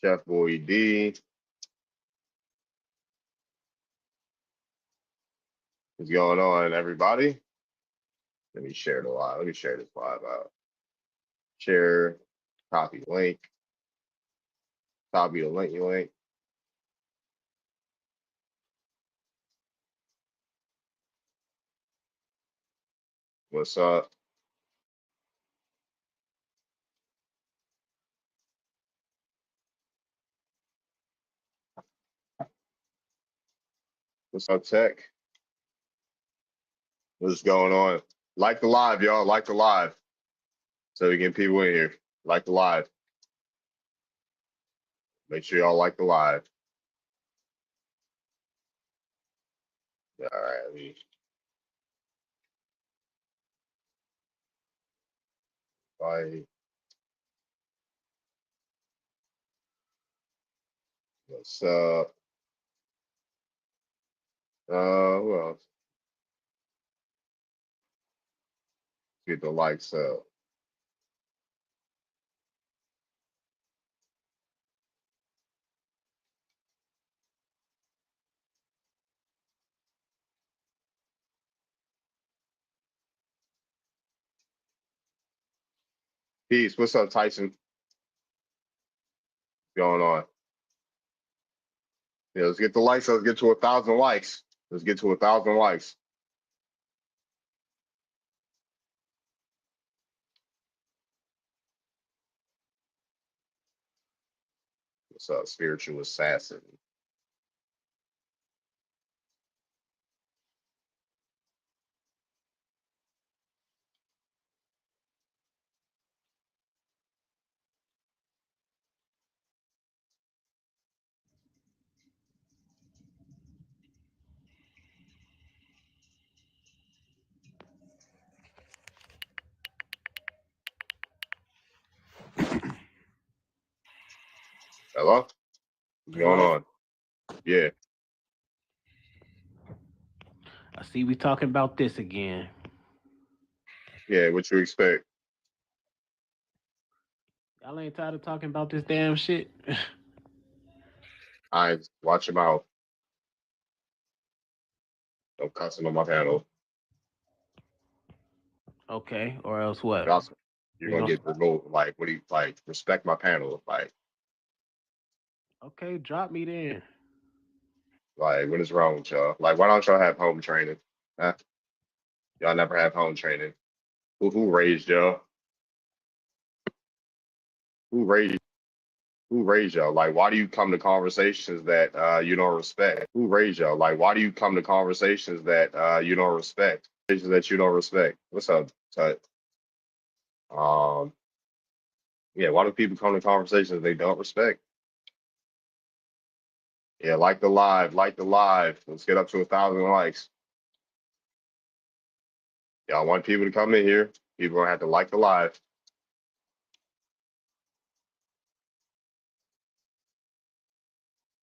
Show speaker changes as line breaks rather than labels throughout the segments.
Chef Boy D. What's going on, everybody? Let me share the live. Let me share this live out. Share, copy link, copy the link. What's up? What's up, Tech? What's going on? Like the live, y'all. Like the live. So we get people in here. Like the live. Make sure y'all like the live. All right. Bye. What's up? Who else? Get the likes up. Peace. What's up, Tyson? What's going on? Yeah, let's get the likes. Let's get to 1,000 likes. Let's get to 1,000 likes. What's up, spiritual assassin? Hello? What's going on? Yeah.
I see we talking about this again.
Yeah, what you expect?
Y'all ain't tired of talking about this damn shit.
I watch your mouth. Don't cuss on my panel.
Okay, or else what?
Also, you're
We
gonna
gonna
get removed. Like, what do you like? Respect my panel.
okay, drop me then.
What is wrong with y'all? Like, why don't y'all have home training? Huh? Y'all never have home training. Who raised y'all? Who raised who raised y'all? Like, why do you come to conversations that you don't respect? Who raised y'all? Like, why do you come to conversations that you don't respect? Conversations that you don't respect. What's up, Tut? Um, yeah, why do people come to conversations they don't respect? Yeah, like the live, like the live. Let's get up to 1,000 likes. Y'all want people to come in here. People gonna have to like the live.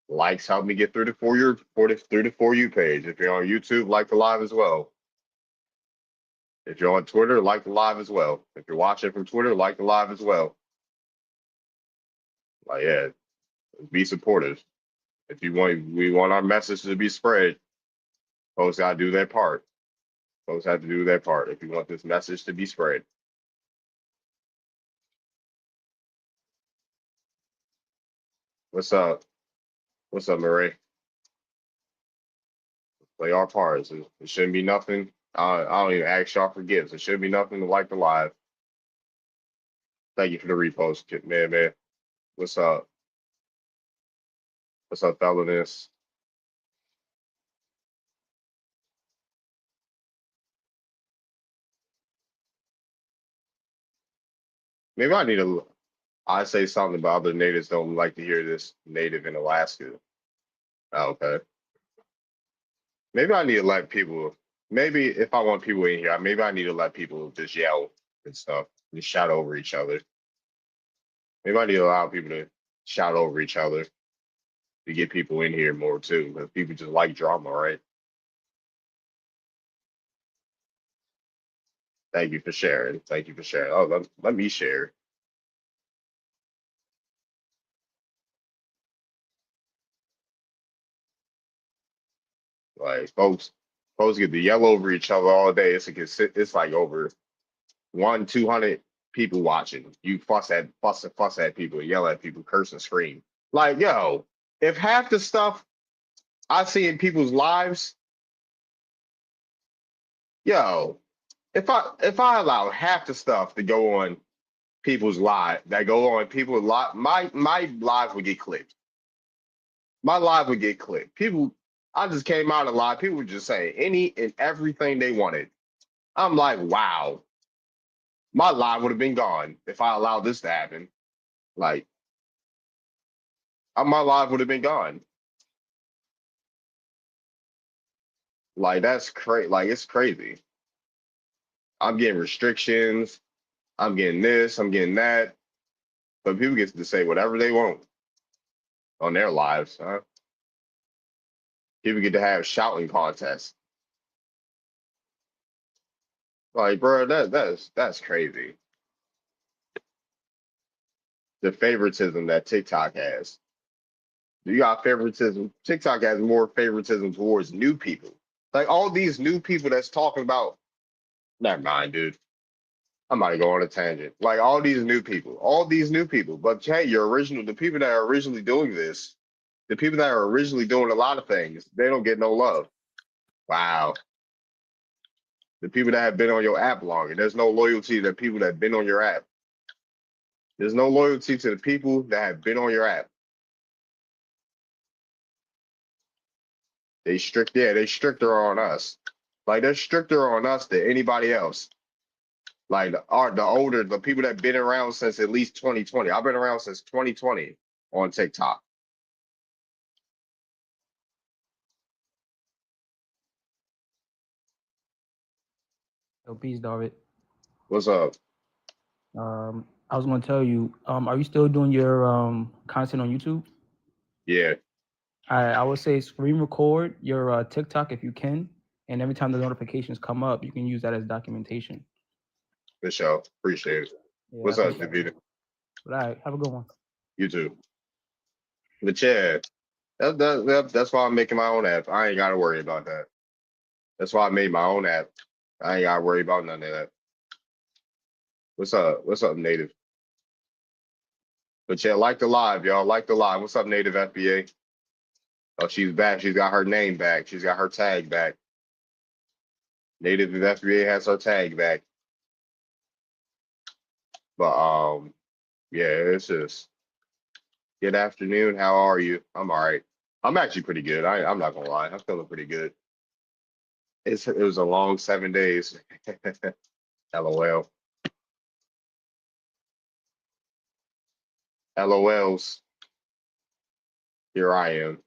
Likes help me get through the through the For You page. If you're on YouTube, like the live as well. If you're on Twitter, like the live as well. If you're watching from Twitter, like the live as well. Like, yeah, be supportive. If you want, we want our message to be spread. Folks gotta do their part. Folks have to do their part if you want this message to be spread. What's up? What's up, Murray? Play our parts. It shouldn't be nothing. I don't even ask y'all for gifts. It shouldn't be nothing to like the live. Thank you for the repost, man. What's up? What's up, fellas? Maybe I need to. I say something about other natives don't like to hear this native in Alaska. Oh, okay. Maybe I need to let people. Maybe if I want people in here, maybe I need to let people just yell and stuff, just shout over each other. Maybe I need to allow people to shout over each other to get people in here more too, because people just like drama, right? Thank you for sharing. Thank you for sharing. Oh, let me share. Like folks get to yell over each other all day. It's like over 200 people watching. You fuss at people, yell at people, curse and scream. Like, yo, if half the stuff I see in people's lives, yo, if I allow half the stuff to go on people's live that go on people's live, my live would get clipped. My live would get clipped. People, I just came out a lot. People would just say any and everything they wanted. I'm like, wow, my live would have been gone if I allowed this to happen. Like, my live would have been gone. Like, that's crazy. Like, it's crazy. I'm getting restrictions. I'm getting this. I'm getting that. But people get to say whatever they want on their lives, huh? People get to have shouting contests. Like, bro, that's crazy. The favoritism that TikTok has. You got favoritism. TikTok has more favoritism towards new people. Like all these new people that's talking about. Never mind, dude. I'm about to go on a tangent. Like all these new people. But hey, the people that are originally doing this, the people that are originally doing a lot of things, they don't get no love. Wow. The people that have been on your app longer, there's no loyalty to the people that have been on your app. There's no loyalty to the people that have been on your app. They stricter on us. Like they're stricter on us than anybody else. Like the people that been around since at least 2020. I've been around since 2020 on TikTok.
Yo, peace, David.
What's up?
I was going to tell you, are you still doing your content on YouTube?
Yeah,
I would say screen record your TikTok if you can, and every time the notifications come up, you can use that as documentation.
for sure. Appreciate it.
Yeah,
What's up, Davida?
But all right, have a good one.
You too. But yeah, that's why I'm making my own app. I ain't gotta worry about that. That's why I made my own app. I ain't gotta worry about none of that. What's up? What's up, Native? But yeah, like the live, y'all. Like the live. What's up, Native FBA? Oh, she's back. She's got her name back. She's got her tag back. Native FBA has her tag back. But yeah, it's just good afternoon. How are you? I'm all right. I'm actually pretty good. I'm not gonna lie. I'm feeling pretty good. It was a long 7 days. LOL. LOLs. Here I am.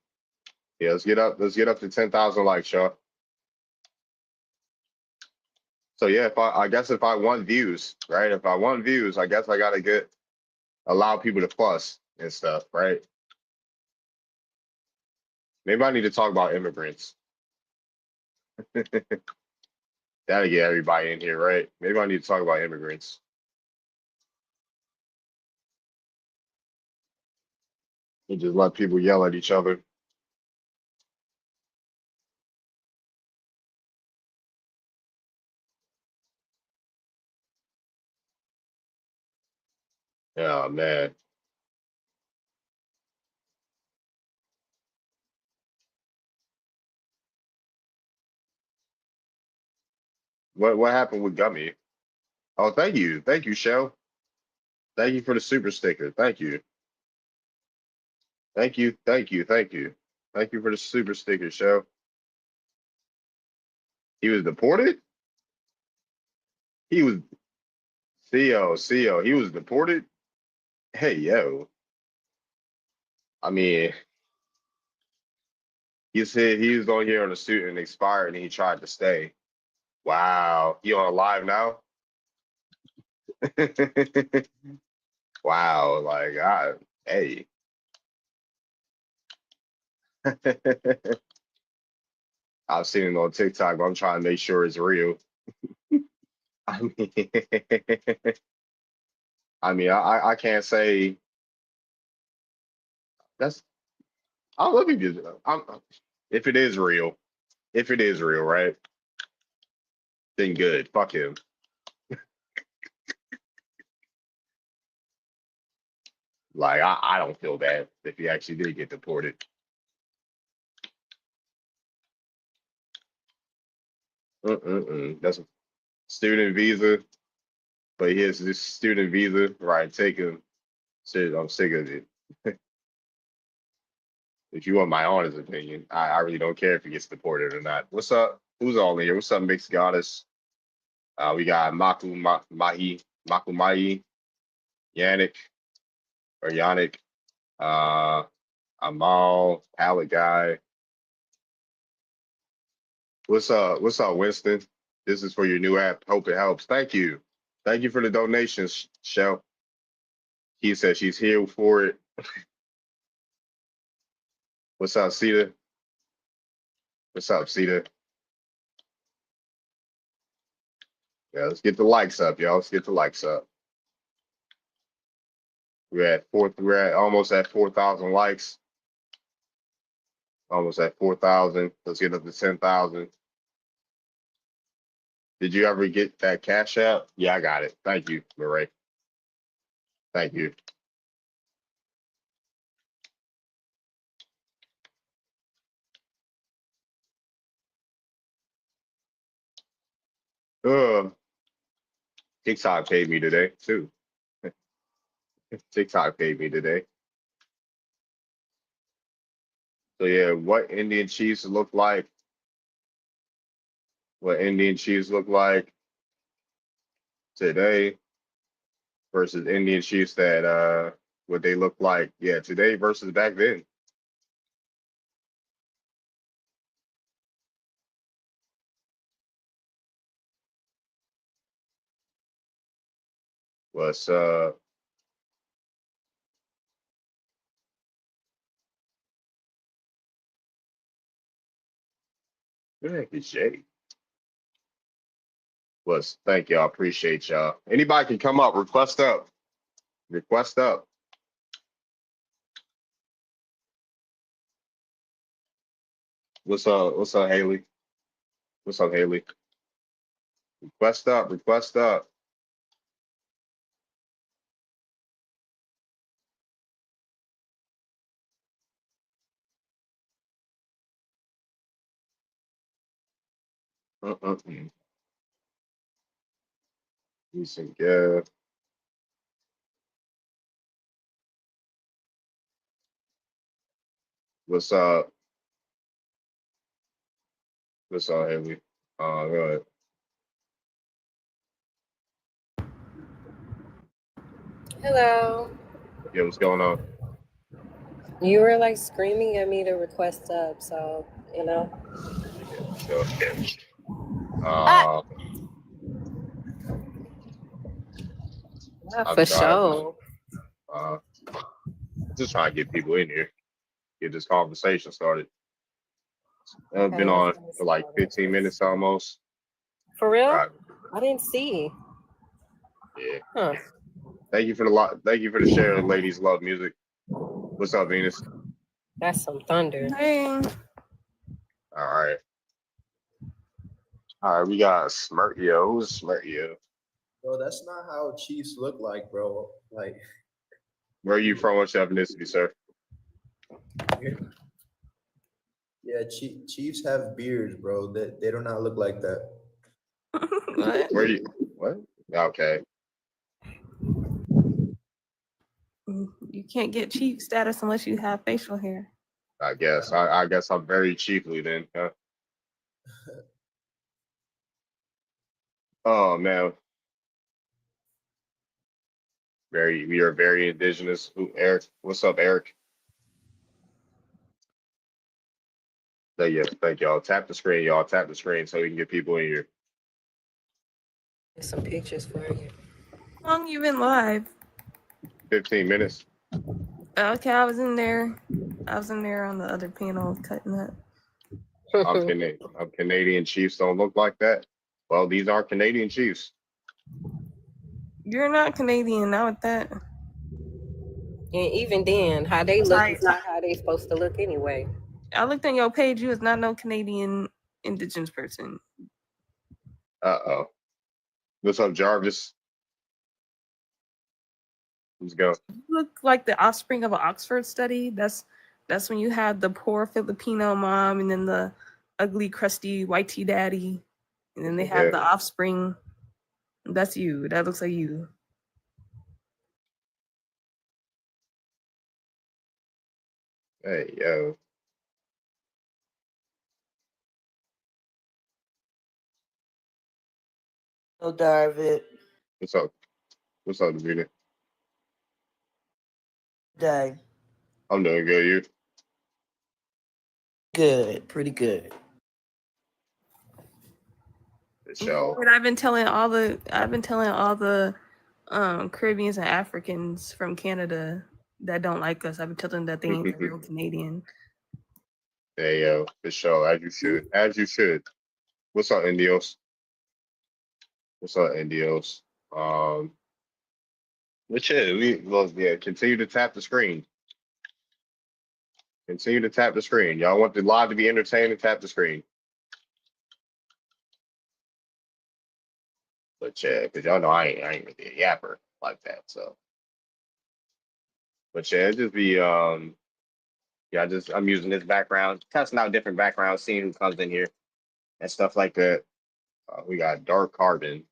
Yeah, let's get up. Let's get up to 10,000 likes, y'all. So yeah, I guess if I want views, right? If I want views, I guess I gotta allow people to fuss and stuff, right? Maybe I need to talk about immigrants. That'll get everybody in here, right? Maybe I need to talk about immigrants. And just let people yell at each other. Yeah, man. What happened with Gummy? Oh, thank you. Thank you, Shell. Thank you for the super sticker. Thank you. Thank you. Thank you. Thank you. Thank you for the super sticker, Shell. He was deported? He was CO. He was deported? Hey, yo. I mean, he said he was on here on a student expired and he tried to stay. Wow. He on live now? Wow. Like, hey. I've seen it on TikTok, but I'm trying to make sure it's real. I mean, I can't say that's. Let me just. If it is real, If it is real, right? Then good. Fuck him. Like, I don't feel bad if he actually did get deported. That's a student visa, but he has this student visa, right? Take him. Shit, I'm sick of it. If you want my honest opinion, I really don't care if he gets deported or not. What's up? Who's all in here? What's up, Mixed Goddess? We got Mahi, Yannick, or Yannick, Amal, Pallet Guy. What's up? What's up, Winston? This is for your new app. Hope it helps. Thank you. Thank you for the donations, Shell. He said she's here for it. What's up, Cedar? What's up, Cedar? Yeah, let's get the likes up, y'all. Let's get the likes up. We're almost at 4,000 likes. Almost at 4,000. Let's get up to 10,000. Did you ever get that Cash App? Yeah, I got it. Thank you, Murray. Thank you. TikTok paid me today, too. TikTok paid me today. So, yeah, what Indian Chiefs look like? What Indian Chiefs look like today versus Indian Chiefs that, what they look like, yeah, today versus back then. What's up? Who the heck is Jay? Thank y'all. Appreciate y'all. Anybody can come up. Request up. Request up. What's up? What's up, Haley? What's up, Haley? Request up. Request up. Decent, yeah. What's up? What's up, Haley? Go ahead.
Hello.
Yeah, what's going on?
You were like screaming at me to request up, so you know.
Yeah, sure.
For sure.
Just trying to get people in here, get this conversation started. I've
Okay,
been on
let's
for like 15 minutes almost.
For real?
Right.
I didn't see.
Yeah.
Huh.
Thank you for the share, ladies love music. What's up, Venus?
That's some thunder.
Hey.
All right. All right, we got Smirtio. Who's Smirtio?
Bro, that's not how Chiefs look like, bro. Like,
Where are you from? What's your ethnicity, sir?
yeah, Chiefs have beards, bro. They do not look like that.
What?
Where you? What? Okay.
You can't get chief status unless you have facial hair.
I guess. I guess I'm very chiefly then. Huh? Oh man. We are very indigenous. Ooh, Eric, what's up, Eric? Thank y'all. Tap the screen, y'all. Tap the screen so we can get people in here.
Some pictures for you.
How long you been live?
15 minutes.
Okay, I was in there on the other panel cutting up.
I'm Canadian Chiefs don't look like that. Well, these are Canadian Chiefs.
You're not Canadian, not with that.
And even then, how they look is not how they supposed to look anyway.
I looked on your page, you was not no Canadian indigenous person.
Uh-oh. What's up, Jarvis? Let's go.
You look like the offspring of an Oxford study. That's when you have the poor Filipino mom and then the ugly, crusty white tea daddy, and then they have
Yeah.
the offspring. That's you. That looks like you.
Hey, yo.
Oh, David.
What's up? What's up, Davina?
Day.
I'm doing good. You?
Good. Pretty good.
The show.
But I've been telling all the Caribbeans and Africans from Canada that don't like us. I've been telling them that they ain't the real Canadian.
Hey, yo. The show. As you should. As you should. What's up, Indios? What's up, Indios? But yeah, continue to tap the screen. Continue to tap the screen. Y'all want the live to be entertaining, tap the screen. But yeah, because y'all know I ain't really a yapper like that. So, but yeah, it just be I'm using this background, testing out different backgrounds, seeing who comes in here and stuff like that. We got Dark Carbon.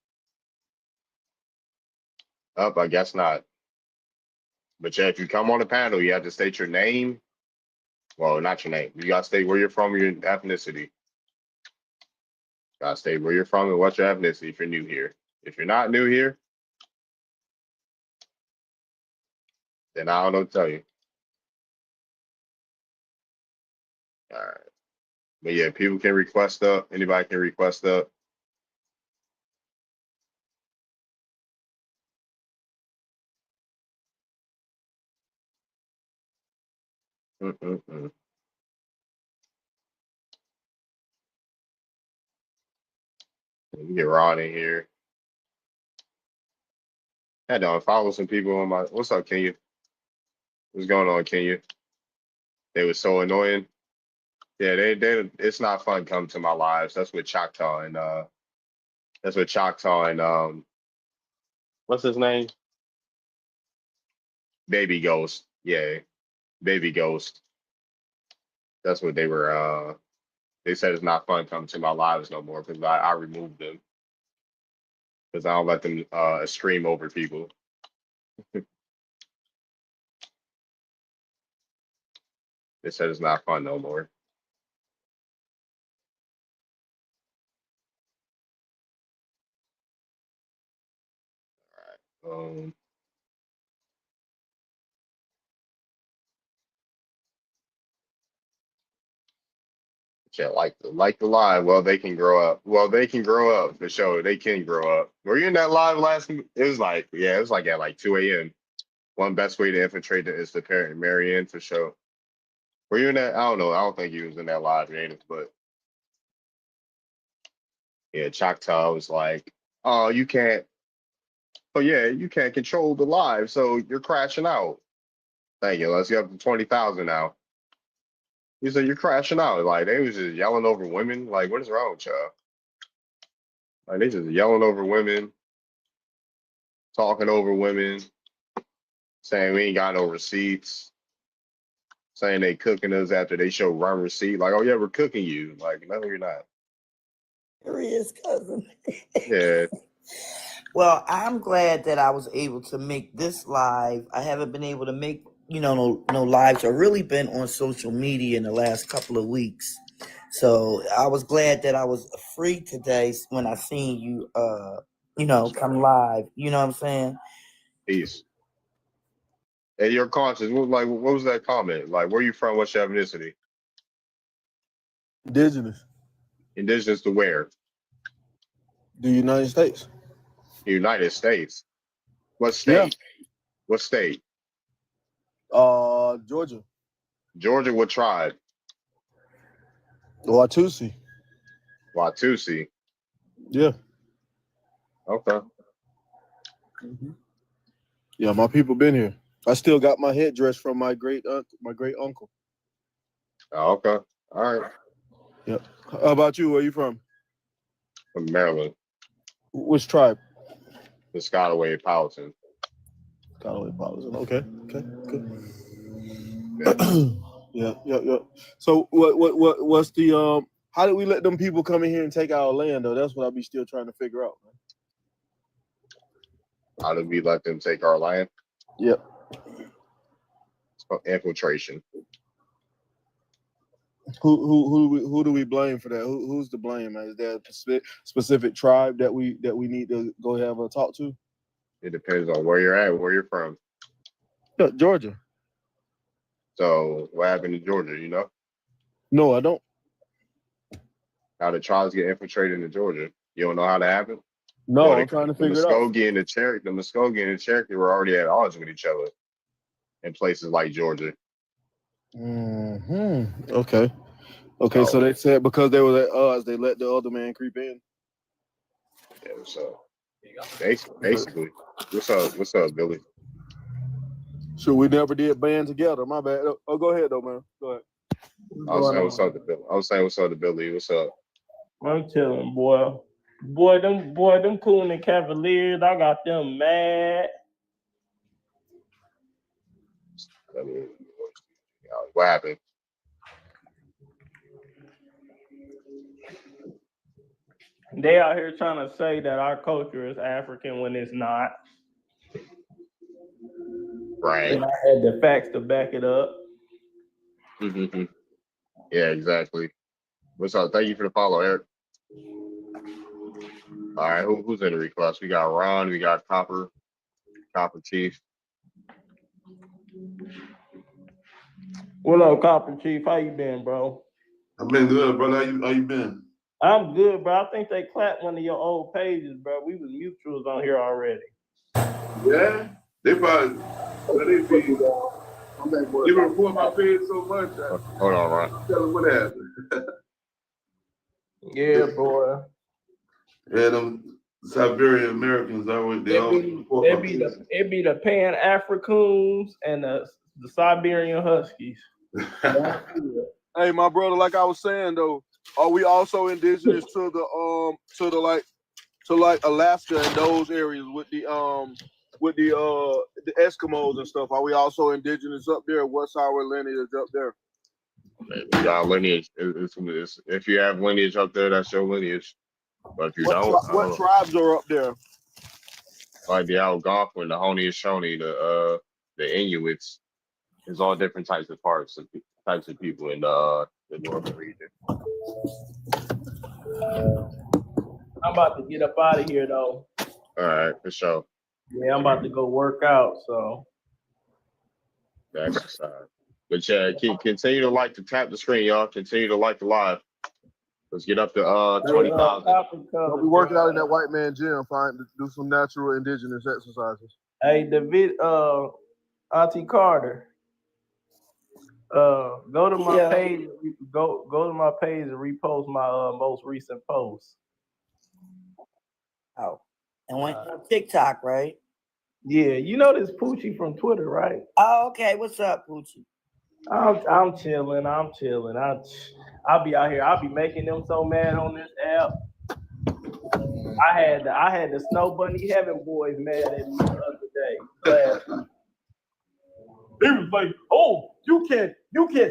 Up, I guess not. But yeah, if you come on the panel, you have to state your name. Well, not your name. You gotta state where you're from, your ethnicity. Gotta state where you're from and what's your ethnicity if you're new here. If you're not new here, then I don't know what to tell you. All right. But yeah, people can request up. Anybody can request up. Mm-mm-mm. Let me get Ron in here. Had to follow some people on my. What's up, Kenya? What's going on, Kenya? They were so annoying. Yeah, they. It's not fun coming to my lives. That's what Choctaw and what's his name? Baby Ghost. Yeah, Baby Ghost. That's what they were. They said it's not fun coming to my lives no more because I removed them because I don't let them stream over people. They said it's not fun no more. Let yeah, like the live. Well, they can grow up. Well, they can grow up for sure. They can grow up. Were you in that live last? It was like, yeah, it was like at like 2 a.m. One best way to infiltrate is the parent Marianne for sure. Were you in that? I don't know. I don't think you was in that live, Native, but yeah, Choctaw was like, oh, you can't. Oh yeah, you can't control the live, so you're crashing out. Thank you. Let's get up to 20,000 now. He said you're crashing out. Like they was just yelling over women. Like what is wrong with y'all? Like they just yelling over women, talking over women, saying we ain't got no receipts, saying they cooking us after they show run receipt. Like, oh yeah, we're cooking you. Like, no, you're not.
Here he is, cousin.
Yeah.
Well, I'm glad that I was able to make this live. I haven't been able to make, no lives. I've really been on social media in the last couple of weeks. So I was glad that I was free today when I seen you, come live. You know what I'm saying?
Peace. And your conscience, what was that comment? Like, where you from? What's your ethnicity?
Indigenous.
Indigenous to where?
The United States.
The United States. What state?
Yeah.
What state?
Georgia.
Georgia, what tribe?
Watusi.
Watusi.
Yeah.
Okay.
Mm-hmm. Yeah, my people been here. I still got my headdress from my great uncle.
Oh, okay. All right.
Yep. How about you? Where you from?
From Maryland,
Which tribe?
the Skyway Powhatan.
Callaway Powhatan. Okay. Okay.
Yeah.
Yeah. So what's the how did we let them people come in here and take our land though? That's what I be still trying to figure out, man.
How did we let them take our land?
Yep.
It's called infiltration.
Who do we blame for that? Who's to blame? Man? Is there a specific tribe that we need to go have a talk to?
It depends on where you're at, where you're from.
Yeah, Georgia.
So what happened in Georgia, you know?
No, I don't.
How the tribes get infiltrated into Georgia. You don't know how that happened?
No,
Well,
I'm trying to
the
figure it out.
Muskogee and the Cherokee were already at odds with each other in places like Georgia.
Okay. Okay, so they said because they were at odds, they let the other man creep in.
Yeah, so basically. What's up, Billy?
So we never did band together. My bad. Oh, go ahead though, man. Go ahead.
I was saying what's up to Billy. What's up?
I'm chilling, boy. Them Coonan Cavaliers, I got them mad.
I mean, what happened?
They out here trying to say that our culture is African when it's not.
Right.
And I had the facts to back it up.
Mm-hmm. Yeah, exactly. What's up? Thank you for the follow, Eric. All right, who's in the request? We got Ron, we got Copper Chief.
What up, Copper Chief? How you been, bro?
I've been good, brother. How you been?
I'm good, bro. I think they clapped one of your old pages, bro. We was mutuals on here already.
Yeah? They probably they report my page so much.
Hold on, Ron.
Tell them what happened.
Yeah, boy.
Yeah, them Siberian Americans always
It be the Pan Africans and the Siberian Huskies.
Hey, my brother, like I was saying though, are we also indigenous to Alaska and those areas with the Eskimos and stuff? Are we also indigenous up there? What's our lineage up there?
We got lineage. If you have lineage up there, that's your lineage. But if you
What tribes are up there?
Like the Algonquin, the Haudenosaunee, the Inuits, there's all different types of people in the northern region.
I'm about to get up out of here though.
All right, for sure.
Yeah, I'm about to go work out. So
Exercise. But yeah, continue to tap the screen, y'all. Continue to like the live. Let's get up to 20,000.
We'll be working out in that white man gym. Do some natural indigenous exercises.
Hey, David, Auntie Carter, go to my page. Go to my page and repost my most recent post.
Oh, and went on TikTok, right?
Yeah, you know this Poochie from Twitter, right?
Oh, okay. What's up, Poochie?
I'm chilling. I'll be out here. I'll be making them so mad on this app. I had the Snow Bunny Heaven boys mad at me the other day. He was like, "Oh, you can't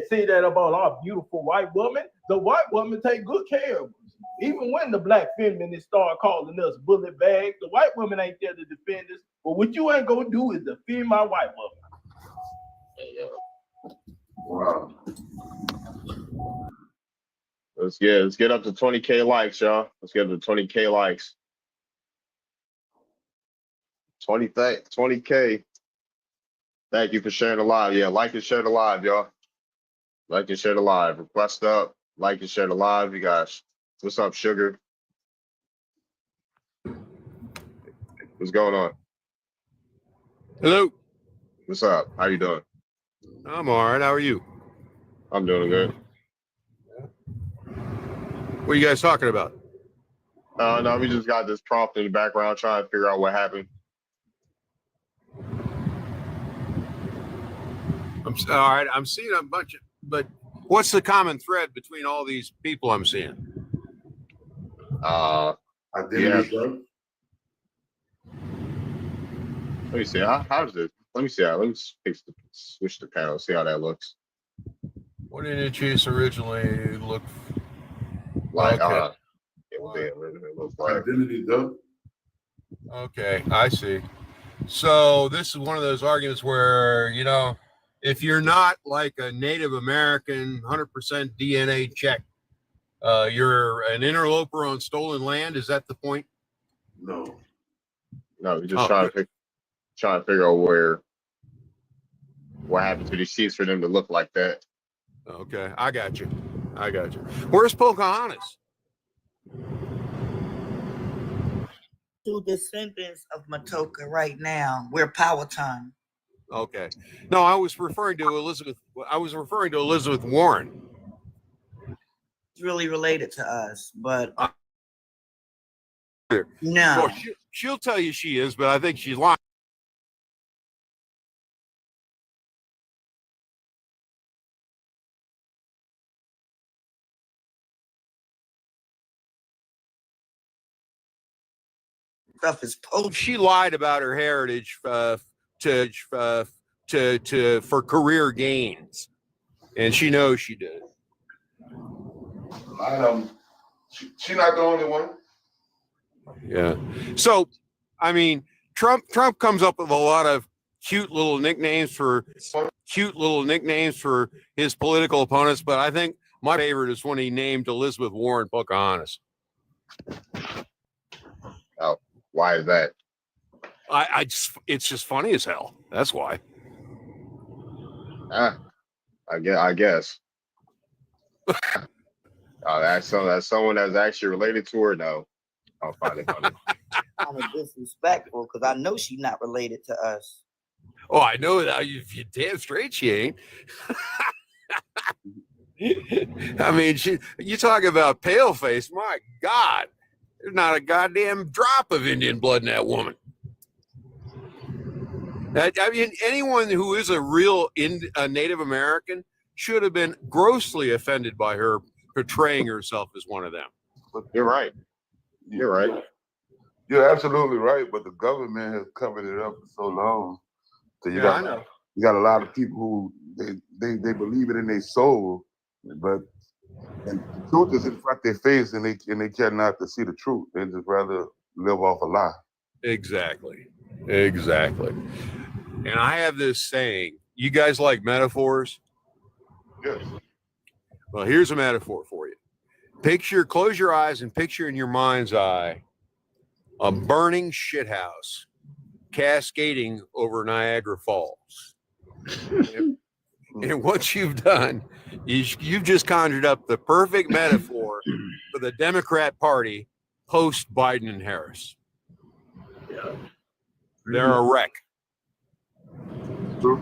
say that about our beautiful white woman. The white woman take good care of us. Even when the black feminists start calling us bullet bags, the white woman ain't there to defend us. But what you ain't gonna do is defend my white woman."
Wow.
Let's get up to 20K likes, y'all. Let's get up to 20K likes. 20K. Thank you for sharing the live. Yeah, like and share the live, y'all. Like and share the live. Request up. Like and share the live, you guys. What's up, Sugar? What's going on?
Hello.
What's up? How you doing?
I'm all right. How are you?
I'm doing good.
What are you guys talking about?
No, we just got this prompt in the background trying to figure out what happened.
All right. I'm seeing a bunch of, but What's the common thread between all these people I'm seeing?
Identity theft.
Let me see. How's it? Let me see. Let me switch the panel. See how that looks.
What did Chase originally look
Like,
okay.
it looks like.
Identity theft.
Okay, I see. So this is one of those arguments where, you know, if you're not like a Native American, 100% DNA check, you're an interloper on stolen land. Is that the point?
No.
No, we're just trying to figure out what happened to these sheets for them to look like that.
Okay, I got you. Where's Pocahontas?
Two descendants of Matoka right now. We're Powhatan.
Okay. No, I was referring to Elizabeth Warren.
It's really related to us, but
Well,
no.
she'll tell you she is, but I think she's lying.
Stuff is post.
She lied about her heritage for career gains, and she knows she did.
She's not the only one.
Yeah. So, I mean, Trump comes up with a lot of cute little nicknames for his political opponents, but I think my favorite is when he named Elizabeth Warren Pocahontas.
Oh, why is that?
It's just funny as hell. That's why.
I guess. That's someone that's actually related to her. No, I'll find it funny.
Kind of disrespectful because I know she's not related to us.
Oh, I know that. You're damn straight she ain't. I mean, you talk about pale face. My God, there's not a goddamn drop of Indian blood in that woman. I mean, anyone who is a real Native American should have been grossly offended by her portraying herself as one of them.
You're right. You're right.
You're absolutely right, but the government has covered it up for so long. So you got a lot of people who they believe it in their soul, but and the truth is in front of their face, and they cannot to see the truth. They just rather live off a lie.
Exactly. And I have this saying. You guys like metaphors?
Yes.
Well, here's a metaphor for you. Close your eyes and picture in your mind's eye a burning shithouse cascading over Niagara Falls. And what you've done is you've just conjured up the perfect metaphor for the Democrat Party post Biden and Harris.
Yeah.
They're a wreck.
True.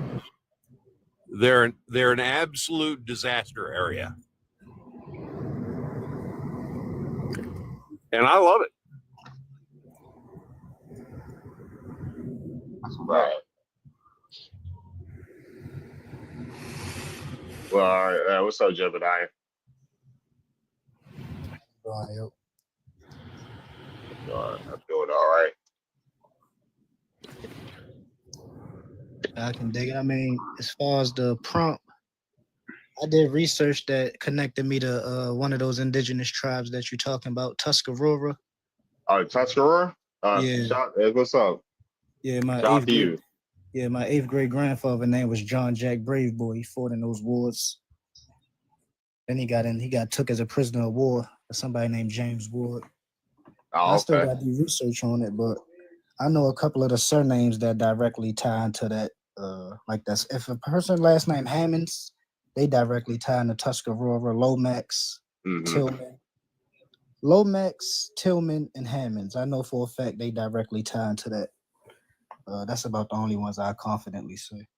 They're an absolute disaster area. And I love it.
Right. Well, all right. What's up, Jebediah? I'm doing all right.
I can dig it. I mean, as far as the prompt, I did research that connected me to one of those indigenous tribes that you're talking about, Tuscarora.
Oh, Tuscarora?
Yeah.
What's up?
Yeah, my eighth grade grandfather name was John Jack Braveboy. He fought in those wars. Then he got took as a prisoner of war by somebody named James Ward. I still got to do research on it, but I know a couple of the surnames that directly tie into that. Like that's if a person last name Hammonds, they directly tie into Tuscarora, Lomax, Tillman. Lomax, Tillman, and Hammonds. I know for a fact they directly tie into that. That's about the only ones I confidently say.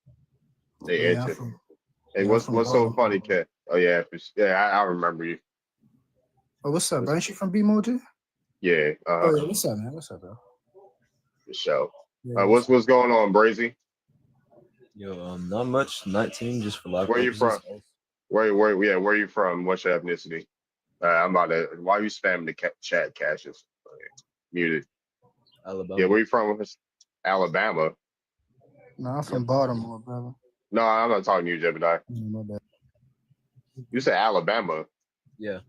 Hey, what's so funny, Kat? Oh yeah, I remember you.
Oh, what's up? Aren't you from BMO too?
Yeah.
Oh yeah, what's up, man? What's up, bro?
The show.
Yeah,
what's going on, Brazy?
Yo, not much. 19, just for life.
Where you from? Where you from? What's your ethnicity? I'm about to. Why are you spamming the chat, Cassius? Muted.
Alabama.
Yeah, where you from? Alabama.
No, I'm from Baltimore, brother.
No, I'm not talking to you, Jebediah.
My bad.
You said Alabama.
Yeah.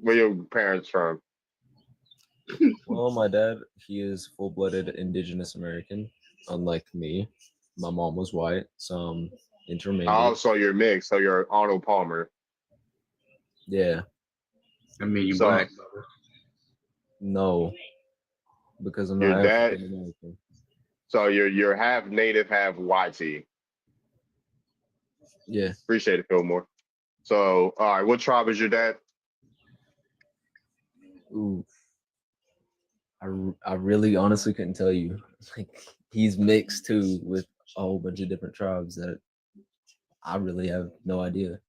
Where your parents from?
Well, my dad, he is full-blooded indigenous American, unlike me. My mom was white, so I'm intermingled.
Oh, so you're mixed. So you're Arnold Palmer.
Yeah.
I mean, you
So-
black.
No, because I'm
Your
not
dad-
African American.
So you're half native, half YT.
Yeah.
Appreciate it, Fillmore. So, all right, what tribe is your dad?
Ooh. I really honestly couldn't tell you. Like, he's mixed too with a whole bunch of different tribes that I really have no idea.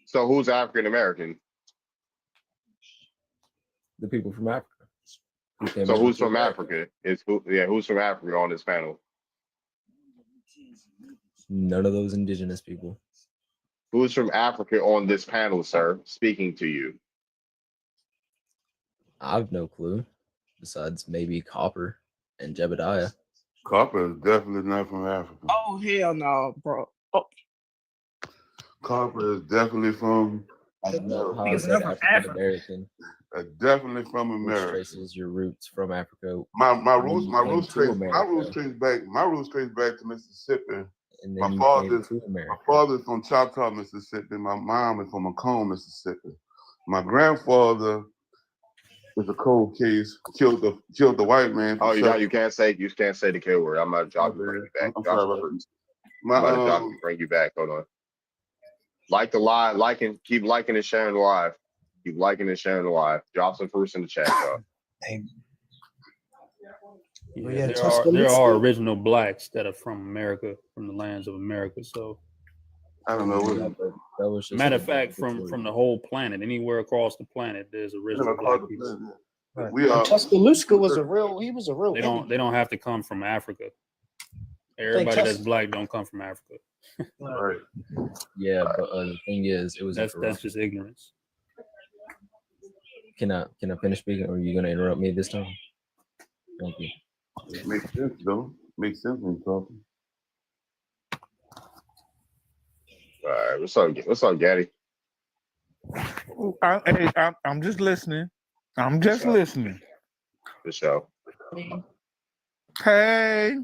So who's African American?
The people from Africa. who came
So
over
who's
to
from
America.
Africa? Who's from Africa on this panel?
None of those indigenous people.
Who's from Africa on this panel, sir? Speaking to you.
I have no clue. Besides maybe Copper and Jebediah.
Copper is definitely not from Africa.
Oh hell no, bro. Oh,
Copper is definitely from
I don't know how I
Because
said
they're from
African
Africa.
American,
definitely from
which
America.
traces your roots from Africa.
My
when you came to America,
roots trace back to Mississippi.
and
My
then you
father,
came to
my
America.
father's from Choctaw, Mississippi. My mom is from Macomb, Mississippi. My grandfather is a cold case. Killed the white man.
Oh, you can't say the kill word. I'm about to drop you, bring you back.
I'm sorry about that.
I'm about to drop you, bring you back. Hold on. Like the live, keep liking and sharing the live. Keep liking and sharing the live. Drop some fruits in the chat, y'all.
Yeah, there are original blacks that are from America, from the lands of America. So
I don't know.
Yeah, but that was just
matter of fact, from the whole planet, anywhere across the planet, there's original black people.
We are.
Tuscaloosa was a real. He was a real.
They don't have to come from Africa. Everybody that's black don't come from Africa.
Right.
Yeah, but the thing is, it was
That's just ignorance.
Can I finish speaking, or are you gonna interrupt me this time? Thank you.
Makes sense though. Makes sense when you're talking.
All right, what's up, Gaddy?
I'm just listening. I'm just listening.
For sure.
Hey.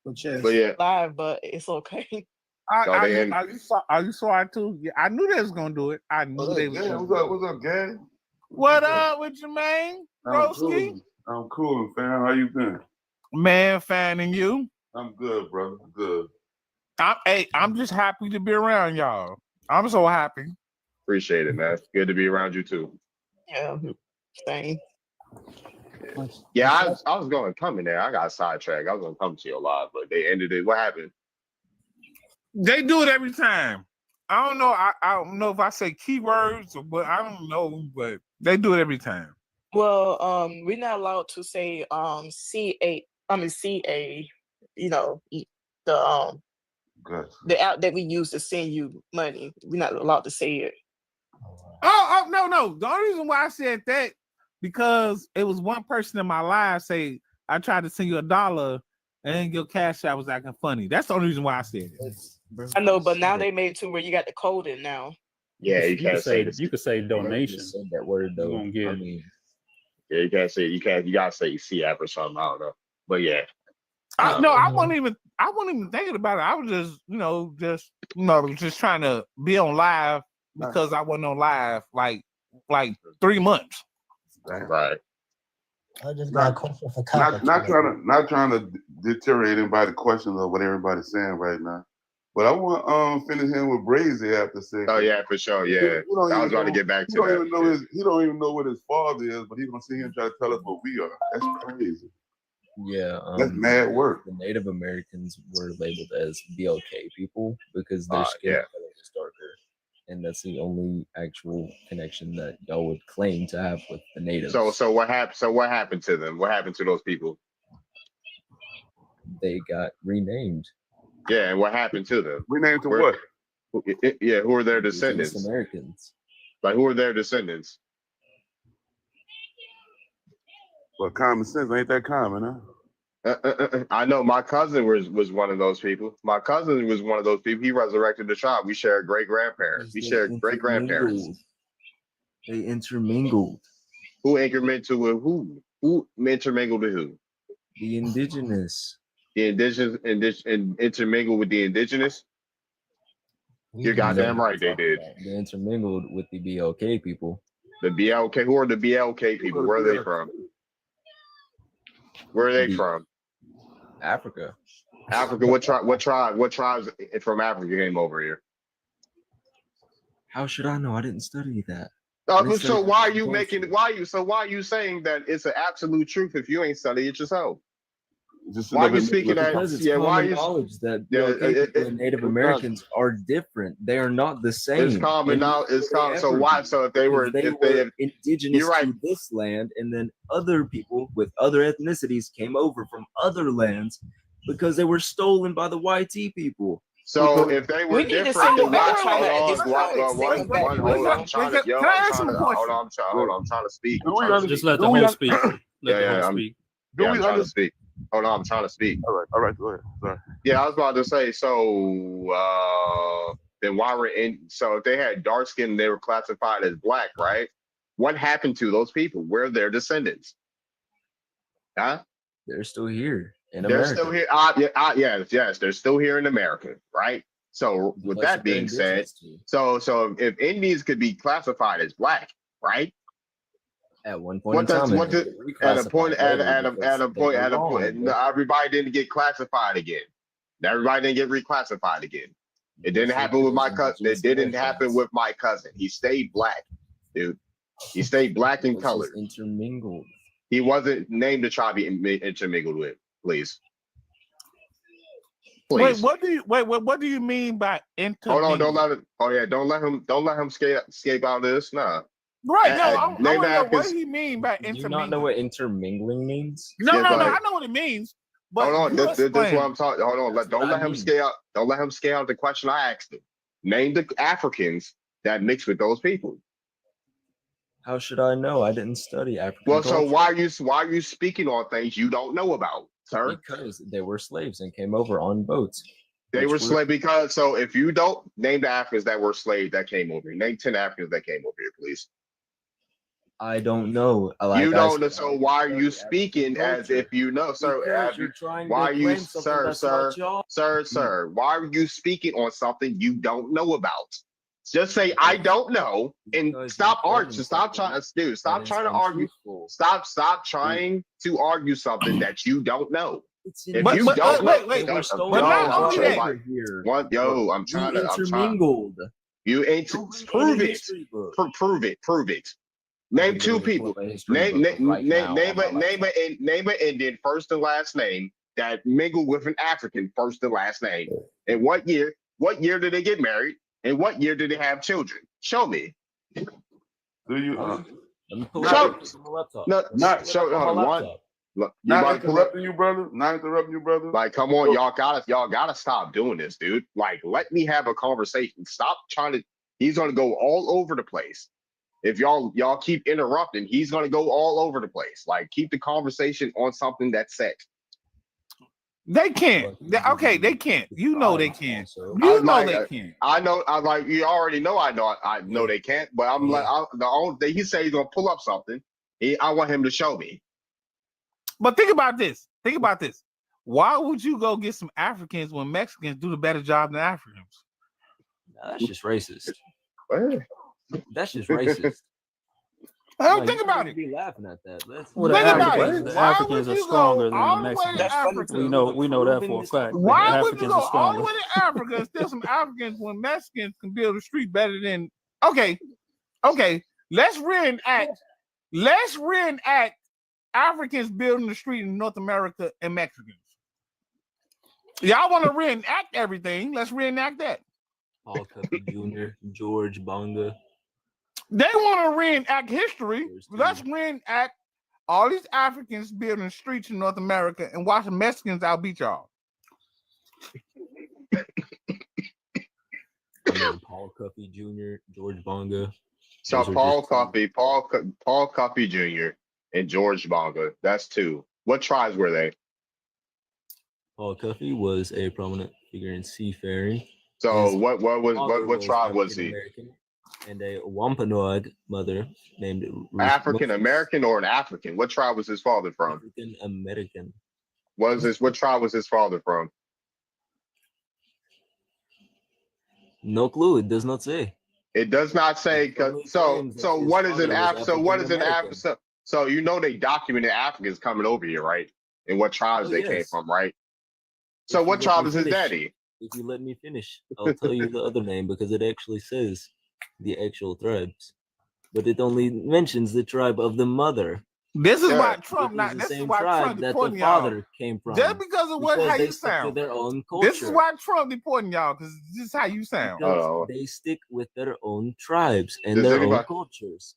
But yeah,
live, but it's okay.
You saw it too. Yeah, I knew they was gonna do it. I knew they was.
What's up, Gary?
What up with you, man? Broski?
I'm cool, fam. How you been?
Man, fanning you.
I'm good, brother. Good.
I'm just happy to be around y'all. I'm so happy.
appreciate it, man. Good to be around you too.
Yeah, same.
Yeah, I was going to come in there. I got sidetracked. I was going to come to you live, but they ended it. What happened?
They do it every time. I don't know. I don't know if I say keywords, but I don't know. But they do it every time.
Well, we're not allowed to say CA. You know, the
Gotcha.
the app that we use to send you money. We're not allowed to say it.
Oh no. The only reason why I said that because it was one person in my live say I tried to send you $1 and then your cash app was acting funny. That's the only reason why I said it.
I know, but now they made it to where you got to code it now.
Yeah, you can't say
you could say donation.
Say that word though.
You won't get
I mean,
Yeah, you can't say you gotta say C app or something. I don't know. But yeah.
I wasn't even thinking about it. I was just trying to be on live because I wasn't on live like 3 months.
Right.
I just got a question for Copper.
Not trying to deteriorate anybody's questions of what everybody's saying right now. But I want finish him with Brazy after saying.
Oh yeah, for sure. Yeah. I was about to get back to that.
He don't even know what his father is, but he's gonna sit here and try to tell us what we are. That's crazy.
yeah,
That's mad work.
The Native Americans were labeled as BLK people because their skin
yeah.
color was darker, and that's the only actual connection that y'all would claim to have with the natives.
So what happened? So what happened to them? What happened to those people?
They got renamed.
Yeah, and what happened to them?
We named them
Where-
what?
Yeah, who are their
Indigenous
descendants?
Americans.
Like, who are their descendants?
Well, common sense ain't that common, huh?
I know my cousin was one of those people. My cousin was one of those people. He resurrected the tribe. We shared great grandparents. We shared great grandparents.
They intermingled.
Who intermingled with who? Who intermingled with who?
The indigenous.
The indigenous and intermingled with the indigenous. You're goddamn right, they did.
They intermingled with the BLK people.
The BLK. Who are the BLK people? Where are they from? Where are they from?
Africa.
Africa. What tribe? What tribe? What tribes from Africa came over here?
How should I know? I didn't study that.
So why are you making? Why are you saying that it's an absolute truth if you ain't studied it yourself? Why are you speaking that?
Because it's
Yeah. Why are
common
you?
knowledge that
Yeah,
BLK people and Native Americans are different. They are not the same.
It's common now. It's common. So
Ever
why?
be.
So if they were
indigenous
you're right.
to this land, and then other people with other ethnicities came over from other lands because they were stolen by the YT people.
So if they were different, then why? Hold on, I'm trying to speak.
Just let the host speak.
I'm trying to speak. Hold on, I'm trying to speak.
All right, go ahead. Sorry.
Yeah, I was about to say. So then why were so if they had dark skin, they were classified as black, right? What happened to those people? Where are their descendants? Huh?
They're still here in
They're
America.
still here. Yes, they're still here in America, right? So with
That's
that
what they're
being said,
indigenous to.
so if Indians could be classified as black, right?
At one point in time,
at a point, everybody didn't get classified again. Everybody didn't get reclassified again. It didn't happen with my cousin. It didn't happen with my cousin. He stayed black, dude. He stayed black in color.
Intermingled.
He wasn't named the tribe he intermingled with. Please.
Wait, what do you mean by intermingled?
Hold on, don't let it. Oh yeah, don't let him escape out of this. Nah.
Right, no, I want to know what do you mean by
Do you
intermingling?
not know what intermingling means?
No, I know what it means. But
Hold on, this is what
explain.
I'm talking. Hold on, don't let him scale. Don't let him scale out the question I asked him. Name the Africans that mix with those people.
How should I know? I didn't study African
Well,
culture.
so why are you speaking on things you don't know about, sir?
Because they were slaves and came over on boats.
They were slaves because so if you don't name the Africans that were slaves that came over here, name 10 Africans that came over here, please.
I don't know.
You don't know, so why are you speaking as if you know, sir? Why are you, sir? Why are you speaking on something you don't know about? Just say I don't know and stop arguing. Stop trying to argue. Stop trying to argue something that you don't know. If you don't know, I'm trying to. You ain't prove it. Prove it. Name two people. Name an Indian first and last name that mingled with an African first and last name. And what year? What year did they get married? And what year did they have children? Show me.
Do you? Not interrupting you, brother. Not interrupting you, brother.
Like, come on, y'all gotta stop doing this, dude. Like, let me have a conversation. Stop trying to. He's gonna go all over the place. If y'all keep interrupting, he's gonna go all over the place. Like, keep the conversation on something that's set.
They can't. They can't. You know they can't. You know they can't.
I know. I like. You already know. I know they can't. But I'm like, the only thing he said he's gonna pull up something. I want him to show me.
But think about this. Why would you go get some Africans when Mexicans do the better job than Africans?
That's just racist. That's just
racist. Think about it.
Be laughing at that.
The Africans are stronger than the Mexicans. We know that for a fact.
Why would you go all the way to Africa and steal some Africans when Mexicans can build a street better than? Okay. Let's reenact Africans building the street in North America and Mexicans. Y'all want to reenact everything? Let's reenact that.
Paul Cupby Jr., George Bonga.
They want to reenact history. Let's reenact all these Africans building streets in North America and watch the Mexicans outbeat y'all.
Cuffey Jr., George Bonga.
So
Those are
Paul
just
Coffey, Paul Coffey Jr. and George Bonga. That's two. What tribes were they?
Paul Cuffey was a prominent figure in seafaring.
So
His
what
father
tribe was
African
he?
American, and a Wampanoag mother named
African American or an African? What tribe was his father from?
African American.
What tribe was his father from?
No clue. It does not say.
It does not say. So what is an
African?
So you know they documented Africans coming over here, right? And what tribes
Oh,
they came
yes.
from, right? So
If
what
you let
tribe
me
is his
finish-
daddy?
If you let me finish, I'll tell you the other name because it actually says the actual tribes, but it only mentions the tribe of the mother.
This is
Yeah.
why Trump
Which
not.
is the
This is
same
why
tribe
Trump
that the
deporting y'all.
father came from.
Just because of what
because
how
they
you
stick to
sound.
their own culture.
This is why Trump deporting y'all, because this is how you sound.
Because they stick with their own tribes and
Does
their own
anybody-
cultures.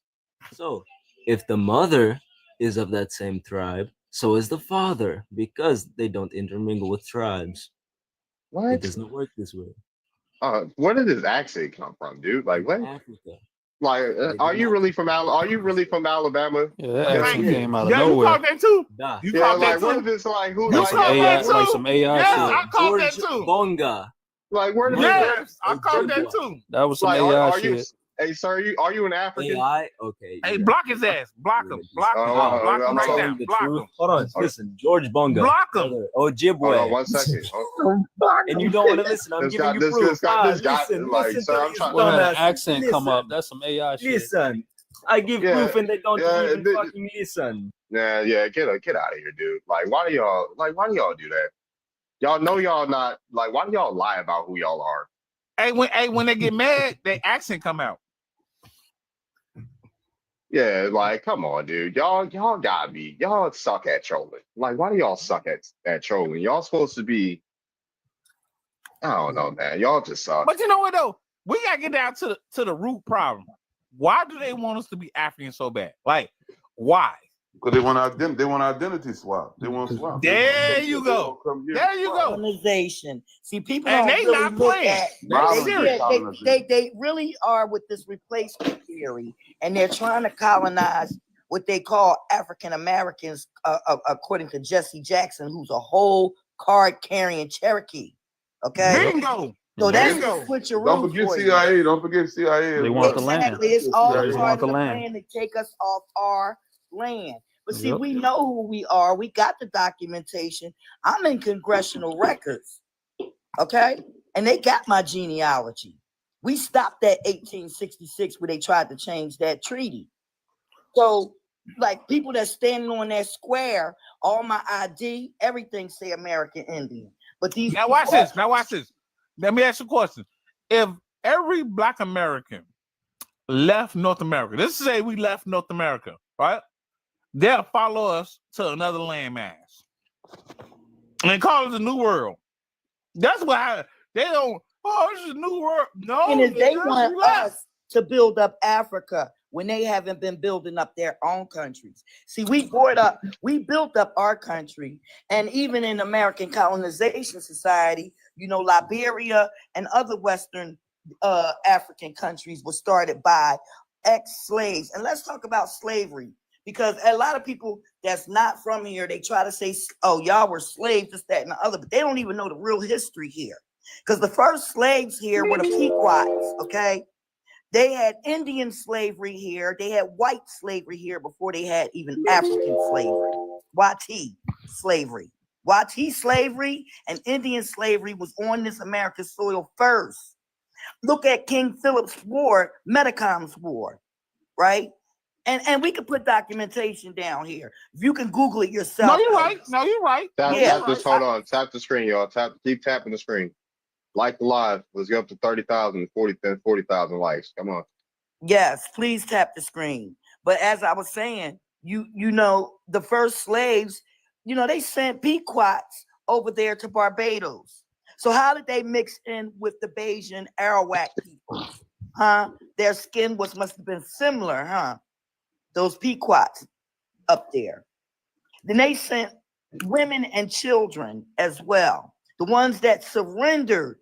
So, if the mother is of that same tribe, so is the father, because they don't intermingle with tribes.
What?
It does not work this way.
Where did this accent come from, dude? Like what?
Africa.
Like, are you really from Alabama?
Yeah, that accent came out of
Yeah, you
nowhere.
caught that too.
Da.
You
Yeah,
caught
like
that
what
too.
is this like? Who
You
like,
some
caught
AI,
that too.
like some AI
Yes,
shit.
I caught that
George
too.
Bonga.
like where did
Yes, I
Ojibwa.
caught that too.
That was some
like
AI
are you
shit.
hey sir, are you an African?
AI. Okay.
Hey,
you're
block his ass. Block him. Block him.
Oh,
Block him
I'm
right
telling
now.
you the
Block
truth.
him.
Hold on. Listen, George Bonga.
Block him.
brother,
Hold on
Ojibwe.
1 second. Oh,
And you don't want to listen. I'm
This
giving
guy-
you
this-
proof.
this guy- this guy-
Listen,
like,
listen
sir,
to
I'm
these
trying-
Well,
dumbasses.
that accent come up.
Listen.
That's some AI shit.
Listen. I give
Yeah,
proof and they don't
yeah,
even
this-
fucking listen.
yeah, get out of here, dude. Like why do y'all do that? Y'all know y'all not like why do y'all lie about who y'all are?
Hey, when they get mad, their accent come out.
Yeah, like come on, dude. Y'all gotta be y'all suck at trolling. Like why do y'all suck at trolling? Y'all supposed to be I don't know, man. Y'all just suck.
But you know what though? We gotta get down to the root problem. Why do they want us to be African so bad? Like, why?
Because they want identity swap. They want swap.
There you go. There you go.
Colonization. See, people
And
don't
they
really
not
look
playing.
at.
They
They,
serious.
they really are with this replacement theory, and they're trying to colonize what they call African Americans, according to Jesse Jackson, who's a whole card-carrying Cherokee. Okay.
Bingo.
So that's
Bingo.
the switcheroo.
Don't forget
for you.
CIA. Don't forget CIA.
They want the land.
Exactly. It's all
They
part
want
of
the
the
land.
plan to take us off our land. But see,
Yep.
we know who we are. We got the documentation. I'm in congressional records. Okay? And they got my genealogy. We stopped at 1866 where they tried to change that treaty. So, like people that's standing on that square, all my ID, everything say American Indian. But these
Now watch this. Now watch this. Let me ask you a question. If every Black American left North America, let's say we left North America, right? They'll follow us to another landmass and call it the New World. That's why they don't. Oh, this is a new world. No,
And if they
nigga,
want
we left.
us to build up Africa when they haven't been building up their own countries. See, we built up our country, and even in American Colonization Society, you know, Liberia and other Western African countries were started by ex-slaves. And let's talk about slavery, because a lot of people that's not from here, they try to say, oh, y'all were slaves, this, that, and the other, but they don't even know the real history here. Because the first slaves here were the Pequots, okay? They had Indian slavery here. They had white slavery here before they had even African slavery. Wati slavery. Wati slavery and Indian slavery was on this American soil first. Look at King Philip's War, Metacom's War, right? And we can put documentation down here. If you can Google it yourself.
No, you're right. No, you're right.
Tap this, hold on. Tap the screen, y'all. Keep tapping the screen. Like the live. Let's get up to 30,000, 40,000 likes. Come on.
Yes, please tap the screen. But as I was saying, you know, the first slaves, you know, they sent Pequots over there to Barbados. So how did they mix in with the Bajan Arawak people? Huh? Their skin must have been similar, huh? Those Pequots up there. Then they sent women and children as well. The ones that surrendered,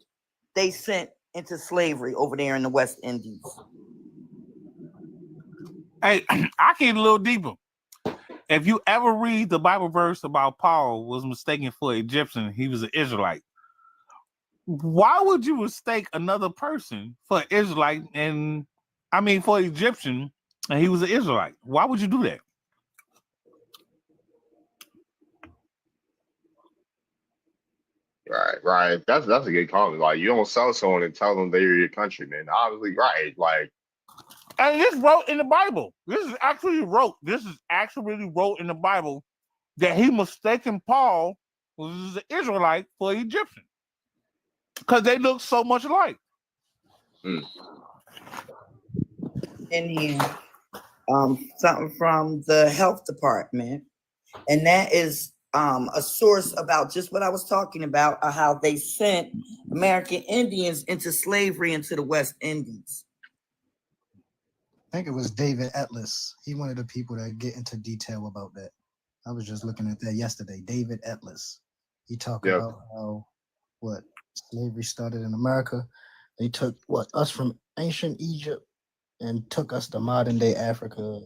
they sent into slavery over there in the West Indies.
Hey, I get a little deeper. If you ever read the Bible verse about Paul was mistaken for Egyptian, he was an Israelite. Why would you mistake another person for Israelite for Egyptian and he was an Israelite? Why would you do that?
Right. That's a good comment. Like, you don't sell someone and tell them they're your countryman. Obviously, right. Like,
and this wrote in the Bible. This is actually wrote in the Bible that he mistaken Paul, who was an Israelite, for Egyptian. Because they look so much alike.
Indian, something from the health department, and that is a source about just what I was talking about, how they sent American Indians into slavery into the West Indies.
I think it was David Atlas. He one of the people that get into detail about that. I was just looking at that yesterday. David Atlas. He talked about how slavery started in America. They took us from ancient Egypt and took us to modern day Africa.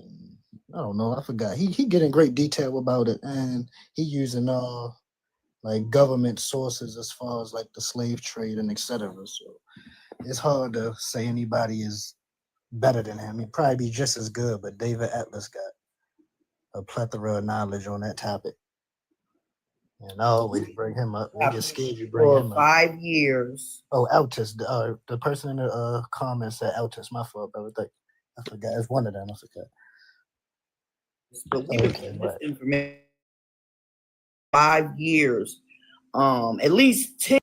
I don't know. I forgot. He get in great detail about it, and he using like government sources as far as like the slave trade and etc. So it's hard to say anybody is better than him. He'd probably be just as good, but David Atlas got a plethora of knowledge on that topic. And I always bring him up. We get scared you bring him up.
5 years.
Oh, Altus. The person in the comments said Altus. My fault, brother. I forgot. It's one of them. I forgot.
But we've been getting this information 5 years. At least 10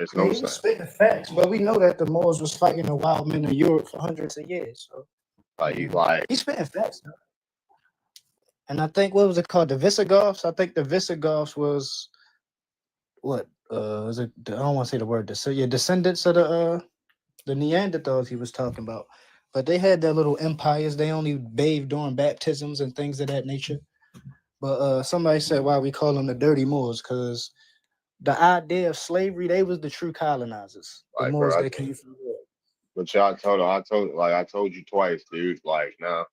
There's
Yeah,
no
he was
sense.
spitting facts, but we know that the Moors was fighting the wild men in Europe for hundreds of years. So he's spitting facts. Though. And I think what was it called? The Visigoths. I think the Visigoths was what? Is it? I don't want to say the word. So your descendants of the Neanderthals he was talking about. But they had their little empires. They only bathed during baptisms and things of that nature. But somebody said why we call them the dirty Moors, because the idea of slavery, they was the true colonizers. The
Like,
Moors
bro,
that came from Europe.
but y'all I told you twice, dude. Like, no,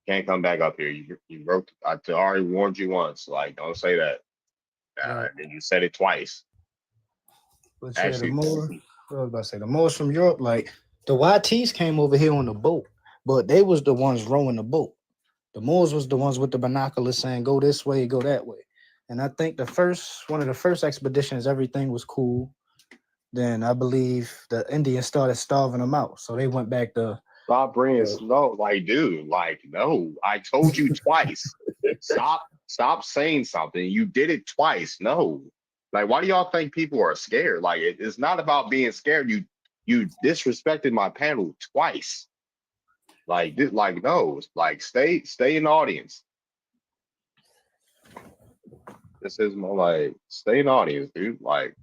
can't come back up here. You broke. I already warned you once. Like, don't say that. And you said it twice.
But yeah, the Moors, what I was about to say, the Moors from Europe, like the YTs came over here on the boat, but they was the ones rowing the boat. The Moors was the ones with the binoculars saying, go this way, go that way. And I think one of the first expeditions, everything was cool. Then I believe the Indians started starving them out. So they went back to
Stop bringing snow. Like, dude, like, no, I told you twice. Stop saying something. You did it twice. No. Like, why do y'all think people are scared? Like, it's not about being scared. You disrespected my panel twice. Like, no. Like, stay in the audience. This is more like, stay in the audience, dude. Like,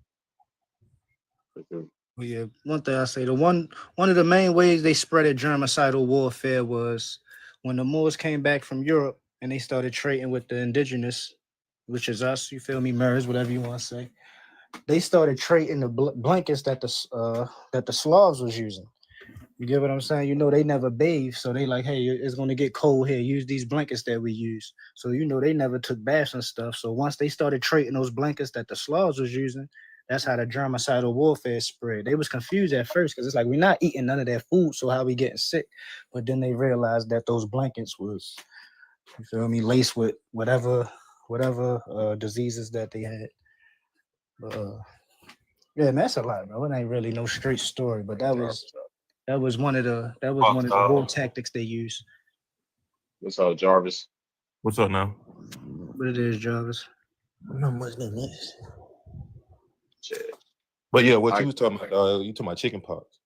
Well, yeah, one thing I say, one of the main ways they spreaded germicidal warfare was when the Moors came back from Europe and they started trading with the indigenous, which is us, you feel me, Mers, whatever you want to say. They started trading the blankets that the Slavs was using. You get what I'm saying? You know, they never bathed, so they like, hey, it's gonna get cold here. Use these blankets that we use. So you know, they never took baths and stuff. So once they started trading those blankets that the Slavs was using, that's how the germicidal warfare spread. They was confused at first because it's like, we're not eating none of that food, so how we getting sick? But then they realized that those blankets was, you feel me, laced with whatever diseases that they had. But yeah, man, that's a lot, bro. It ain't really no straight story, but that was one of the war tactics they used.
what's up, Jarvis?
What's up now?
What it is, Jarvis?
Not much than this. But yeah, what you was talking about, you talking about chicken pox.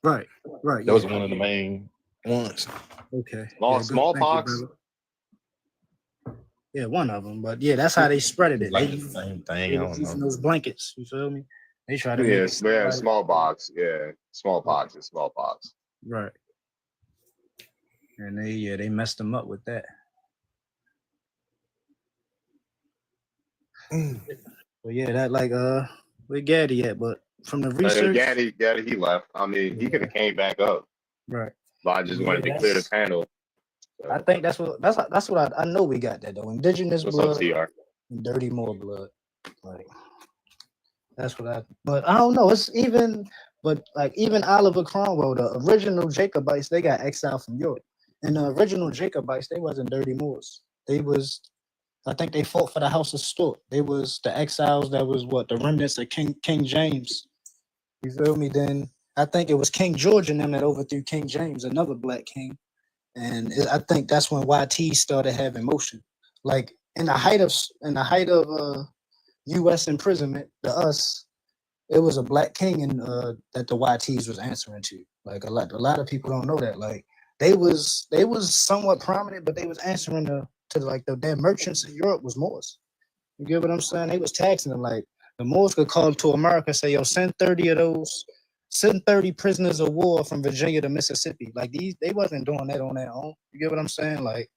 Right.
That was one of the main ones.
Okay.
Smallpox.
Yeah, one of them. But yeah, that's how they spreaded it.
Like
they
the same thing. I
They
don't
was using
know.
those blankets. You feel me? They try to
Yeah,
make it
yeah,
like-
smallpox. Yeah, smallpox is smallpox.
Right. And they messed them up with that. Well, yeah, that like where Gaddy at? But from the research,
Gaddy, he left. I mean, he could have came back up,
right?
but I just
Yeah,
wanted to clear the
that's-
panel.
I think that's what I know. We got that though. Indigenous
What's
blood,
up, TR?
and dirty Moor blood. Like that's what I. But I don't know. It's even. But like even Oliver Cromwell, the original Jacobites, they got exiled from Europe. And the original Jacobites, they wasn't dirty Moors. They was, I think they fought for the House of Stuart. They was the exiles that was what the remnants of King James. You feel me? Then I think it was King George and them that overthrew King James, another black king. And I think that's when YT started having motion. Like in the height of U.S. imprisonment, it was a black king and that the YTs was answering to. Like a lot of people don't know that. Like they was somewhat prominent, but they was answering to like their merchants in Europe was Moors. You get what I'm saying? They was taxing them. Like the Moors could call to America and say, yo, send 30 prisoners of war from Virginia to Mississippi. Like they wasn't doing that on their own. You get what I'm saying? Like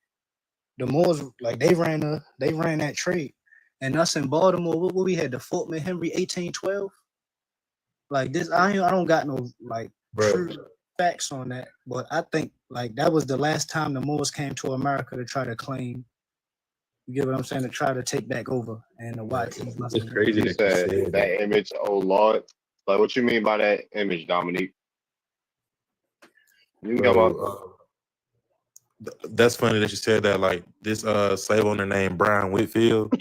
the Moors, like they ran that trade. And us in Baltimore, what we had, the Fort McHenry 1812. Like this, I don't got no like true facts on that, but I think like that was the last time the Moors came to America to try to claim. You get what I'm saying? To try to take back over, and the YTs must.
It's crazy
You said that image. Oh Lord, like what you mean by that image, Dominique? You can come up.
That's funny that you said that. Like this slave owner named Brian Whitfield,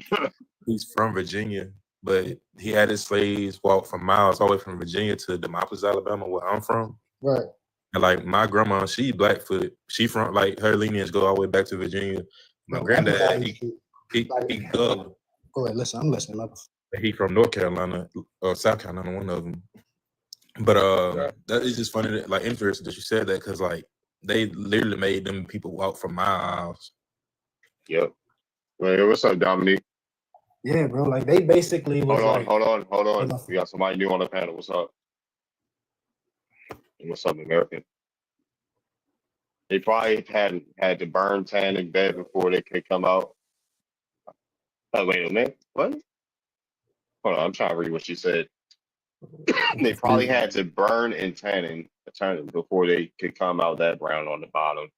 he's from Virginia, but he had his slaves walk from miles all the way from Virginia to Demopolis, Alabama, where I'm from.
Right.
And like my grandma, she Blackfoot. She from like her lineage go all the way back to Virginia. My granddad, he
Go ahead, listen. I'm listening.
He from North Carolina or South Carolina, one of them. But that is just funny, that, like interesting that you said that, because like they literally made them people walk for miles.
Yep. Hey, what's up, Dominique?
Yeah, bro. Like they basically was
Hold
like,
on. We got somebody new on the panel. What's up? What's up, American? They probably had to burn, tan, in bed before they could come out. Oh, wait a minute. What? Hold on, I'm trying to read what she said. They probably had to burn and tan before they could come out that brown on the bottom.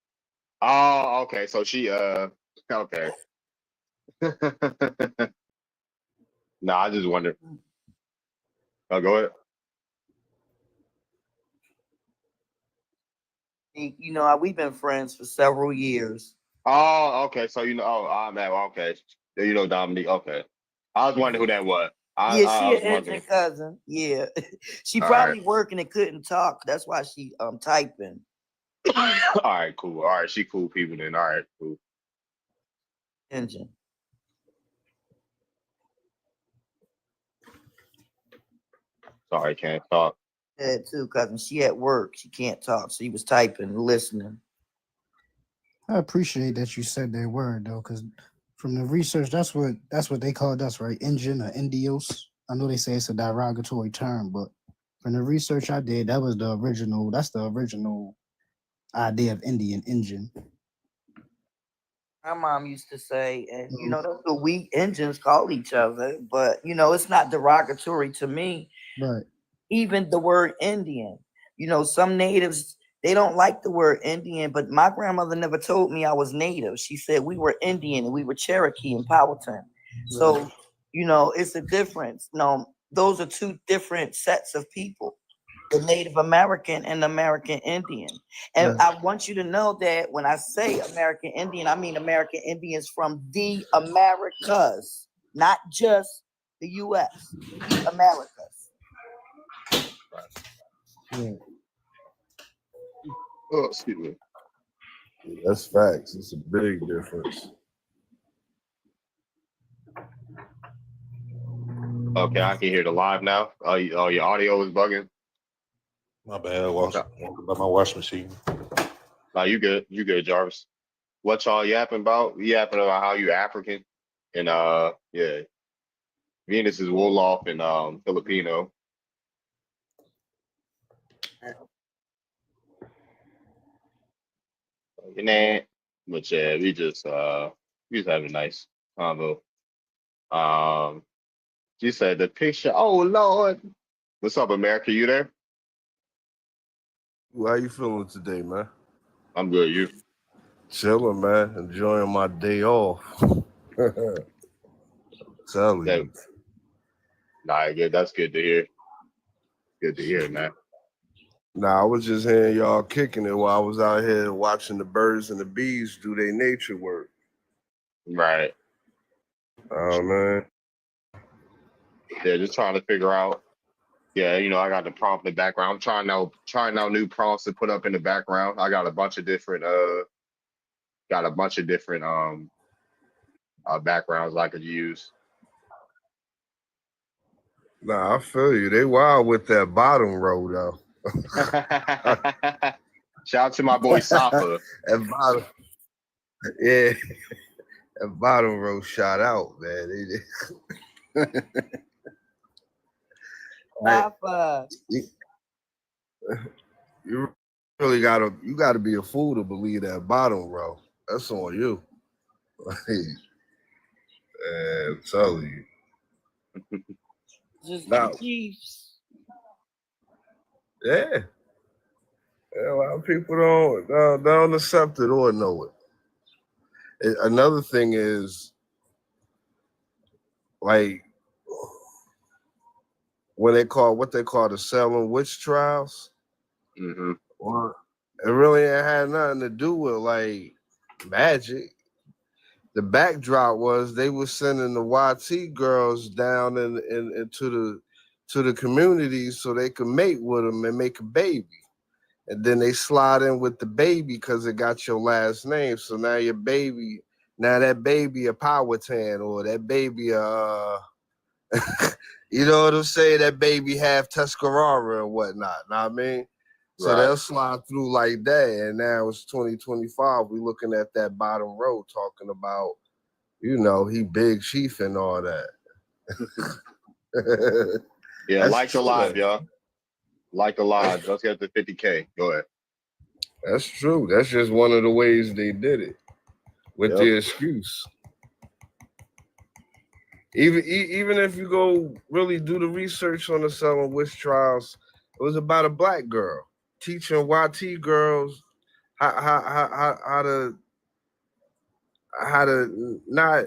Oh, okay. So she okay. No, I just wondered. Oh, go ahead.
You know, we've been friends for several years.
Oh, okay. So man, okay. You know Dominique. Okay. I was wondering who that was. I
Yeah, she
was
an instant
wondering.
cousin. Yeah, she
All
probably
right.
working and couldn't talk. That's why she typing.
All right, cool. All right, she cool people then. All right, cool.
Engine.
Sorry, can't talk.
Yeah, too, cousin. She at work. She can't talk. So he was typing, listening.
I appreciate that you said that word though, because from the research, that's what they called us, right? Indian or Indios. I know they say it's a derogatory term, but from the research I did, that was the original. That's the original idea of Indian engine.
My mom used to say, and you know, that's what we Indians call each other, but you know, it's not derogatory to me.
Right.
Even the word Indian, you know, some natives, they don't like the word Indian, but my grandmother never told me I was native. She said we were Indian and we were Cherokee in Powhatan. So, you know, it's a difference. No, those are two different sets of people, the Native American and the American Indian. And I want you to know that when I say American Indian, I mean American Indians from the Americas, not just the U.S., the Americas.
Yeah.
Oh, excuse me.
That's facts. It's a big difference.
Okay, I can hear the live now. Oh, your audio is bugging.
My bad. Walking by my wash machine.
No, you good. You good, Jarvis. What y'all yapping about? We yapping about how you African. And yeah. Venus is Wolof and Filipino. And then, but yeah, we just having a nice combo. She said the picture. Oh Lord. What's up, America? You there?
How you feeling today, man?
I'm good. You?
Chilling, man. Enjoying my day off. Tell you.
Nah, good. That's good to hear. Good to hear, man.
Nah, I was just hearing y'all kicking it while I was out here watching the birds and the bees do their nature work.
Right.
Oh man.
Yeah, just trying to figure out. Yeah, you know, I got the prompt in the background. I'm trying out new prompts to put up in the background. I got a bunch of different backgrounds I could use.
Nah, I feel you. They wild with that bottom row though.
Shout out to my boy Safa.
That bottom, yeah. That bottom row shot out, man.
Safa.
You really gotta be a fool to believe that bottom row. That's on you. I'm telling you.
Just
Now,
Chiefs.
yeah. A lot of people don't accept it or know it. Another thing is, like, what they call the Salem witch trials.
Mm-hmm.
Well, it really ain't had nothing to do with like magic. The backdrop was they were sending the YT girls down into the communities so they could mate with them and make a baby. And then they slide in with the baby because it got your last name. So now that baby a Powhatan or that baby
You know what I'm saying? That baby have Tuscarora and whatnot. Know what I mean? So
Right.
they'll slide through like that. And now it's 2025. We looking at that bottom row talking about, you know, he big chief and all that.
Yeah,
That's
like the
true,
live,
though.
y'all. Like the live. Let's get to 50K. Go ahead.
That's true. That's just one of the ways they did it with the excuse. Even if you go really do the research on the Salem witch trials, it was about a black girl teaching YT girls how to not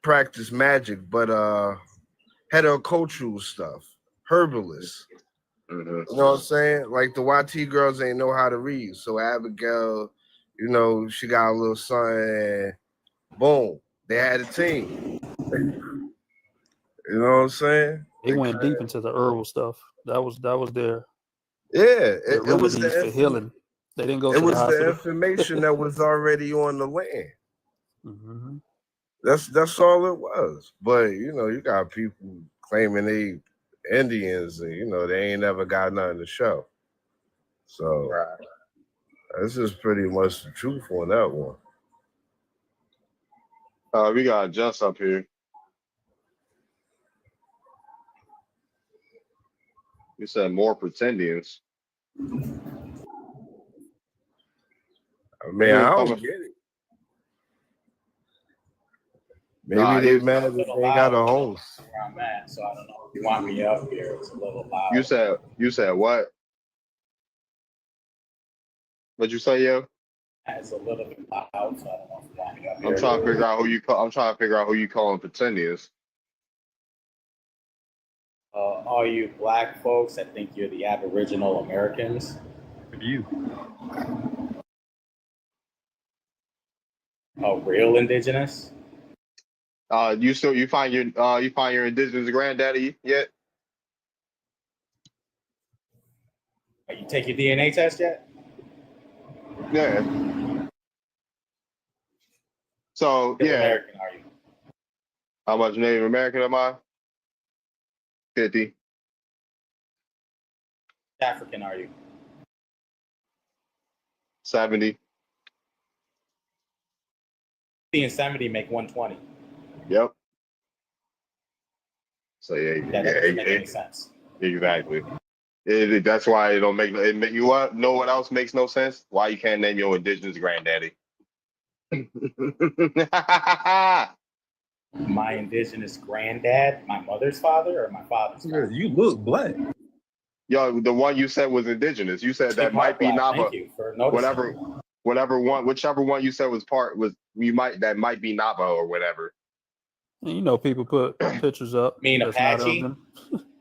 practice magic, but heterocultural stuff, herbalists. You know what I'm saying? Like the YT girls ain't know how to read, so Abigail, you know, she got a little son, and boom, they had a team. You know what I'm saying?
They went deep into the herbal stuff. That was their
Yeah,
their
it was
remedies for healing. They didn't go
it
to the
was the
hospital.
information that was already on the land.
Mhm.
That's all it was. But you know, you got people claiming they Indians, and you know they ain't never got nothing to show. So this is pretty much the truth on that one.
We got Just up here. You said more pretendians.
I mean, I don't get it. Maybe they mad that they ain't got a host.
Where I'm at, so I don't know if you want me up here. It's a little loud.
You said what? What'd you say, yo?
It's a little bit loud, so I don't know if you want me up here.
I'm trying to figure out who you call. I'm trying to figure out who you calling pretendians.
All you black folks that think you're the Aboriginal Americans.
You.
Oh, real indigenous?
You find your indigenous granddaddy yet?
You take your DNA test yet?
Yeah. So
Native
yeah.
American are you?
How much Native American am I? 50.
African are you?
70.
50 and 70 make 120.
Yep. So yeah,
That doesn't make any sense.
Exactly. That's why it don't make you know what else makes no sense? Why you can't name your indigenous granddaddy?
My indigenous granddad, my mother's father, or my father's father?
You look black.
Yo, the one you said was indigenous. You said that
Big
might be
black.
Navajo.
Thank you for noticing.
Whichever one you said was that might be Navajo or whatever.
And you know, people put pictures up.
Mean
that's not of
Apache?
them.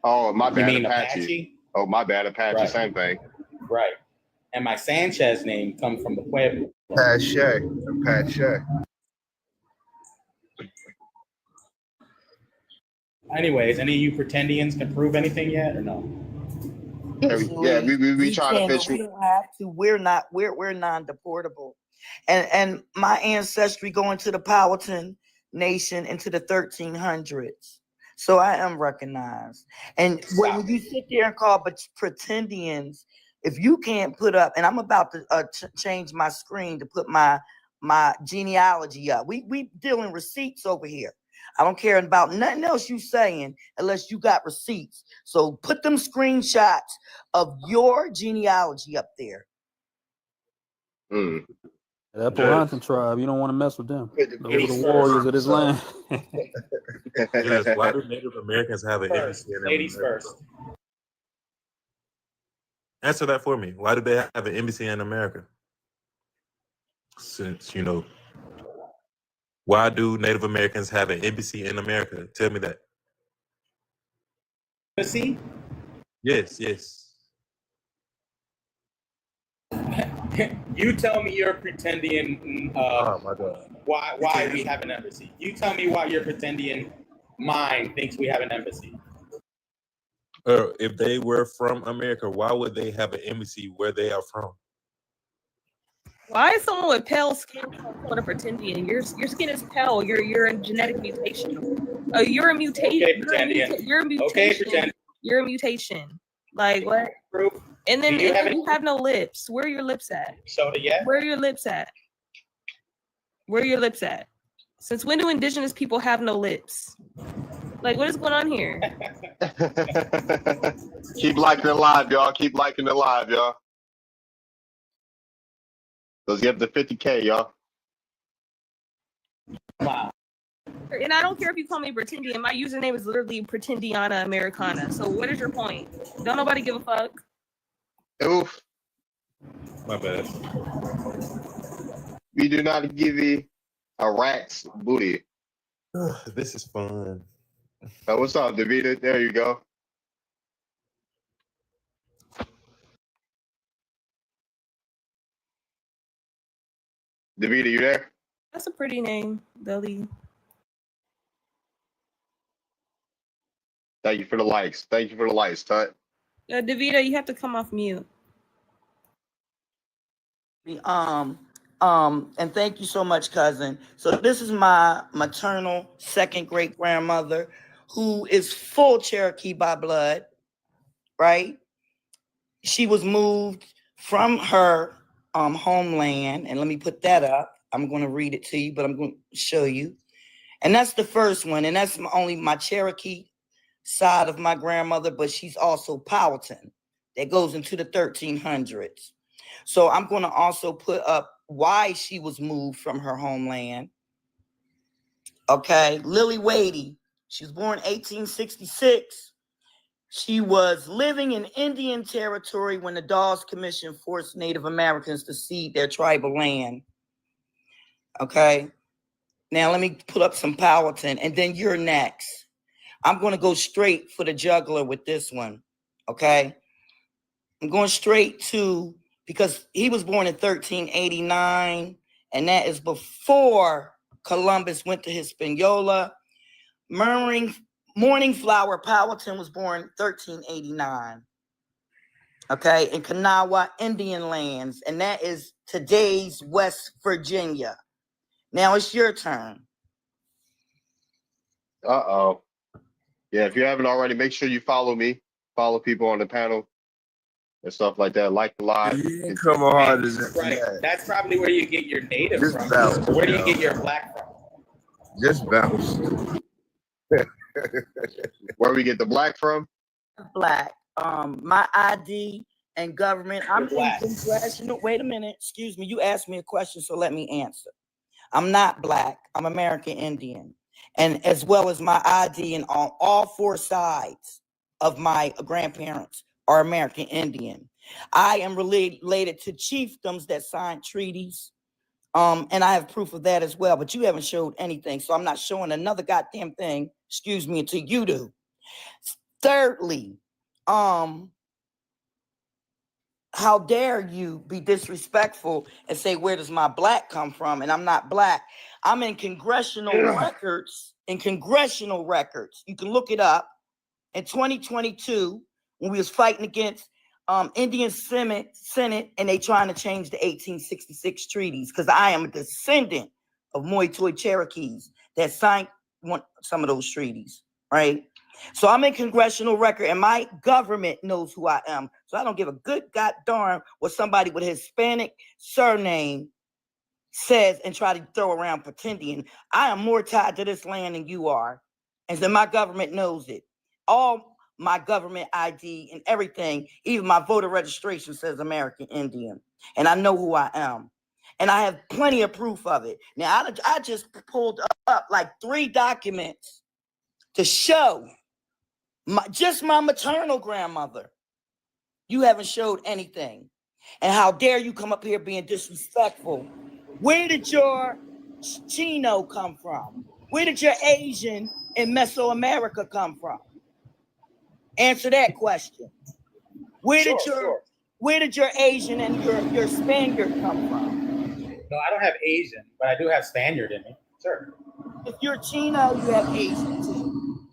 Oh, my
You
bad,
mean
Apache.
Apache?
Oh, my bad, Apache.
Right.
Same thing.
Right. And my Sanchez name comes from the Pueblo.
Apache.
Anyways, any of you pretendians can prove anything yet or no?
Yeah, we trying to
can,
pitch.
but we don't have to. We're non-deportable. And my ancestry going to the Powhatan Nation into the 1300s. So I am recognized. And when you sit there and call pretendians, if you can't put up, and I'm about to change my screen to put my genealogy up. We dealing receipts over here. I don't care about nothing else you saying unless you got receipts. So put them screenshots of your genealogy up there.
That Powhatan tribe, you don't want to mess with them. Those are the warriors of this land.
Yes, why do Native Americans have an embassy in
Ladies
America?
first.
Answer that for me. Why do they have an embassy in America? Since, you know, why do Native Americans have an embassy in America? Tell me that.
Embassy?
Yes.
You tell me you're pretendian.
Oh my God.
Why we have an embassy? You tell me why your pretendian mind thinks we have an embassy.
If they were from America, why would they have an embassy where they are from?
Why is someone with pale skin called a pretendian? Your skin is pale. You're a genetic mutation. You're a mutation.
Okay, pretendian.
You're a mutation.
Okay, pretend.
You're a mutation. Like what?
Proof.
And then,
Do you
and
have
then
any-
you have no lips. Where are your lips at?
Showed it yet?
Where are your lips at? Where are your lips at? Since when do indigenous people have no lips? Like, what is going on here?
Keep liking it live, y'all. Keep liking it live, y'all. Let's get to 50K, y'all.
Wow.
And I don't care if you call me Pretendian. My username is literally Pretendiana Americana. So what is your point? Don't nobody give a fuck.
Oof.
My bad.
We do not give you a rat's booty.
This is fun.
What's up, Davida? There you go. Davida, you there?
That's a pretty name, Deli.
Thank you for the likes. Thank you for the likes, Tut.
Davida, you have to come off mute.
And thank you so much, cousin. So this is my maternal second great grandmother, who is full Cherokee by blood, right? She was moved from her homeland, and let me put that up. I'm going to read it to you, but I'm going to show you. And that's the first one, and that's only my Cherokee side of my grandmother, but she's also Powhatan. That goes into the 1300s. So I'm going to also put up why she was moved from her homeland. Okay, Lily Wadey. She was born 1866. She was living in Indian territory when the Dawes Commission forced Native Americans to cede their tribal land. Okay, now let me put up some Powhatan, and then you're next. I'm going to go straight for the juggler with this one. Okay, I'm going straight to, because he was born in 1389, and that is before Columbus went to Hispaniola. Morning Flower Powhatan was born 1389. Okay, in Kanawha Indian lands, and that is today's West Virginia. Now it's your turn.
Uh-oh. Yeah, if you haven't already, make sure you follow me. Follow people on the panel and stuff like that. Like the live.
Come on, hard as
Right.
that.
That's probably where you get your native
Just
from.
bounce,
Where do you
yo.
get your black from?
Just bounce.
Where we get the black from?
Black. My ID and government. I'm in
black.
congressional. Wait a minute. Excuse me. You asked me a question, so let me answer. I'm not black. I'm American Indian. And as well as my ID and on all four sides of my grandparents are American Indian. I am related to chiefdoms that signed treaties. And I have proof of that as well, but you haven't showed anything. So I'm not showing another goddamn thing, excuse me, until you do. Thirdly, how dare you be disrespectful and say, where does my black come from? And I'm not black. I'm in congressional records. In congressional records, you can look it up. In 2022, when we was fighting against Indian Senate, and they trying to change the 1866 treaties, because I am a descendant of Moitoy Cherokees that signed some of those treaties, right? So I'm in congressional record, and my government knows who I am. So I don't give a good goddamn what somebody with a Hispanic surname says and try to throw around pretending. I am more tied to this land than you are, and so my government knows it. All my government ID and everything, even my voter registration says American Indian, and I know who I am, and I have plenty of proof of it. Now I just pulled up like 3 documents to show just my maternal grandmother. You haven't showed anything, and how dare you come up here being disrespectful? Where did your Chino come from? Where did your Asian in Mesoamerica come from? Answer that question. Where did your Asian and your Spaniard come from?
No, I don't have Asian, but I do have Spaniard in me. Sure.
If you're Chino, you have Asian too.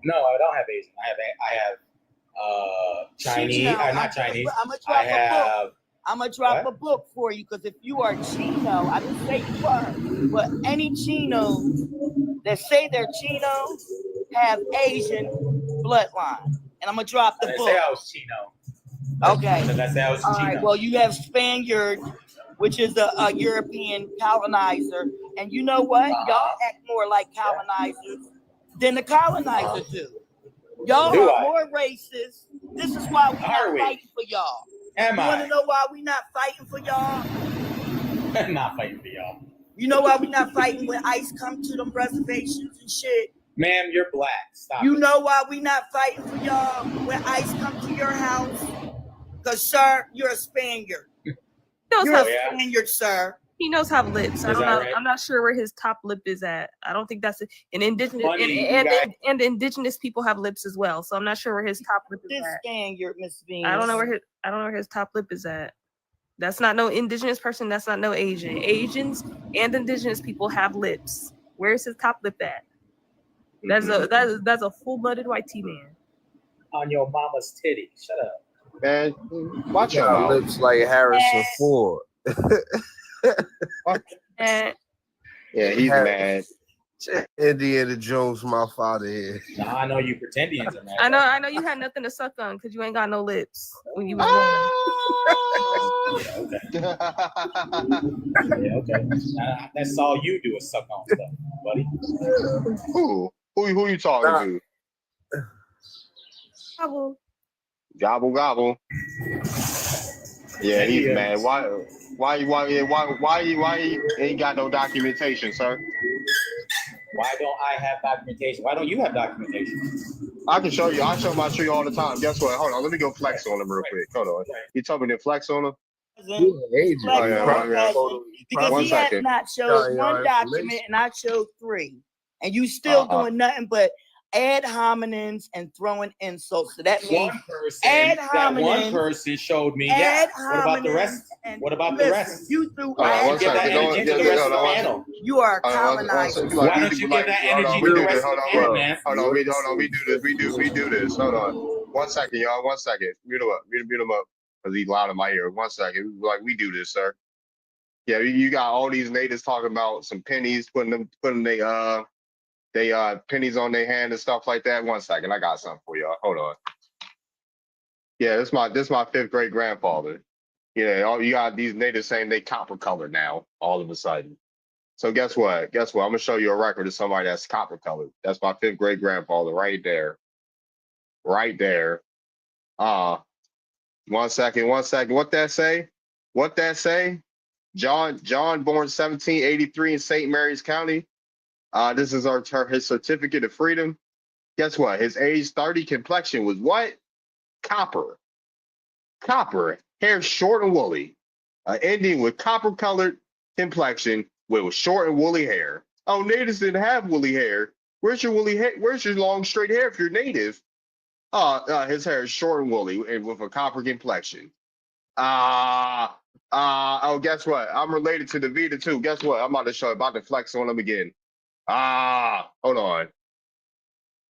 No, I don't have Asian. I have Chinese.
Chino,
Not Chinese.
I'm gonna drop a book for you, because if you are Chino, I didn't say you were, but any Chinos that say they're Chinos have Asian bloodline. And I'm gonna drop the
Let's
book.
say I was Chino.
Okay.
Let's say I was
All
Chino.
right. Well, you have Spaniard, which is a European colonizer, and you know what? Y'all act more like colonizers than the colonizer do. Y'all
Do
are
I?
more racist. This is why we're
Are
not
we?
fighting for y'all.
Am
You want to
I?
know why we're not fighting for y'all?
I'm not fighting for y'all.
You know why we're not fighting when ICE come to them reservations and shit?
Ma'am, you're black. Stop
You
it.
know why we not fighting for y'all when ICE come to your house? Because, sir, you're a Spaniard.
knows
You're
how
a Spaniard, sir.
he knows how lips. I
Is
don't
that
know.
right?
I'm not sure where his top lip is at. I don't think that's an indigenous
Funny,
and,
you guys-
and indigenous people have lips as well. So I'm not sure where his top lip is
This
at.
Spaniard, Miss Venus.
I don't know where his top lip is at. That's not no indigenous person. That's not no Asian. Asians and indigenous people have lips. Where's his top lip at? That's a full-blooded white T man.
On your mama's titty. Shut up.
Man, watch your
Got
mouth.
lips like Harrison Ford.
And
Yeah, he's mad.
Indiana Jones mouth out of here.
Nah, I know you pretendians are mad.
I know you had nothing to suck on because you ain't got no lips when you was born.
Yeah, okay. That's all you do is suck on stuff, buddy.
Who you talking to?
Gobble.
Gobble gobble. Yeah, he's mad. Why you ain't got no documentation, sir?
Why don't I have documentation? Why don't you have documentation?
I can show you. I show my tree all the time. Guess what? Hold on. Let me go flex on him real quick. Hold on. You told me to flex on him?
Because
One
he has
second.
not showed one document and I showed 3. And you still doing nothing but ad hominems and throwing insults. So that means
One person showed me. Yeah. What about the rest? What about the rest?
You threw
Why don't you give that energy to the rest of the panel?
You are a colonizer.
Why don't you give that energy to the rest of the panel, man?
Hold on. We do this. We do this. Hold on. 1 second, y'all. 1 second. Mute him up. Mute him up. Because he's loud in my ear. 1 second. Like, we do this, sir. Yeah, you got all these natives talking about some pennies, putting they pennies on their hand and stuff like that. 1 second, I got something for y'all. Hold on. Yeah, this my fifth great grandfather. Yeah, you got these natives saying they copper colored now, all of a sudden. So guess what? I'm gonna show you a record of somebody that's copper colored. That's my fifth great grandfather right there. Right there. 1 second. What that say? John born 1783 in St. Mary's County. This is his certificate of freedom. Guess what? His age 30, complexion was what? Copper. Hair short and woolly. Indian with copper-colored complexion with short and woolly hair. Oh, natives didn't have woolly hair. Where's your woolly hair? Where's your long straight hair if you're native? His hair is short and woolly and with a copper complexion. Oh, guess what? I'm related to the Vita too. Guess what? I'm about to flex on him again. Hold on.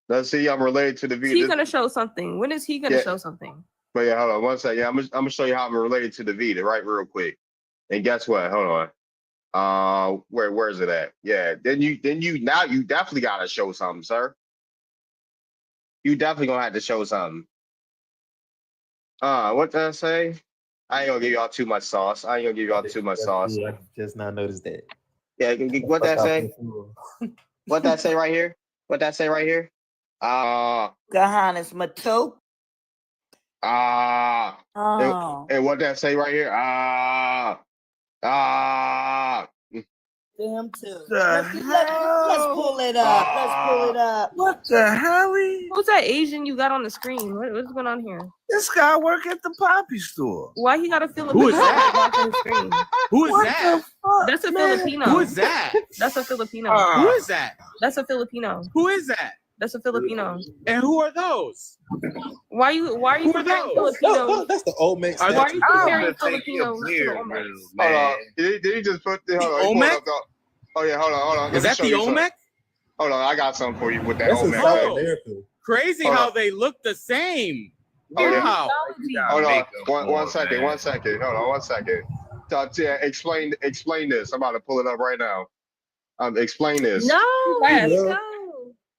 Let's see. I'm related to the Vita.
He's gonna show something. When is he gonna
Yeah.
show something?
But yeah, hold on 1 second. Yeah, I'm gonna show you how I'm related to the Vita, right? Real quick. And guess what? Hold on. Where is it at? Yeah. Then you definitely gotta show something, sir. You definitely gonna have to show something. What did I say? I ain't gonna give y'all too much sauce.
I just not noticed that.
Yeah, what that say? What that say right here?
Gahanis Mato.
And what that say right here?
Them too. Let's pull it up.
What the hell?
Who's that Asian you got on the screen? What's going on here?
This guy work at the Poppy store.
Why he got a Filipino?
Who is that?
on the screen?
Who is
What
that?
the fuck, That's a
man?
Filipino.
Who is that?
That's a Filipino.
Who is that?
That's a Filipino.
Who is that?
That's a Filipino.
And who are those?
Why are you comparing Filipinos?
That's the old man.
Why are you comparing Filipinos to the Olmecs?
Hold on. Did he just put the
Olmec?
Oh yeah, hold on.
Is that the Olmec?
Hold on, I got something for you with that
That's in
Olmec.
South America.
Crazy
Hold
how
on.
they look the same.
Oh, yeah.
Wow.
Hold on. One second. Hold on 1 second. Explain this. I'm about to pull it up right now. Explain this.
No,
Yes.
no.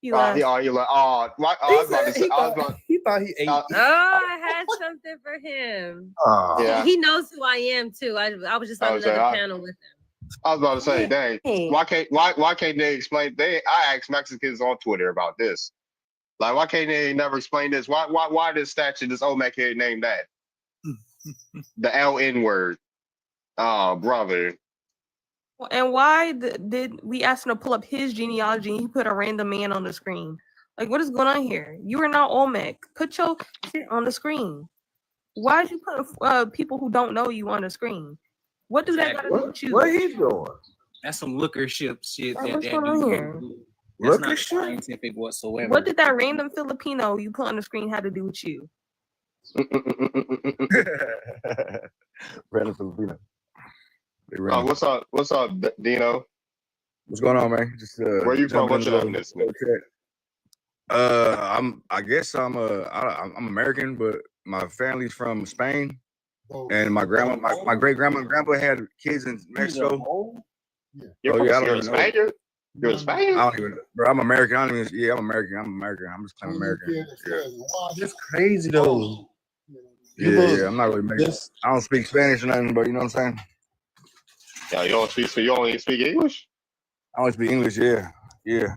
He laughed.
You're like, oh, I was about to say,
he thought he ate.
Oh, I had something for him.
Yeah.
He knows who I am too. I was just on another panel with him.
I was about to say, dang, why can't they explain? I asked Mexicans on Twitter about this. Like, why can't they never explain this? Why this statue, this Olmec head named that? The LN word. Oh, brother.
And why did we ask him to pull up his genealogy and he put a random man on the screen? Like, what is going on here? You are not Olmec. Put your shit on the screen. Why did you put people who don't know you on the screen? What do that got to do with you?
What he doing?
That's some lookership shit.
Like,
that
what's
that
going on
dude
here?
do. That's not
Lookership?
scientific whatsoever.
What did that random Filipino you put on the screen have to do with you?
Brandon Filipino.
Oh, what's up? What's up, Dino?
What's going on, man? Just
where you from? What's your ethnicity?
I guess I'm American, but my family's from Spain, and my great grandma and grandpa had kids in Mexico.
You're
I don't
a
even know.
Spaniard? You're a Spaniard?
I don't even, bro. I'm American. I don't even. Yeah, I'm American. I'm just claiming American. Yeah.
That's crazy though.
Yeah. I'm not really Mexican. I don't speak Spanish or nothing, but you know what I'm saying.
Yeah, you don't even speak English?
I only speak English, yeah. Because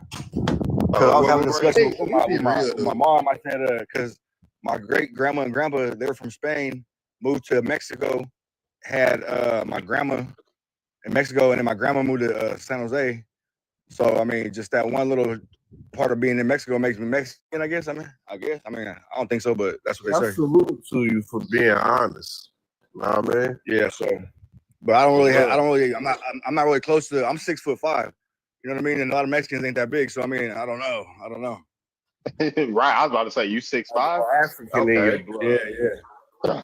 I was having a discussion with my mom. I said, because my great grandma and grandpa, they were from Spain, moved to Mexico, had my grandma in Mexico, and then my grandma moved to San Jose. So, I mean, just that one little part of being in Mexico makes me Mexican, I guess. I don't think so, but that's what they
I
say.
salute to you for being honest. Nah, man.
Yeah, so. But I'm not really close to, I'm 6'5". You know what I mean? And a lot of Mexicans ain't that big. So, I mean, I don't know.
Right. I was about to say, you 6'5"?
African in your blood.
Yeah.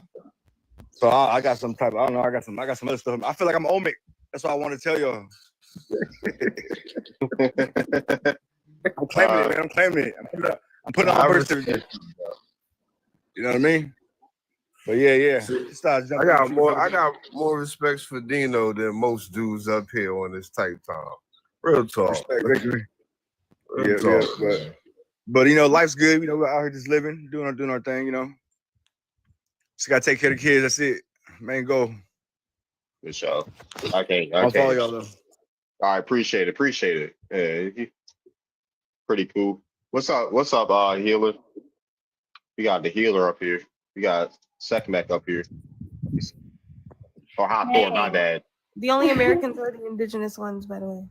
So I got some type of, I don't know, I got some other stuff. I feel like I'm Olmec. That's what I want to tell y'all. I'm claiming it, man. I'm claiming it. I'm putting on my birth certificate. You know what I mean? But yeah.
I got more respect for Dino than most dudes up here on this type time. Real talk.
Respect, victory.
Real talk.
But you know, life's good. You know, we're out here just living, doing our thing. You know, just gotta take care of the kids. That's it. Main goal.
For sure. I can't.
I'll follow y'all though.
All right, appreciate it. Yeah, pretty cool. What's up, healer? We got the healer up here. We got Sekhmet up here. Or Hathor, my bad.
The only Americans are the indigenous ones, by the way.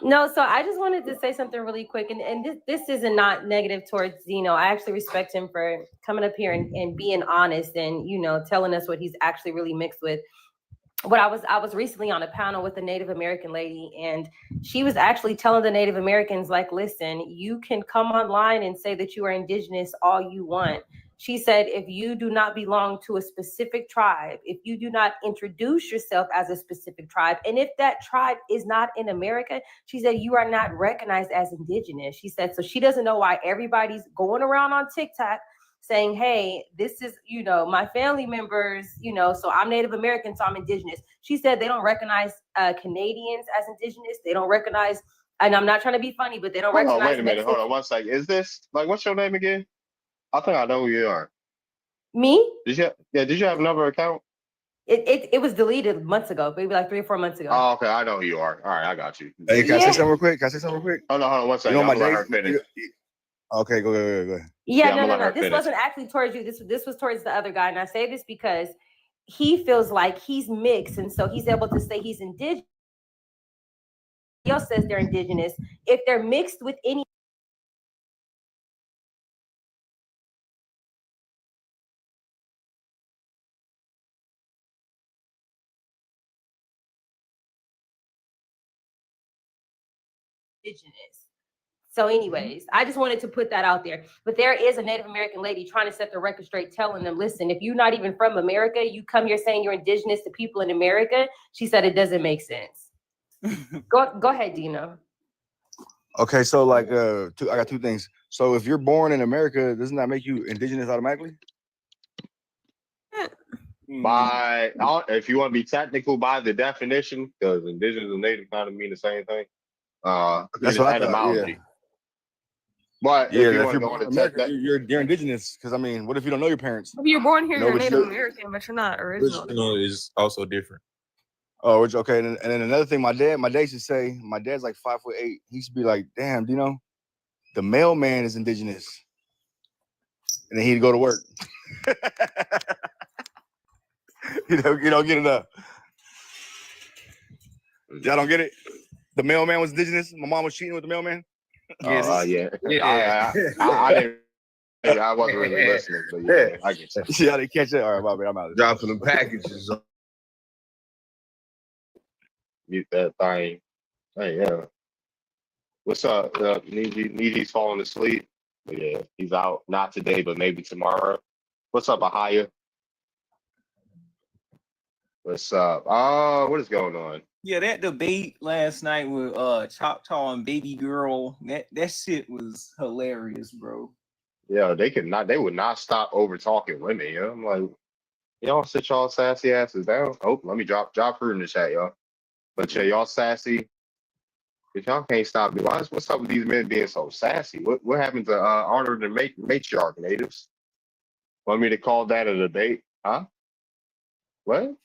No, so I just wanted to say something really quick, and this is not negative towards Zeno. I actually respect him for coming up here and being honest and, you know, telling us what he's actually really mixed with. What I was recently on a panel with a Native American lady, and she was actually telling the Native Americans, like, listen, you can come online and say that you are indigenous all you want. She said, if you do not belong to a specific tribe, if you do not introduce yourself as a specific tribe, and if that tribe is not in America, she said, you are not recognized as indigenous. She said, so she doesn't know why everybody's going around on TikTok saying, hey, this is, you know, my family members, you know, so I'm Native American, so I'm indigenous. She said they don't recognize Canadians as indigenous. They don't recognize, and I'm not trying to be funny, but they don't recognize.
Wait a minute. Hold on one second. Is this, like, what's your name again? I think I know who you are.
Me?
Did you have another account?
It was deleted months ago, maybe like 3 or 4 months ago.
Oh, okay. I know who you are. All right, I got you.
Hey, can I say something real quick?
Oh, no, hold on one second.
You know
I'm
my
gonna let her finish.
Okay, go ahead.
Yeah, no. This wasn't actually towards you. This was towards the other guy. And I say this because he feels like he's mixed. And so he's able to say he's indigenous. Somebody else says they're indigenous. If they're mixed with any indigenous. So anyways, I just wanted to put that out there. But there is a Native American lady trying to set the record straight, telling them, listen, if you're not even from America, you come here saying you're indigenous to people in America. She said it doesn't make sense. Go ahead, Dino.
Okay, so like I got two things. So if you're born in America, doesn't that make you indigenous automatically?
If you want to be technical by the definition, because indigenous and native kind of mean the same thing.
That's what I thought,
etymology. But
Yeah,
if you
if
want
you're
to go
born
on
in
the tech,
America, you're indigenous. Because I mean, what if you don't know your parents?
If you're born here,
No,
you're
but
Native
you.
American, but you're not original.
Original is also different.
Oh, okay. And then another thing, my dad used to say, my dad's like 5'8". He used to be like, "Damn, you know, the mailman is indigenous," and then he'd go to work. you don't get enough. Y'all don't get it. The mailman was indigenous. My mom was cheating with the mailman.
yeah.
Yeah.
I didn't. I wasn't really listening, but yeah, I get you.
See how they catch it? All right, my bad. I'm out.
Dropping the packages.
Mute that thing. Hey, yeah. What's up? Needy's falling asleep. But yeah, he's out. Not today, but maybe tomorrow. What's up, Ahaya? What's up? Oh, what is going on?
Yeah, that debate last night with Choctaw and Baby Girl, that shit was hilarious, bro.
Yeah, they would not stop over talking women. Yeah, I'm like, y'all sit y'all sassy asses down. Oh, let me drop fruit in the chat, y'all. But yeah, y'all sassy. If y'all can't stop me, what's up with these men being so sassy? What happened to honor the matriarch, natives? Want me to call that a debate? Huh? What?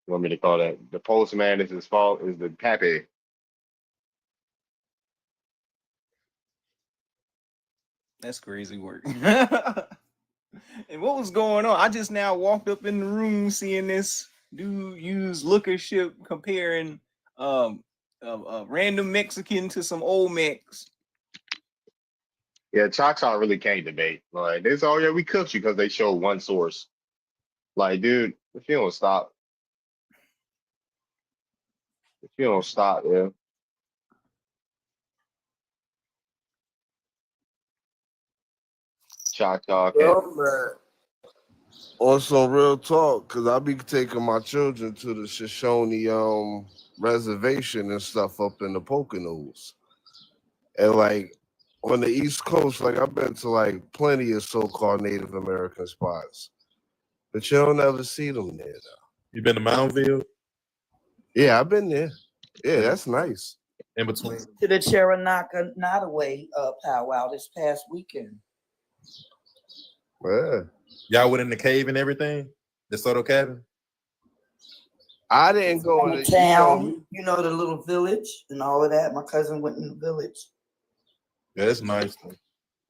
Want me to call that the postman is his fault? Is the pappy?
That's crazy work. And what was going on? I just now walked up in the room seeing this dude use lookership comparing a random Mexican to some old Mex.
Yeah, Choctaw really can't debate. Like they say, oh yeah, we cooked you because they show one source. Like, dude, if you don't stop, yeah. Choctaw can't.
Well, man. Also, real talk, because I'll be taking my children to the Shoshone reservation and stuff up in the Poconos. And like on the East Coast, like I've been to like plenty of so-called Native American spots. But you don't ever see them there though.
You been to Moundville?
Yeah, I've been there. Yeah, that's nice.
In between.
To the Cheronaka Nottaway powwow this past weekend.
Yeah.
Y'all went in the cave and everything? The Soto cabin?
I didn't go
In the town, you know, the little village and all of that. My cousin went in the village.
Yeah, that's nice.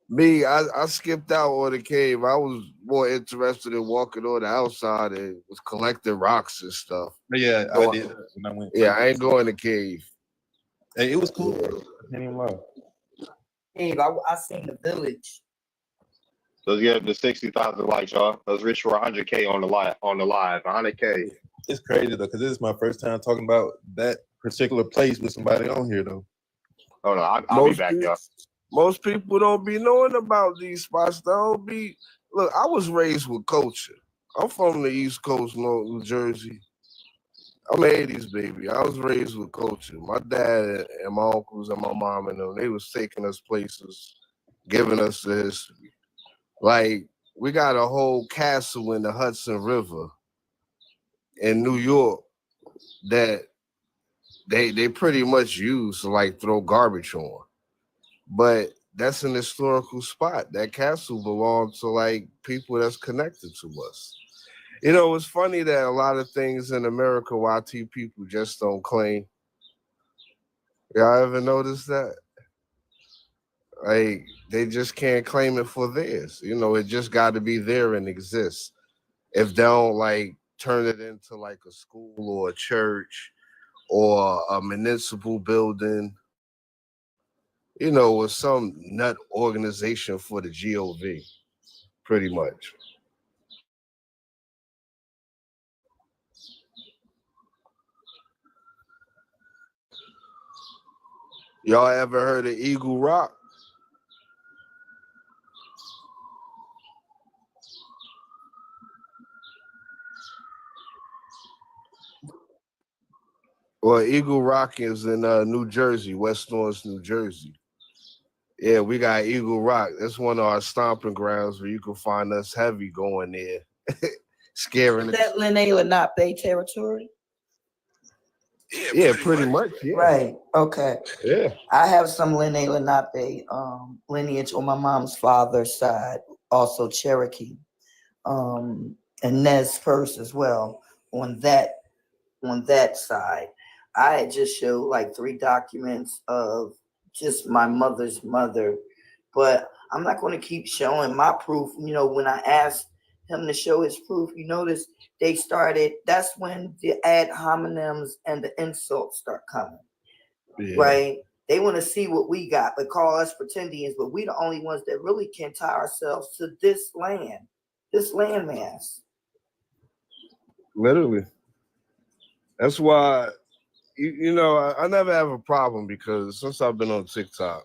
Me, I skipped out on the cave. I was more interested in walking on the outside and was collecting rocks and stuff.
But yeah,
So
I did. When I went.
Yeah, I ain't going to the cave.
Hey, it was cool. I can't even lie.
Cave, I seen the village.
Let's get up to 60,000 likes, y'all. Let's reach for 100K on the live. 100K.
It's crazy though, because this is my first time talking about that particular place with somebody on here though.
Oh no, I'll be back, y'all.
Most people don't be knowing about these spots. They don't be. Look, I was raised with culture. I'm from the East Coast, New Jersey. I'm an 80s baby. I was raised with culture. My dad and my uncles and my mom and them, they was taking us places, giving us the history. Like, we got a whole castle in the Hudson River in New York that they pretty much use to like throw garbage on. But that's an historical spot. That castle belongs to like people that's connected to us. You know, it's funny that a lot of things in America, YT people just don't claim. Y'all ever notice that? Like, they just can't claim it for theirs. You know, it just got to be there and exist. If they don't like turn it into like a school or a church or a municipal building, you know, or some nut organization for the GOV, pretty much. Y'all ever heard of Eagle Rock? Well, Eagle Rock is in New Jersey, West Orange, New Jersey. Yeah, we got Eagle Rock. That's one of our stomping grounds where you can find us heavy going there, scaring
Is that Lenape Lenape territory?
Yeah, pretty much. Yeah.
Right. Okay.
Yeah.
I have some Lene Lenape lineage on my mom's father's side, also Cherokee, and Nez Perce as well on that side. I had just showed like 3 documents of just my mother's mother, but I'm not going to keep showing my proof. You know, when I asked him to show his proof, you notice they started, that's when the ad hominems and the insults start coming, right? They want to see what we got, but call us pretendians, but we the only ones that really can tie ourselves to this landmass.
Literally. That's why, you know, I never have a problem because since I've been on TikTok,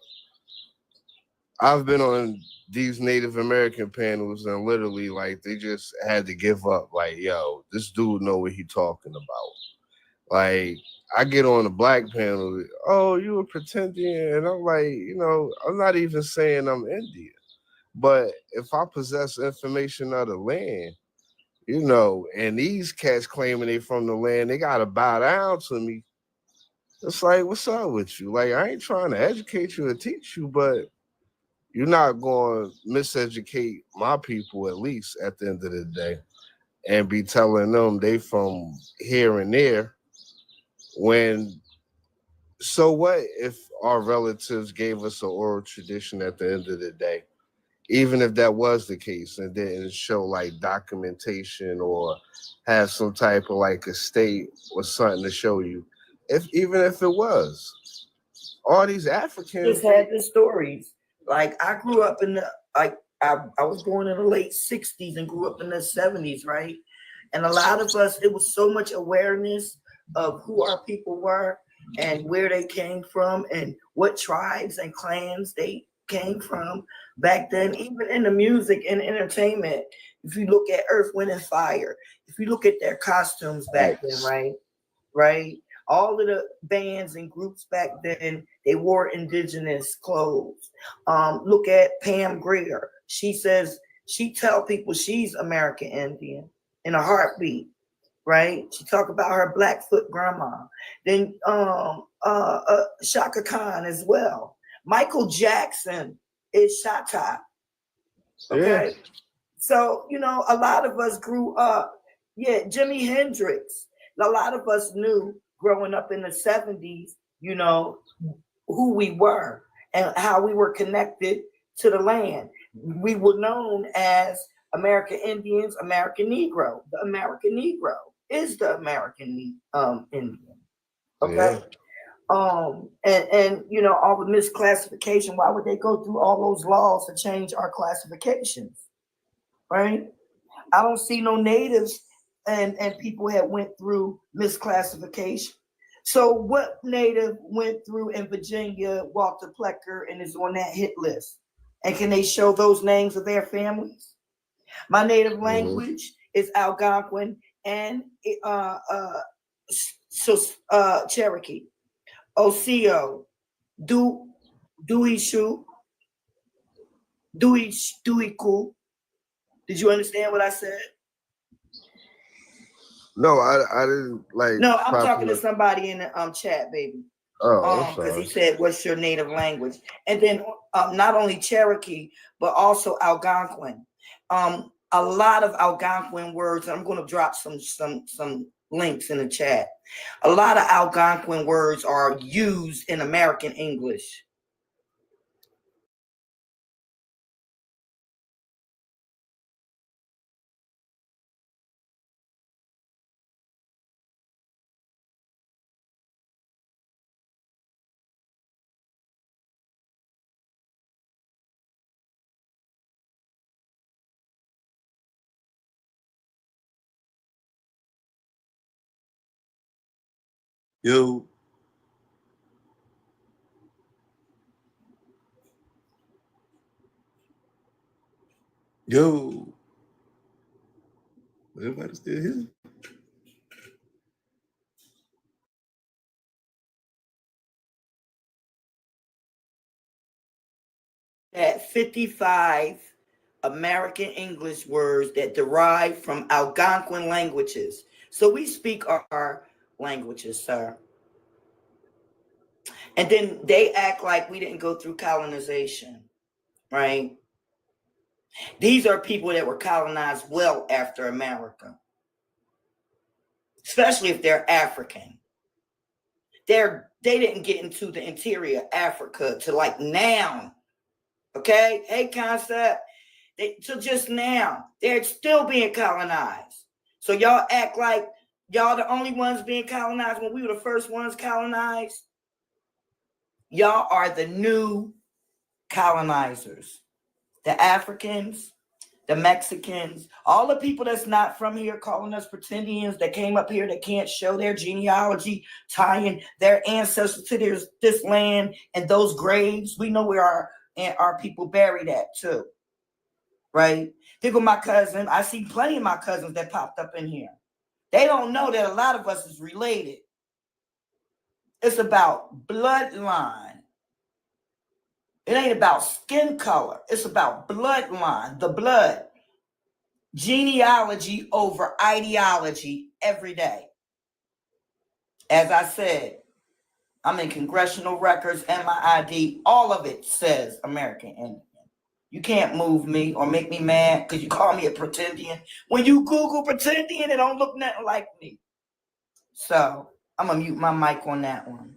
I've been on these Native American panels and literally like they just had to give up. Like, yo, this dude know what he talking about. Like, I get on the black panel, oh, you a pretendian, and I'm like, you know, I'm not even saying I'm Indian, but if I possess information of the land, you know, and these cats claiming they from the land, they gotta bow down to me. It's like, what's up with you? Like, I ain't trying to educate you or teach you, but you're not going to miseducate my people, at least at the end of the day, and be telling them they from here and there. When, so what if our relatives gave us an oral tradition at the end of the day? Even if that was the case and didn't show like documentation or have some type of like estate or something to show you, even if it was, all these Africans
Just had the stories. Like I grew up in the I was born in the late 60s and grew up in the 70s, right? And a lot of us, it was so much awareness of who our people were and where they came from and what tribes and clans they came from back then, even in the music and entertainment. If you look at Earth, Wind, and Fire, if you look at their costumes back then, right? All of the bands and groups back then, they wore indigenous clothes. Look at Pam Grier. She says, she tell people she's American Indian in a heartbeat, right? She talk about her Blackfoot grandma. Then Shaka Khan as well. Michael Jackson is Shatta. Okay. Yeah. So, you know, a lot of us grew up. Yeah, Jimi Hendrix. A lot of us knew growing up in the 70s, you know, who we were and how we were connected to the land. We were known as American Indians, American Negro. The American Negro is the American Indian. Okay. Yeah. And you know, all the misclassification, why would they go through all those laws to change our classifications? Right? I don't see no natives and people had went through misclassification. So what native went through in Virginia, Walter Plecker, and is on that hit list? And can they show those names of their families? My native language is Algonquin and Cherokee. Oseo, Duishu, Duiku. Did you understand what I said?
No, I didn't like.
No, I'm talking to somebody in the chat, baby.
Oh,
because he said, "What's your native language?" And then not only Cherokee, but also Algonquin. A lot of Algonquin words. I'm going to drop some links in the chat. A lot of Algonquin words are used in American English.
Yo. Yo. Everybody still here?
At 55 American English words that derive from Algonquin languages. So we speak our languages, sir. And then they act like we didn't go through colonization, right? These are people that were colonized well after America, especially if they're African. They didn't get into the interior Africa to like now, okay? Hey, Concept, till just now. They're still being colonized. So y'all act like y'all the only ones being colonized when we were the first ones colonized. Y'all are the new colonizers. The Africans, the Mexicans, all the people that's not from here calling us pretendians that came up here that can't show their genealogy, tying their ancestors to this land and those graves. We know where our people buried at too, right? Think of my cousin. I see plenty of my cousins that popped up in here. They don't know that a lot of us is related. It's about bloodline. It ain't about skin color. It's about bloodline, the blood. Genealogy over ideology every day. As I said, I'm in congressional records and my ID. All of it says American Indian. You can't move me or make me mad because you call me a pretendian. When you Google pretendian, it don't look nothing like me. So I'm going to mute my mic on that one.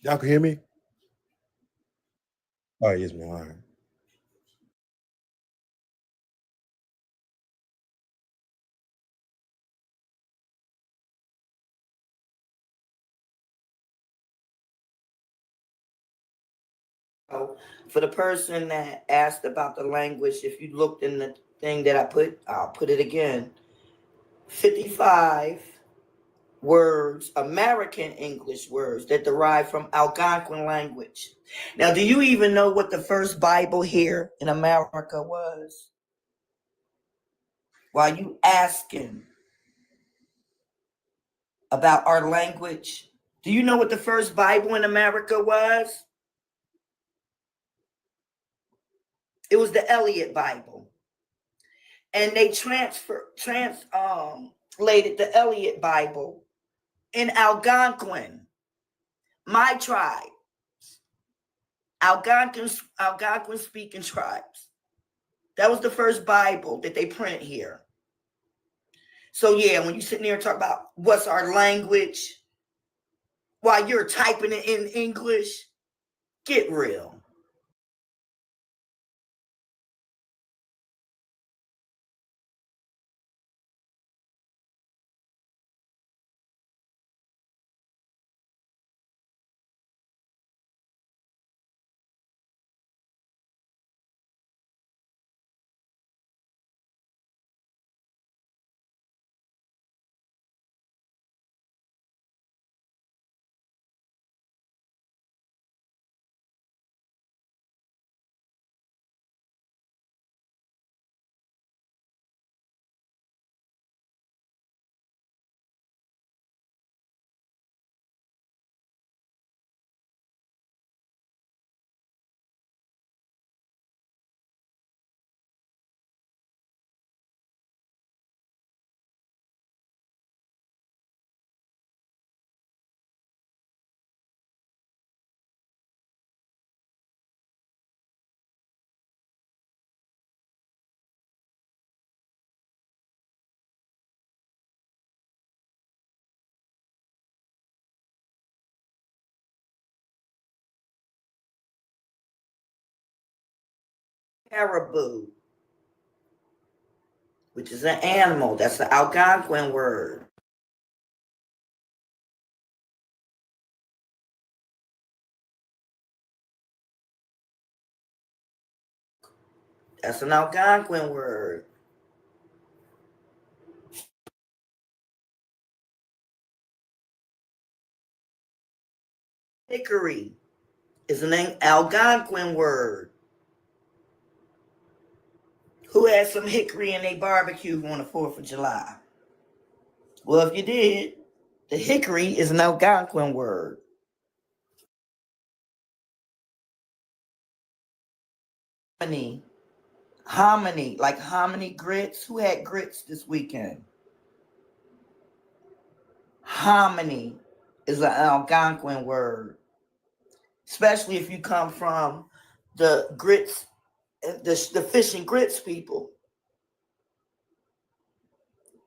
Y'all can hear me? All right, yes, man. All right.
For the person that asked about the language, if you looked in the thing that I put, I'll put it again. 55 words, American English words that derive from Algonquin language. Now, do you even know what the first Bible here in America was? While you asking about our language, do you know what the first Bible in America was? It was the Eliot Bible. And they translated the Eliot Bible in Algonquin, my tribe, Algonquin speaking tribes. That was the first Bible that they print here. So yeah, when you sit there and talk about what's our language while you're typing it in English, get real. Caribou, which is an animal. That's the Algonquin word. That's an Algonquin word. Hickory is an Algonquin word. Who had some hickory in their barbecue on the 4th of July? Well, if you did, the hickory is an Algonquin word. Hominy, like hominy grits. Who had grits this weekend? Hominy is an Algonquin word, especially if you come from the grits, the fish and grits people,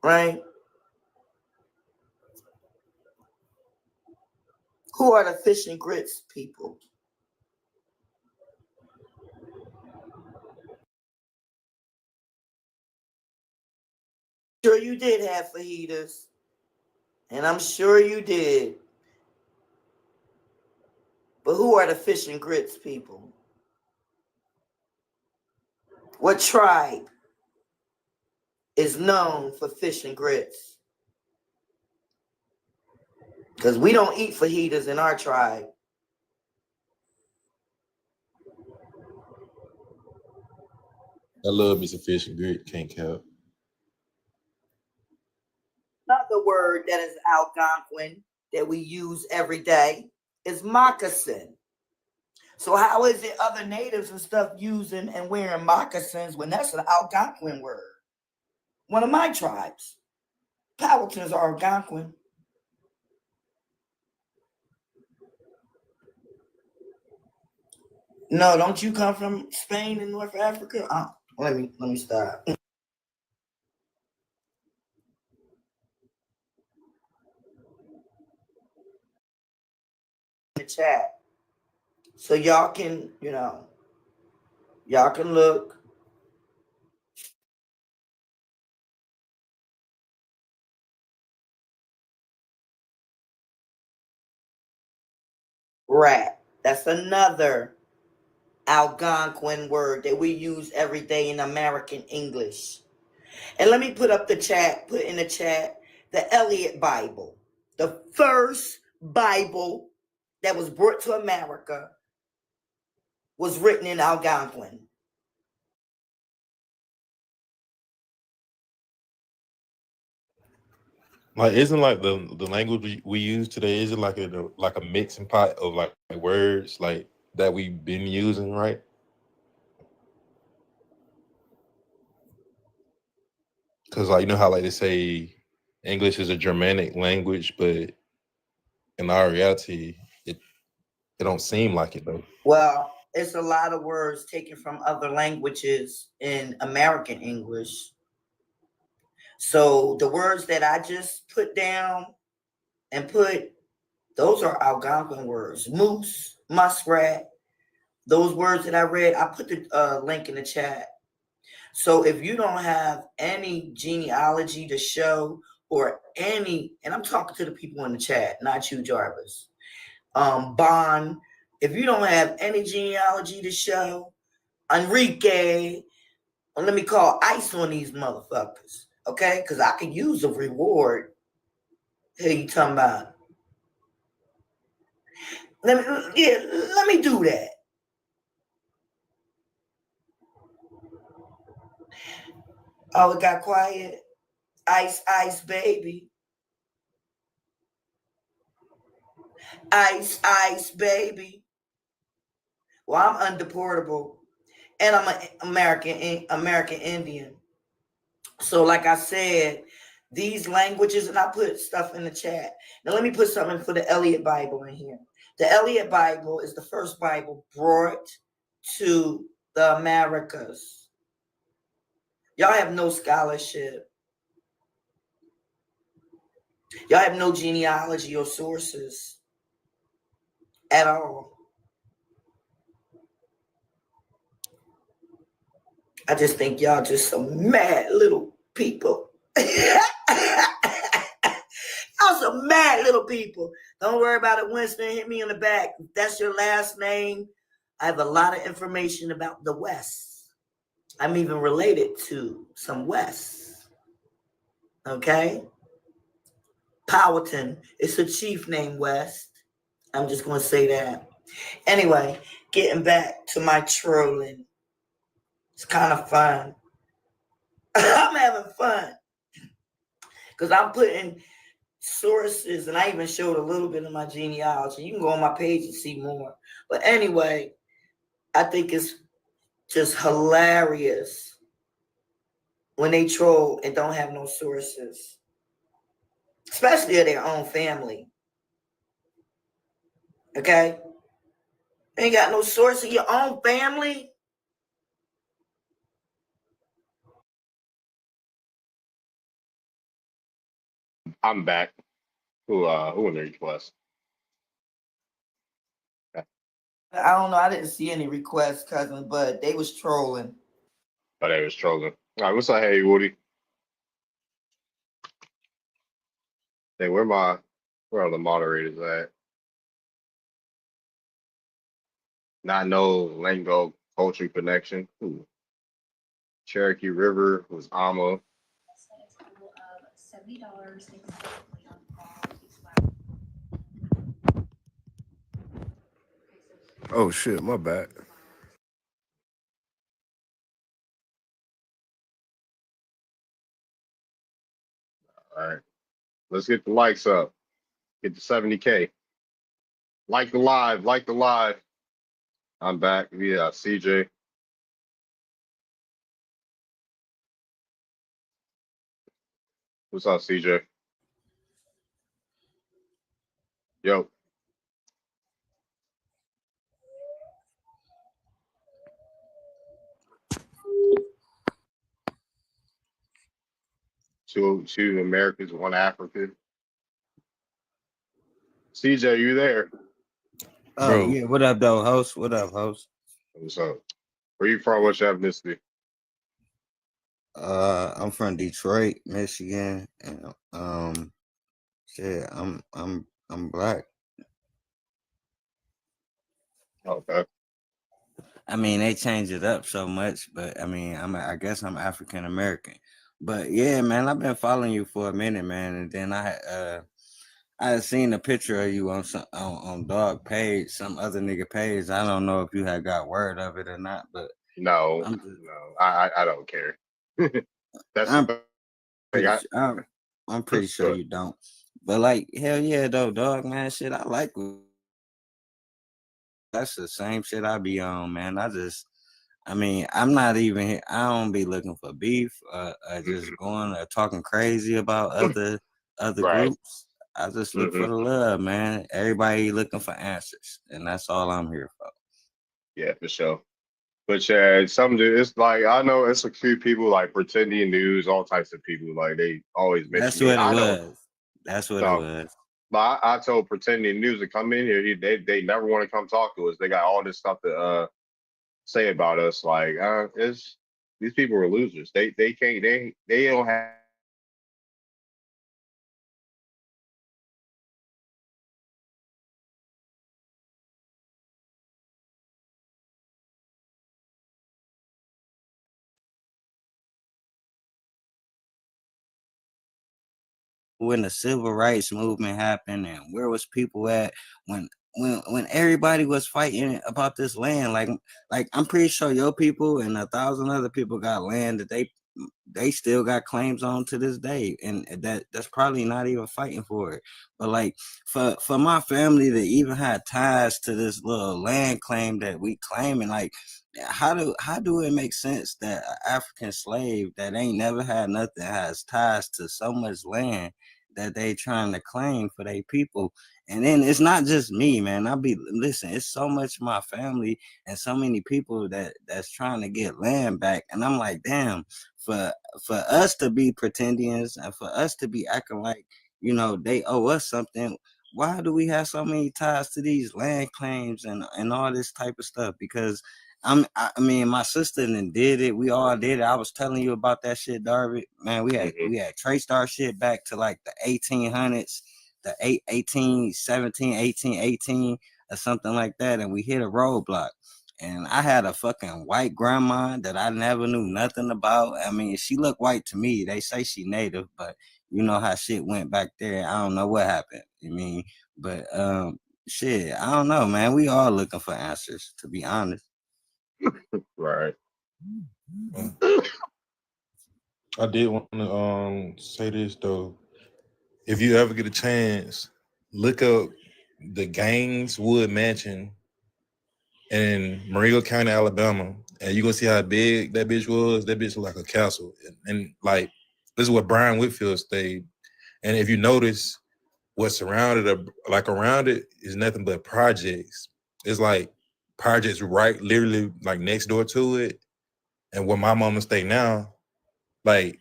right? Who are the fish and grits people? Sure you did have fajitas, and I'm sure you did. But who are the fish and grits people? What tribe is known for fish and grits? Because we don't eat fajitas in our tribe.
I love me some fish and grit. Can't count.
Another word that is Algonquin that we use every day is moccasin. So how is it other natives and stuff using and wearing moccasins when that's an Algonquin word? One of my tribes. Powhatans are Algonquin. No, don't you come from Spain and North Africa? Let me stop. The chat. So y'all can, y'all can look. Rat. That's another Algonquin word that we use every day in American English. And let me put in the chat, the Eliot Bible. The first Bible that was brought to America was written in Algonquin.
Like, isn't like the language we use today, is it like a mixing pot of like words like that we've been using, right? Because like, you know how like they say English is a Germanic language, but in our reality, it don't seem like it though.
Well, it's a lot of words taken from other languages in American English. So the words that I just put down and those are Algonquin words. Moose, muskrat, those words that I read, I put the link in the chat. So if you don't have any genealogy to show or any, and I'm talking to the people in the chat, not you, Jarvis, Bond, if you don't have any genealogy to show, Enrique, let me call ICE on these motherfuckers, okay? Because I could use a reward. Who you talking about? Let me do that. Oh, it got quiet. Ice, baby. Ice, baby. Well, I'm undeportable, and I'm an American Indian. So, like I said, these languages, and I put stuff in the chat. Now, let me put something for the Eliot Bible in here. The Eliot Bible is the first Bible brought to the Americas. Y'all have no scholarship. Y'all have no genealogy or sources at all. I just think y'all just some mad little people. Y'all some mad little people. Don't worry about it, Winston. Hit me in the back. If that's your last name, I have a lot of information about the West. I'm even related to some West. Okay? Powhatan. It's a chief named West. I'm just going to say that. Anyway, getting back to my trolling. It's kind of fun. I'm having fun. Because I'm putting sources, and I even showed a little bit of my genealogy. You can go on my page and see more. But anyway, I think it's just hilarious when they troll and don't have no sources, especially of their own family. Okay? Ain't got no source in your own family.
I'm back. Who in the request?
I don't know. I didn't see any requests, cousin, but they was trolling.
Oh, they was trolling. All right, what's up, hey Woody? Hey, where are the moderators at? Not no lingo culture connection. Ooh. Cherokee River was Alma.
Oh shit, my bad.
All right, let's get the likes up. Get to 70K. Like the live. I'm back via CJ. What's up, CJ? Yo. Two Americans, one African. CJ, you there?
Oh
Bro.
yeah, what up, though, host? What up, host?
What's up? Where you from? What's your ethnicity?
I'm from Detroit, Michigan, and shit, I'm black.
Okay.
I mean, they changed it up so much, but I mean, I guess I'm African American. But yeah, man, I've been following you for a minute, man, and then I had seen a picture of you on dog page, some other nigga page. I don't know if you had got word of it or not, but
No, I don't care. That's
I'm
the thing.
I'm pretty sure you don't. But like, hell yeah, though, dog, man, shit, I like it. That's the same shit I be on, man. I mean, I'm not even, I don't be looking for beef, just going or talking crazy about other
Right.
groups. I just look for the love, man. Everybody looking for answers, and that's all I'm here for.
Yeah, for sure. But yeah, it's like I know it's a few people like pretending news, all types of people. Like they always mention
That's
me.
what it
I
was.
don't.
That's what it
No,
was.
but I told pretending news to come in here. They never want to come talk to us. They got all this stuff to say about us. Like it's these people are losers. They can't they don't have.
When the civil rights movement happened, and where was people at when everybody was fighting about this land? Like I'm pretty sure your people and 1,000 other people got land that they still got claims on to this day, and that's probably not even fighting for it. But like for my family to even have ties to this little land claim that we claiming, like how do it make sense that an African slave that ain't never had nothing has ties to so much land that they trying to claim for their people? And then it's not just me, man. Listen, it's so much of my family and so many people that's trying to get land back, and I'm like, damn, for us to be pretendians and for us to be acting like, you know, they owe us something. Why do we have so many ties to these land claims and all this type of stuff? Because I mean, my sister did it. We all did it. I was telling you about that shit, Darby. Man, we had traced our shit back to like the 1800s, the 1818 or something like that, and we hit a roadblock. And I had a fucking white grandma that I never knew nothing about. I mean, she looked white to me. They say she native, but you know how shit went back there. I don't know what happened. I mean, but shit, I don't know, man. We all looking for answers, to be honest.
Right.
I did want to say this though. If you ever get a chance, look up the Gaineswood Mansion in Marengo County, Alabama, and you're gonna see how big that bitch was. That bitch was like a castle. And like this is where Brian Whitfield stayed. And if you notice, what's surrounded like around it is nothing but projects. It's like projects right literally like next door to it. And where my mama stay now, like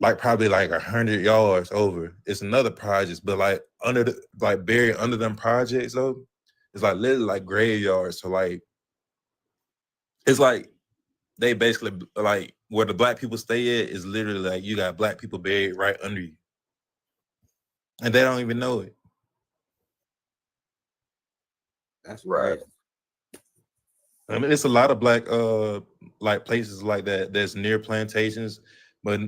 probably like 100 yards over, it's another project, but like under the like buried under them projects though, it's like literally like graveyards. So like it's like they basically like where the black people stay at is literally like you got black people buried right under you. And they don't even know it.
That's right.
I mean, it's a lot of black like places like that that's near plantations, but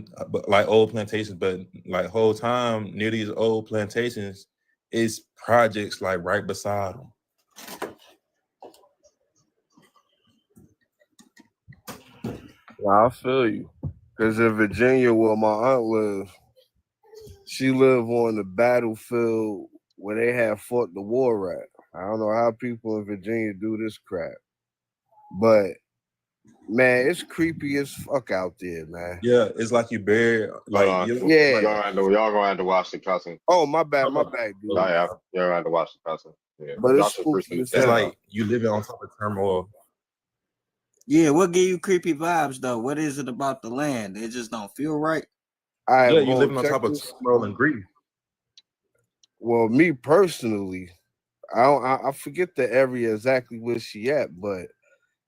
like old plantations, but like whole time near these old plantations is projects like right beside them.
Well, I feel you. Because in Virginia, where my aunt lives, she lived on the battlefield where they had fought the war at. I don't know how people in Virginia do this crap. But, man, it's creepy as fuck out there, man.
Yeah, it's like you buried, like,
yeah.
Y'all gonna have to watch the cussing.
Oh, my bad, dude.
Yeah, y'all gonna have to watch the cussing. Yeah.
But it's
Y'all should
spooky as
It's
hell.
like you living on top of turmoil.
Yeah, what give you creepy vibes though? What is it about the land? It just don't feel right.
All right,
Yeah, you
well,
living on
check
top of
this.
turmoil and grief.
Well, me personally, I forget the area exactly where she at, but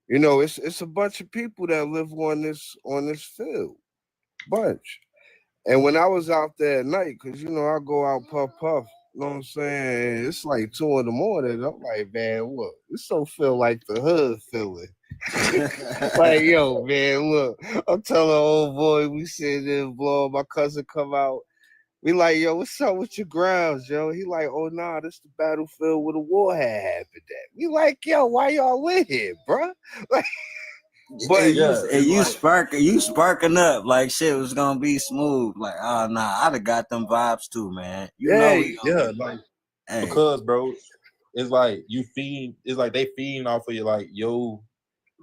you know, it's a bunch of people that live on this field, bunch. And when I was out there at night, cause you know I go out puff, you know what I'm saying? It's like 2 a.m. I'm like, man, look, this don't feel like the hood feeling. Like, yo, man, look, I'm telling old boy, we sitting there blowing, my cousin come out. We like, yo, what's up with your grounds, yo? He like, oh, nah, this the battlefield where the war had happened at. We like, yo, why y'all in here, bro? Like,
But you sparking up like shit was gonna be smooth. Like, oh nah, I'd have got them vibes too, man. You know,
Like because bro, it's like it's like they feeding off of you, like yo.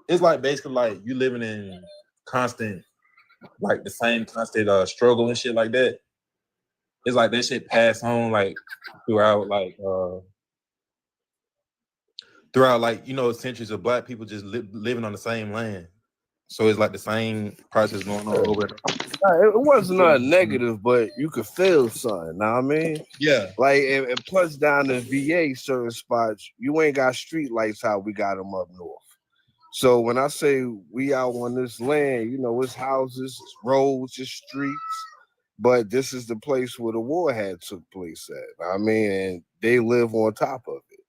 It's like basically like you living in constant, like the same constant struggle and shit like that. It's like that shit passed on like throughout like like, you know, centuries of black people just living on the same land. So it's like the same process going on over there.
It wasn't nothing negative, but you could feel something, know what I mean?
Yeah.
Like, and plus down in VA, certain spots, you ain't got street lights how we got them up north. So when I say we out on this land, you know, it's houses, it's roads, it's streets, but this is the place where the war had took place at. I mean, and they live on top of it.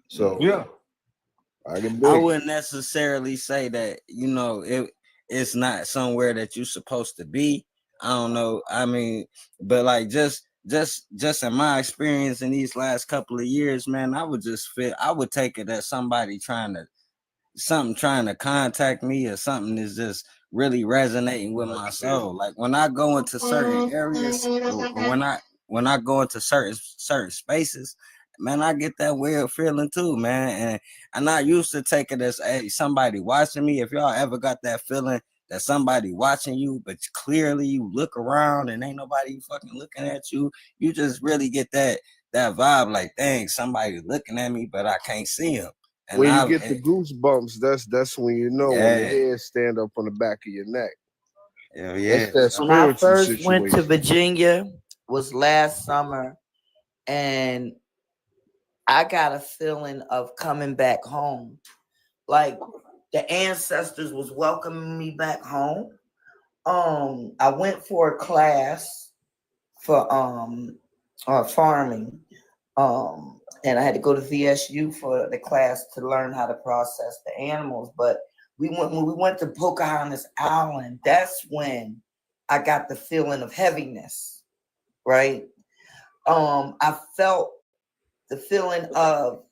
So
yeah.
I wouldn't necessarily say that, you know, it's not somewhere that you're supposed to be. I don't know. I mean, but like just in my experience in these last couple of years, man, I would take it as somebody trying to contact me, or something is just really resonating with my soul. Like when I go into certain areas, when I go into certain spaces, man, I get that weird feeling too, man. And I'm not used to taking this, hey, somebody watching me. If y'all ever got that feeling that somebody watching you, but clearly you look around and ain't nobody fucking looking at you, you just really get that vibe like, dang, somebody looking at me, but I can't see him. And
when you get the goosebumps, that's when you know when the hairs stand up on the back of your neck.
Yeah.
When I first went to Virginia was last summer, and I got a feeling of coming back home. Like the ancestors was welcoming me back home. I went for a class for farming. And I had to go to VSU for the class to learn how to process the animals. But when we went to Pocahontas Island, that's when I got the feeling of heaviness, right? I felt the feeling of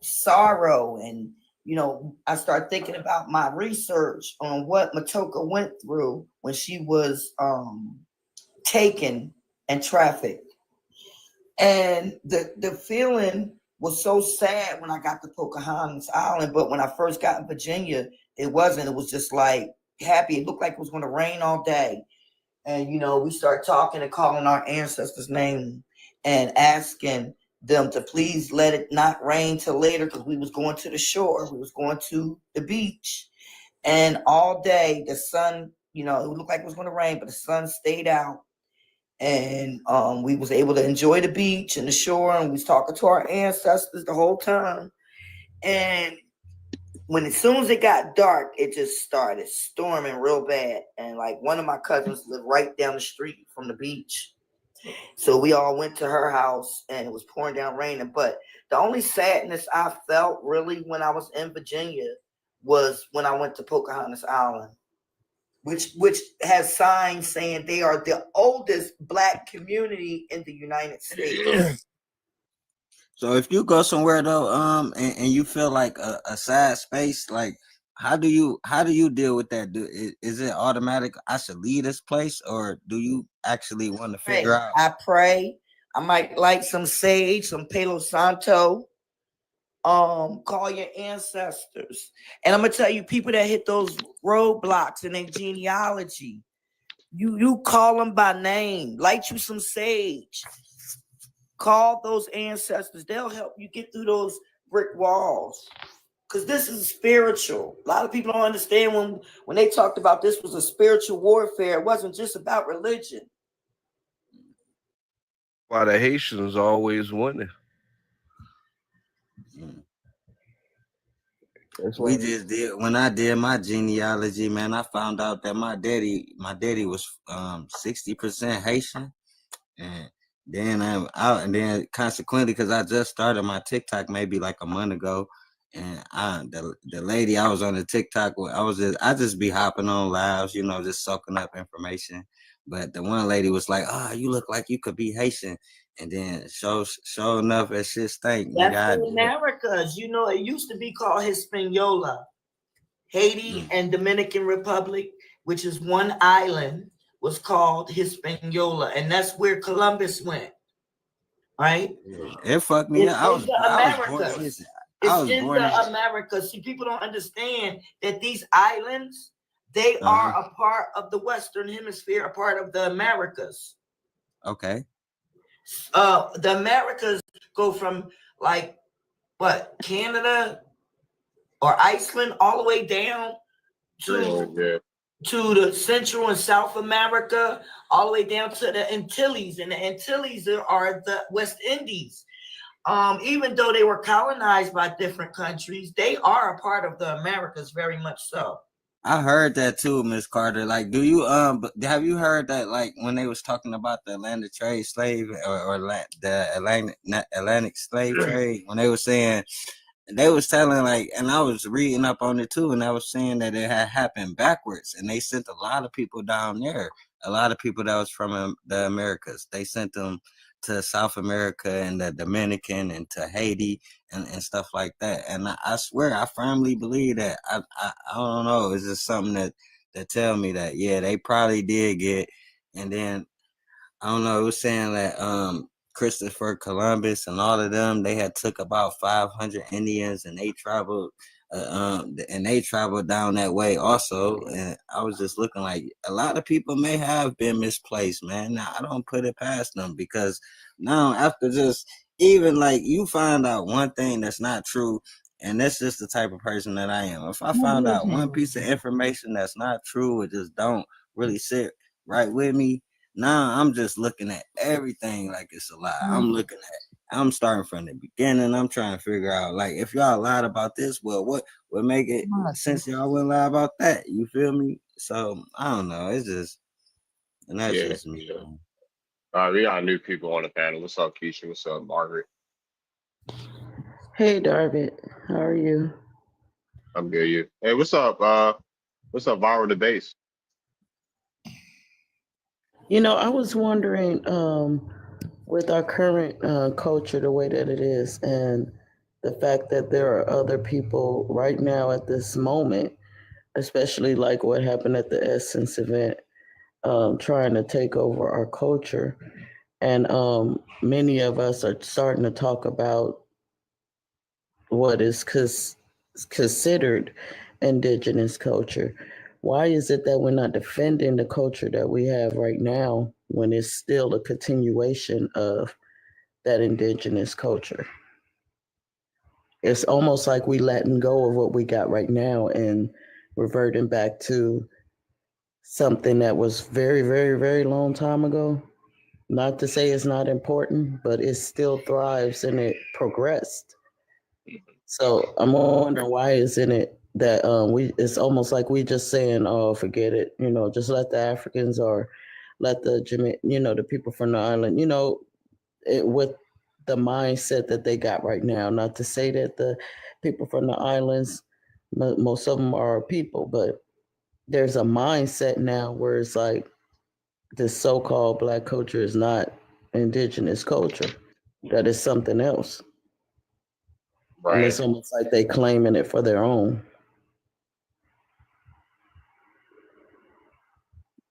sorrow, and you know, I started thinking about my research on what Matoka went through when she was taken and trafficked. And the feeling was so sad when I got to Pocahontas Island, but when I first got in Virginia, it wasn't. It was just like happy. It looked like it was going to rain all day. And we start talking and calling our ancestors' name and asking them to please let it not rain till later, because we was going to the shore, we was going to the beach, and all day the sun, it looked like it was going to rain, but the sun stayed out, and we was able to enjoy the beach and the shore, and we was talking to our ancestors the whole time. And as soon as it got dark, it just started storming real bad. And like one of my cousins lived right down the street from the beach. So we all went to her house and it was pouring down raining. But the only sadness I felt really when I was in Virginia was when I went to Pocahontas Island, which has signs saying they are the oldest Black community in the United States.
So if you go somewhere though, and you feel like a sad space, like how do you deal with that? Is it automatic? I should leave this place, or do you actually want to figure out?
I pray. I might light some sage, some Palo Santo. Call your ancestors, and I'm gonna tell you, people that hit those roadblocks in their genealogy, you call them by name. Light you some sage. Call those ancestors. They'll help you get through those brick walls. Because this is spiritual. A lot of people don't understand when they talked about this was a spiritual warfare. It wasn't just about religion.
Why the Haitians always winning.
We just did when I did my genealogy, man. I found out that my daddy was 60% Haitian, and then and then consequently, because I just started my TikTok maybe like a month ago, and the lady I was on the TikTok with, I just be hopping on lives, just soaking up information. But the one lady was like, "Oh, you look like you could be Haitian," and then sure enough, that shit stank.
That's in Americas. It used to be called Hispaniola. Haiti and Dominican Republic, which is one island, was called Hispaniola, and that's where Columbus went. Right?
It fucked me up. I was born
in the Americas. See, people don't understand that these islands, they are a part of the Western Hemisphere, a part of the Americas.
Okay.
The Americas go from Canada or Iceland all the way down to the Central and South America, all the way down to the Antilles, and the Antilles are the West Indies. Even though they were colonized by different countries, they are a part of the Americas, very much so.
I heard that too, Miss Carter. Like, have you heard that, like, when they was talking about the Atlantic trade slave or the Atlantic slave trade, when they was saying, they was telling, like, and I was reading up on it too, and I was saying that it had happened backwards, and they sent a lot of people down there, a lot of people that was from the Americas. They sent them to South America and the Dominican and to Haiti and stuff like that. And I swear, I firmly believe that. I don't know. It's just something that tell me that, yeah, they probably did get. And then, I don't know, it was saying that Christopher Columbus and all of them, they had took about 500 Indians and they traveled down that way also. And I was just looking like a lot of people may have been misplaced, man. Now, I don't put it past them, because now after just even like you find out one thing that's not true, and that's just the type of person that I am. If I found out one piece of information that's not true, it just don't really sit right with me. Now I'm just looking at everything like it's a lie. I'm starting from the beginning. I'm trying to figure out, like, if y'all lied about this, well, what would make it since y'all wouldn't lie about that? You feel me? So I don't know. It's just, and that's just me.
We got new people on the panel. What's up, Keisha? What's up, Margaret?
Hey, Darvit. How are you?
I'm good. You? Hey, what's up? What's up, Viral Debates?
I was wondering, with our current culture, the way that it is, and the fact that there are other people right now at this moment, especially like what happened at the Essence event, trying to take over our culture. And many of us are starting to talk about what is considered indigenous culture. why is it that we're not defending the culture that we have right now when it's still a continuation of that indigenous culture? It's almost like we letting go of what we got right now and reverting back to something that was very, very, very long time ago. Not to say it's not important, but it still thrives and it progressed. So I'm wondering why isn't it that it's almost like we just saying, oh, forget it, just let the Africans or let the the people from the island, with the mindset that they got right now. Not to say that the people from the islands, most of them are people, but there's a mindset now where it's like this so-called Black culture is not indigenous culture, that is something else. And
Right.
it's almost like they claiming it for their own.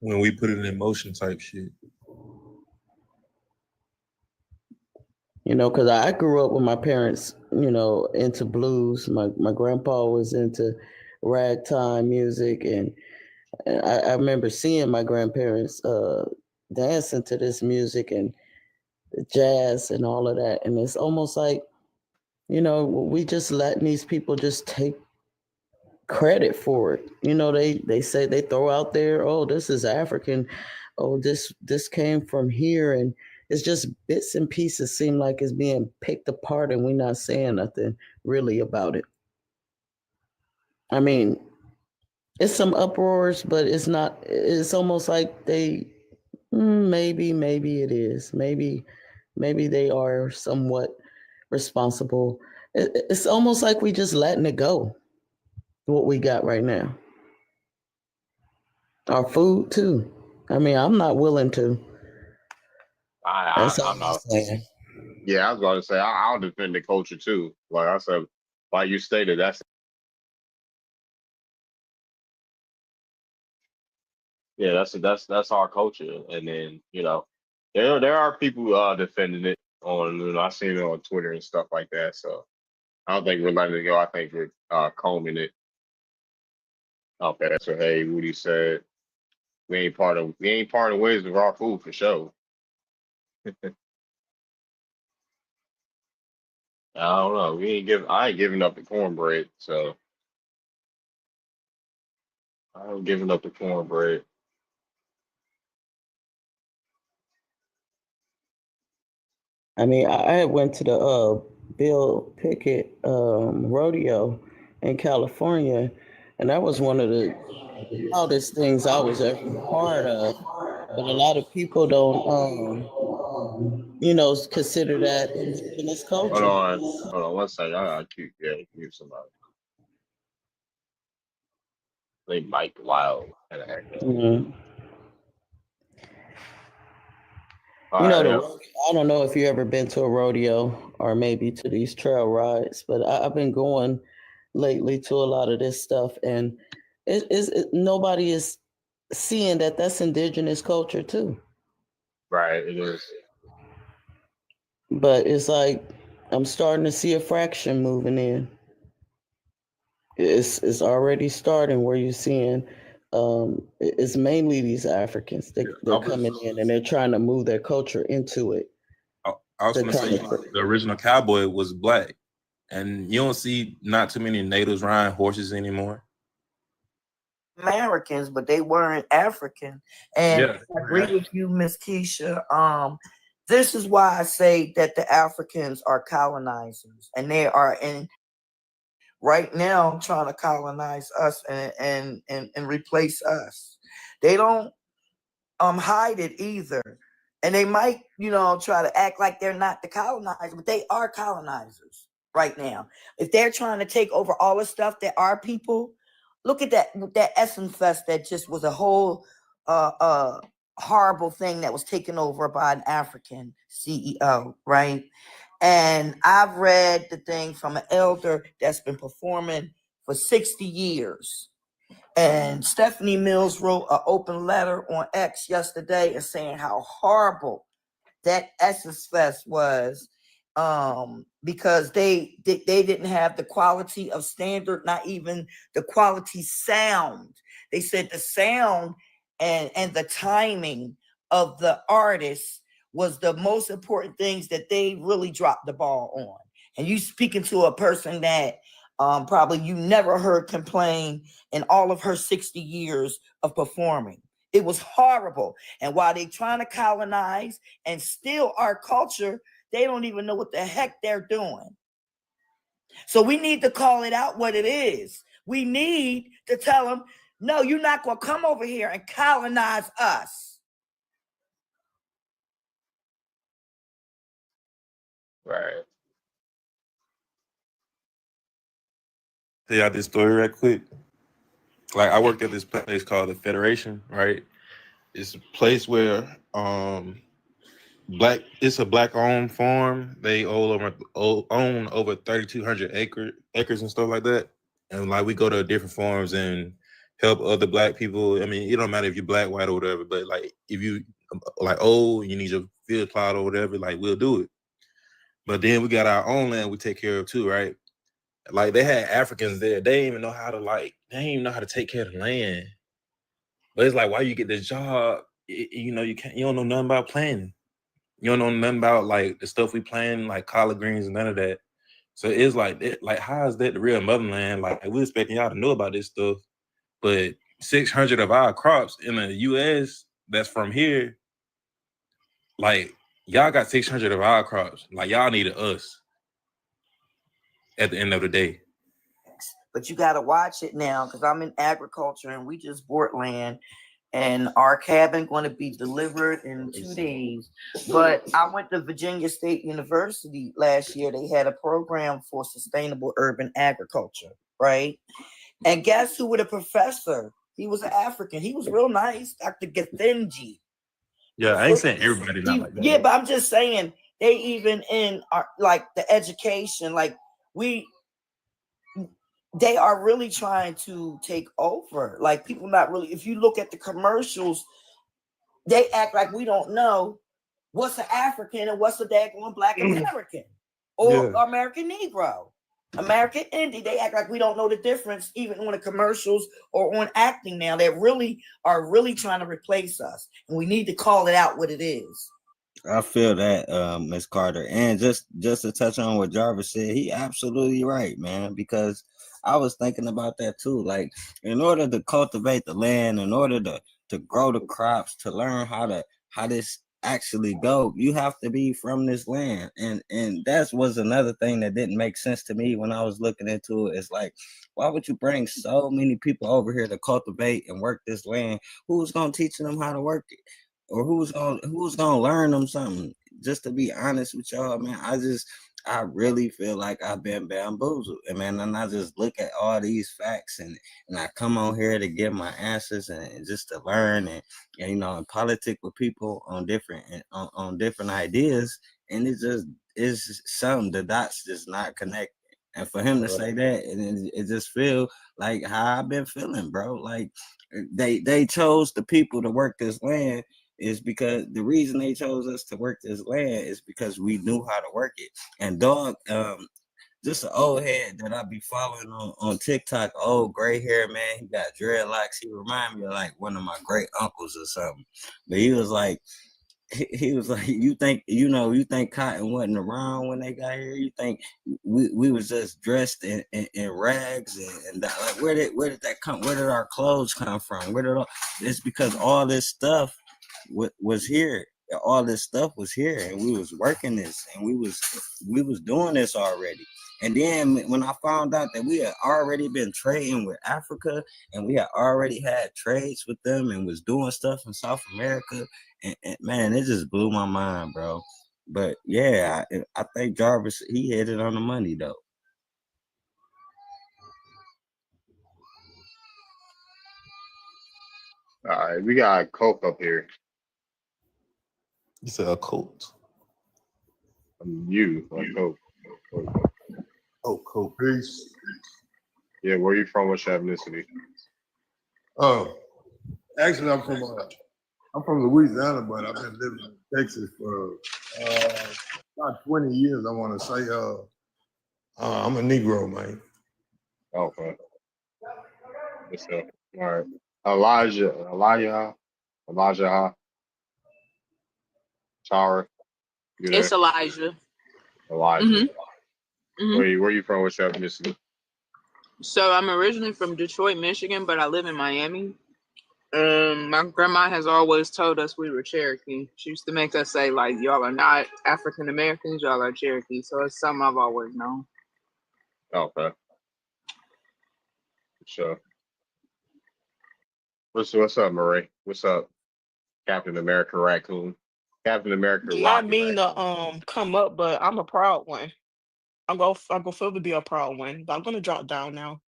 When we put it in motion type shit.
Because I grew up with my parents, into blues. My grandpa was into ragtime music, and I remember seeing my grandparents dancing to this music and jazz and all of that. And it's almost like, we just letting these people just take credit for it. They say, they throw out there, oh, this is African, oh, this came from here, and it's just bits and pieces seem like it's being picked apart and we're not saying nothing really about it. I mean, it's some uproars, but it's almost like they maybe it is. Maybe they are somewhat responsible. It's almost like we just letting it go, what we got right now. Our food too. I mean, I'm not willing to. That's all
I'm
I'm
not.
saying.
Yeah, I was about to say I'll defend the culture too. Like I said, like you stated, that's our culture. And then there are people defending it on. I seen it on Twitter and stuff like that. So I don't think we're letting it go. I think we're combing it. Okay, that's what Hey Woody said. We ain't part of ways with our food for sure. I don't know. I ain't giving up the cornbread, so I ain't giving up the cornbread.
I mean, I went to the Bill Pickett rodeo in California, and that was one of the proudest things I was ever a part of. But a lot of people don't, consider that indigenous culture.
Hold on 1 second. I gotta keep somebody. They Mike Wild and heck.
Mhm.
All right, yeah.
I don't know if you ever been to a rodeo or maybe to these trail rides, but I've been going lately to a lot of this stuff, and nobody is seeing that that's indigenous culture too.
Right, it is.
But it's like I'm starting to see a fraction moving in. It's already starting where you're seeing it's mainly these Africans. They're coming in and they're trying to move their culture into it.
I was gonna say the original cowboy was Black, and you don't see not too many natives riding horses anymore.
Americans, but they weren't African. And I agree with you, Miss Keisha. This is why I say that the Africans are colonizers, and they are right now trying to colonize us and replace us. They don't hide it either. And they might, try to act like they're not the colonizers, but they are colonizers right now. If they're trying to take over all the stuff that our people, look at that Essence Fest that just was a whole horrible thing that was taken over by an African CEO, right? And I've read the thing from an elder that's been performing for 60 years. And Stephanie Mills wrote an open letter on X yesterday and saying how horrible that Essence Fest was. because they didn't have the quality of standard, not even the quality sound. They said the sound and the timing of the artist was the most important things that they really dropped the ball on. And you speaking to a person that probably you never heard complain in all of her 60 years of performing. It was horrible. And while they trying to colonize and steal our culture, they don't even know what the heck they're doing. So we need to call it out what it is. We need to tell them, no, you're not going to come over here and colonize us.
Right.
Tell y'all this story right quick. Like I worked at this place called the Federation, right? It's a place where it's a black owned farm. They own over 3,200 acres and stuff like that. And like we go to different farms and help other black people. I mean, it don't matter if you're black, white, or whatever, but like if you like old, you need your field plot or whatever, like we'll do it. But then we got our own land we take care of too, right? Like they had Africans there. They didn't even know how to take care of the land. But it's like, why you get this job? You don't know nothing about planning. You don't know nothing about like the stuff we plant, like collard greens and none of that. So it's like how is that the real motherland? Like we're expecting y'all to know about this stuff, but 600 of our crops in the U.S. that's from here, like y'all got 600 of our crops. Like y'all needed us at the end of the day.
But you got to watch it now because I'm in agriculture and we just bought land and our cabin going to be delivered in 2 days. But I went to Virginia State University last year. They had a program for sustainable urban agriculture, right? And guess who was the professor? He was an African. He was real nice, Dr. Gathenji.
Yeah, I ain't saying everybody not like that.
Yeah, but I'm just saying they even in our like the education, like they are really trying to take over. Like people not really, if you look at the commercials, they act like we don't know what's an African and what's a daggone Black American or American Negro, American Indian. They act like we don't know the difference even on the commercials or on acting now. They really are trying to replace us. And we need to call it out what it is.
I feel that, Miss Carter. And just to touch on what Jarvis said, he absolutely right, man, because I was thinking about that too. Like, in order to cultivate the land, in order to grow the crops, to learn how this actually go, you have to be from this land. And that was another thing that didn't make sense to me when I was looking into it. It's like, why would you bring so many people over here to cultivate and work this land? Who's gonna teach them how to work it? Or who's gonna learn them something? Just to be honest with y'all, man, I really feel like I've been bamboozled, and man, and I just look at all these facts and I come on here to get my answers and just to learn and and politic with people on different ideas, and it's something the dots just not connected. And for him to say that, and it just feel like how I've been feeling, bro. Like they chose the people to work this land is because the reason they chose us to work this land is because we knew how to work it. And dog, just an old head that I be following on TikTok, old gray hair man. He got dreadlocks. He remind me of like one of my great uncles or something. But he was like, you think cotton wasn't around when they got here? You think we was just dressed in rags and that, like where did that come? Where did our clothes come from? It's because all this stuff was here. All this stuff was here, and we was working this, and we was doing this already. And then when I found out that we had already been trading with Africa, and we had already had trades with them, and was doing stuff in South America, and man, it just blew my mind, bro. But yeah, I think Jarvis, he hit it on the money though.
All right, we got Coke up here.
You said a cult?
You, like Coke.
Oh, cool. Peace.
Yeah, where you from? What's your ethnicity?
Oh, actually, I'm from Louisiana, but I've been living in Texas for about 20 years, I want to say, I'm a Negro, man.
Okay. What's up? All right. Elijah, Tara, you there?
It's Elijah.
Elijah.
hmm
Where you from? What's your ethnicity?
So I'm originally from Detroit, Michigan, but I live in Miami. My grandma has always told us we were Cherokee. She used to make us say, like, y'all are not African Americans, y'all are Cherokee. So it's something I've always known.
Okay. Sure. What's up, Marie? What's up, Captain America Raccoon? Captain America
Do not
Rocket
mean
Raccoon.
to come up, but I'm a proud one. I'm gonna feel to be a proud one, but I'm gonna drop down now.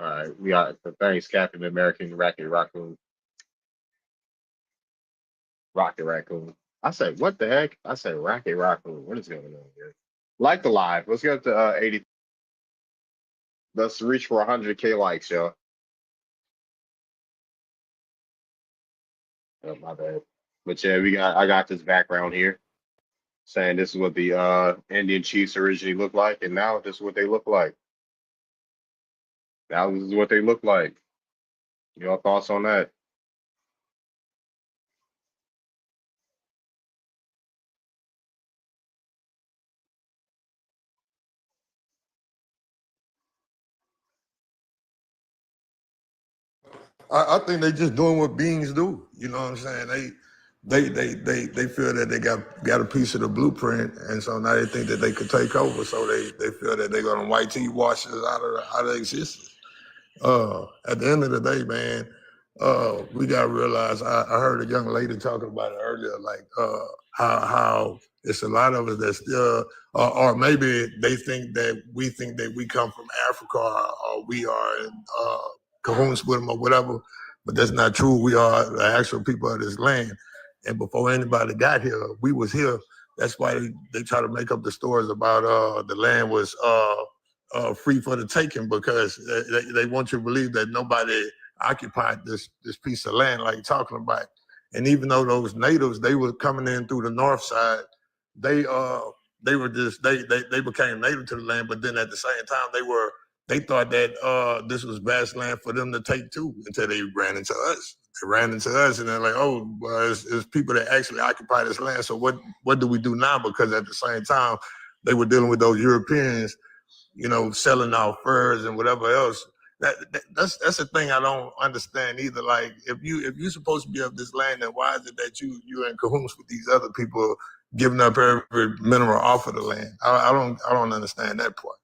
All right. We got thanks, Captain American Rocket Raccoon. Rocket Raccoon. I said, what the heck? I said Rocket Raccoon. What is going on here? Like the live. Let's get up to 80. Let's reach for 100K likes, y'all. Oh, my bad. But yeah, I got this background here saying this is what the Indian Chiefs originally looked like, and now this is what they look like. Now this is what they look like. Your thoughts on that?
I think they just doing what beings do. You know what I'm saying? They feel that they got a piece of the blueprint, and so now they think that they could take over. So they feel that they're gonna white tea wash us out of existence. At the end of the day, man, we gotta realize. I heard a young lady talking about it earlier, like how it's a lot of us that still, or maybe they think that we come from Africa, or we are in cahoots with them or whatever. But that's not true. We are the actual people of this land. And before anybody got here, we was here. That's why they try to make up the stories about the land was free for the taking, because they want you to believe that nobody occupied this piece of land like you're talking about. And even though those natives, they were coming in through the north side, they became native to the land, but then at the same time they thought that this was vast land for them to take too, until they ran into us. They ran into us, and they're like, "Oh, well, it's people that actually occupy this land. So what do we do now?" Because at the same time, they were dealing with those Europeans, selling our furs and whatever else. That's the thing I don't understand either. Like, if you're supposed to be of this land, then why is it that you're in cahoots with these other people giving up every mineral off of the land? I don't understand that part.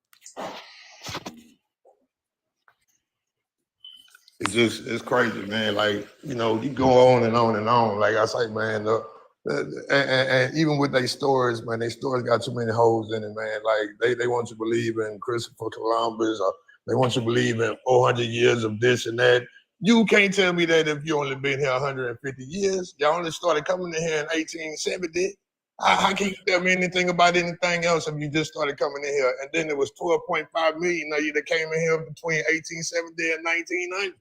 It's crazy, man. Like, you go on and on and on. Like I say, man, and even with their stories, man, their stories got too many holes in it, man. Like they want you to believe in Christopher Columbus, or they want you to believe in 400 years of this and that. You can't tell me that if you only been here 150 years. Y'all only started coming in here in 1870. How can you tell me anything about anything else if you just started coming in here? And then there was 12.5 million of you that came in here between 1870 and 1990.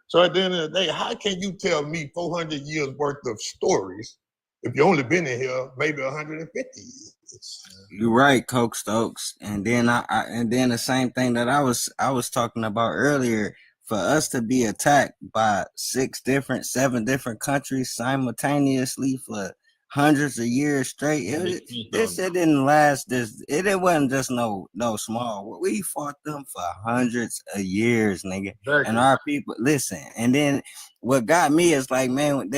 So at the end of the day, how can you tell me 400 years worth of stories if you only been in here maybe 150 years?
You're right, Coke Stokes. And then and then the same thing that I was talking about earlier, for us to be attacked by 7 different countries simultaneously for hundreds of years straight, it didn't last. It wasn't just no small. We fought them for hundreds of years, nigga. Exactly. And our people, listen. And then what got me is like, man,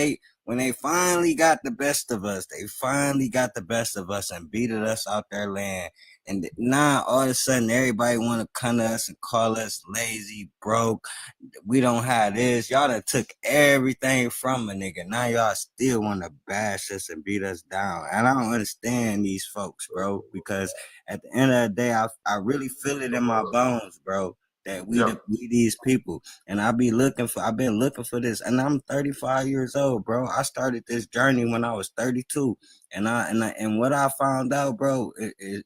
when they finally got the best of us, and beated us out their land. And now all of a sudden everybody want to come to us and call us lazy, broke. We don't have this. Y'all done took everything from a nigga. Now y'all still want to bash us and beat us down. And I don't understand these folks, bro, because at the end of the day, I really feel it in my bones, bro, that we these people. And I've been looking for this, and I'm 35 years old, bro. I started this journey when I was 32, and what I found out, bro, it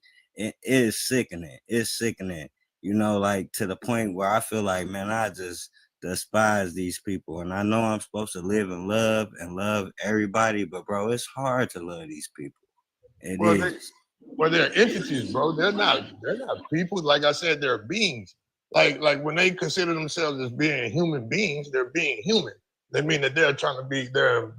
is sickening. It's sickening, like to the point where I feel like, man, I just despise these people. And I know I'm supposed to live in love and love everybody, but bro, it's hard to love these people. It is.
Well, they're entities, bro. They're not people. Like I said, they're beings. Like when they consider themselves as being human beings, they're being human. They mean that they're trying to be they're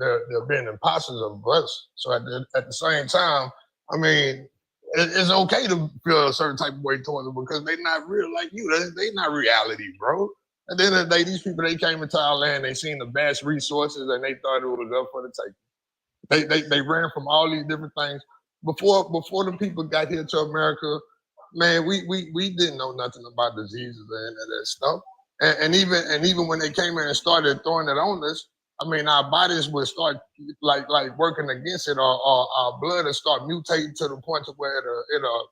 being imposters of us. So at the same time, I mean, it's okay to feel a certain type of way towards them because they're not real like you. They not reality, bro. At the end of the day, these people, they came into our land, they seen the vast resources, and they thought it was up for the taking. They ran from all these different things. Before the people got here to America, man, we didn't know nothing about diseases and any of that stuff. And even when they came in and started throwing it on us, I mean, our bodies would start like working against it, or our blood would start mutating to the point to where it'll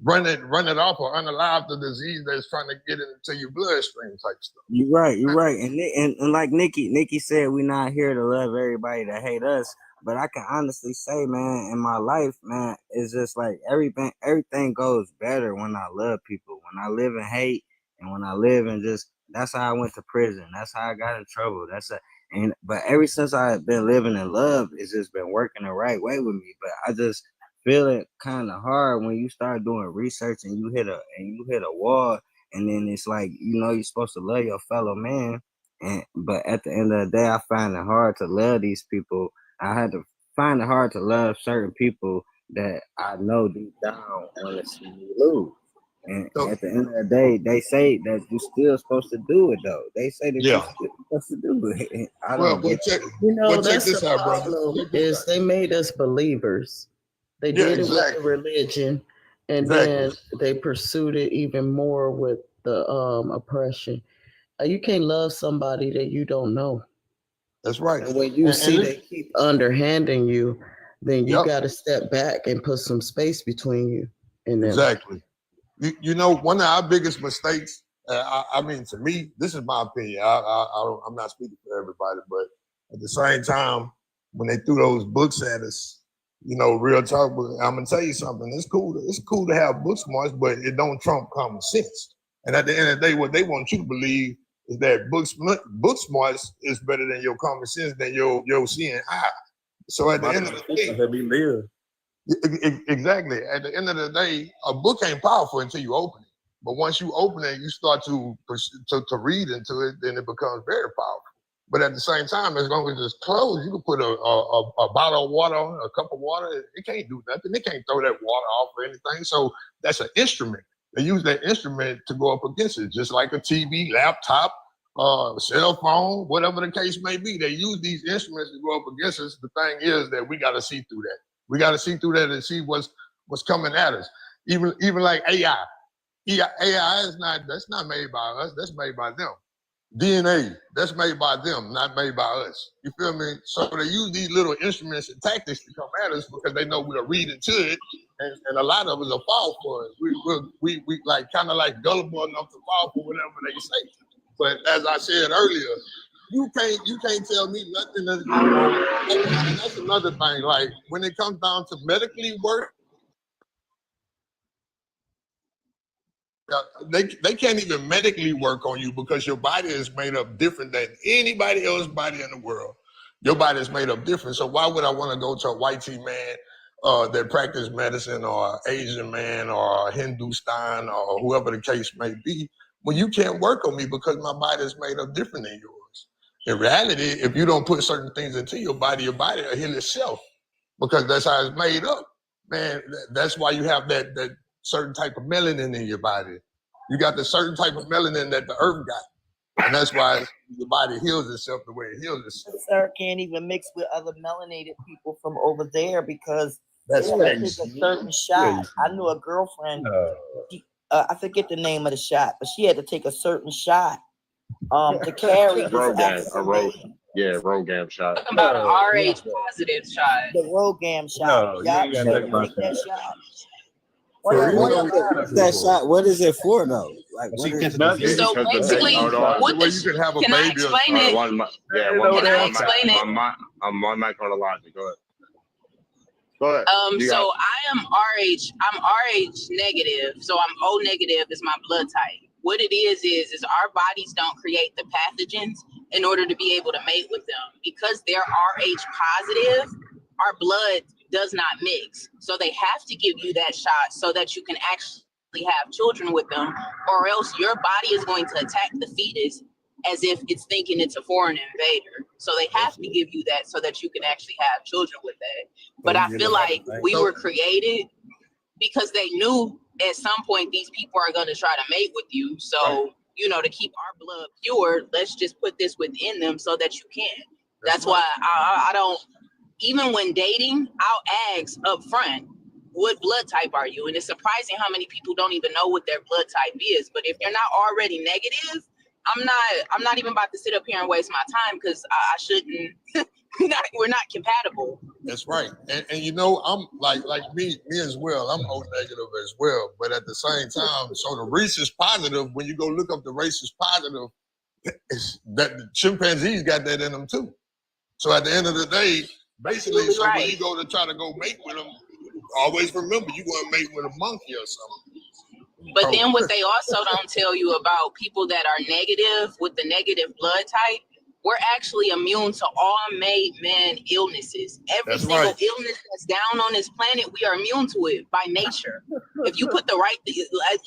run it off or unalive the disease that's trying to get into your bloodstream type stuff.
You're right. And like Nikki said, we're not here to love everybody that hate us. But I can honestly say, man, in my life, man, it's just like everything goes better when I love people. When I live in hate and when I live in that's how I went to prison. That's how I got in trouble. But ever since I've been living in love, it's just been working the right way with me. But I just feel it kind of hard when you start doing research and you hit a wall, and then it's like, you're supposed to love your fellow man. But at the end of the day, I find it hard to love these people. I had to find it hard to love certain people that I know deep down want to see me lose. And at the end of the day, they say that you're still supposed to do it, though. They say that you're still supposed to do it. I don't get it.
That's the problem. Is they made us believers. They did it with the religion, and then they pursued it even more with the oppression. You can't love somebody that you don't know.
That's right.
And when you see they keep underhanding you, then you got to step back and put some space between you and them.
Exactly. You know, one of our biggest mistakes, I mean, to me, this is my opinion. I'm not speaking for everybody, but at the same time, when they threw those books at us, real talk, I'm going to tell you something. It's cool to have book smarts, but it don't trump common sense. And at the end of the day, what they want you to believe is that book smarts is better than your common sense, than your seeing eye. So at the end of the day, exactly. At the end of the day, a book ain't powerful until you open it. But once you open it, you start to read into it, then it becomes very powerful. But at the same time, as long as it's closed, you can put a bottle of water on a cup of water. It can't do nothing. It can't throw that water off or anything. So that's an instrument. They use that instrument to go up against it, just like a TV, laptop, cell phone, whatever the case may be. They use these instruments to go up against us. The thing is that we got to see through that. We got to see through that and see what's coming at us. Even like AI. AI that's not made by us. That's made by them. DNA, that's made by them, not made by us. You feel me? So they use these little instruments and tactics to come at us because they know we'll read into it, and a lot of us will fall for it. We like kind of like gullible enough to fall for whatever they say. But as I said earlier, you can't tell me nothing that's going on. And that's another thing. Like when it comes down to medically work, they can't even medically work on you because your body is made up different than anybody else's body in the world. Your body is made up different. So why would I want to go to a white tea man that practice medicine, or an Asian man, or a Hindustan, or whoever the case may be, when you can't work on me because my body is made up different than yours? In reality, if you don't put certain things into your body will heal itself because that's how it's made up. Man, that's why you have that certain type of melanin in your body. You got the certain type of melanin that the earth got. And that's why the body heals itself the way it heals itself.
Sir can't even mix with other melanated people from over there because they have to take a certain shot. I knew a girlfriend, I forget the name of the shot, but she had to take a certain shot to carry this
Rogam shot.
Talking about an RH positive shot.
The Rogam shot. Y'all should take that shot.
That shot, what is it for though? Like,
So basically, what
you can have a
can I
baby.
explain it?
Can
I explain it?
I'm one mic on the line. Go ahead.
So I'm RH negative. So I'm O negative is my blood type. What it is our bodies don't create the pathogens in order to be able to mate with them. Because they're RH positive, our blood does not mix. So they have to give you that shot so that you can actually have children with them, or else your body is going to attack the fetus as if it's thinking it's a foreign invader. So they have to give you that so that you can actually have children with that. But I feel like we were created because they knew at some point these people are going to try to mate with you. So, you know, to keep our blood pure, let's just put this within them so that you can. That's why I don't, even when dating, I'll ask up front, what blood type are you? And it's surprising how many people don't even know what their blood type is. But if you're not already negative, I'm not even about to sit up here and waste my time because I shouldn't. We're not compatible.
That's right. And you know, I'm like me as well. I'm O negative as well. But at the same time, so the rhesus positive, when you go look up the rhesus positive, it's that the chimpanzees got that in them too. So at the end of the day, basically, so when you go to try to go mate with them, always remember you're going to mate with a monkey or something.
But then what they also don't tell you about people that are negative with the negative blood type, we're actually immune to all man illnesses. Every single illness that's down on this planet, we are immune to it by nature. If you put the right,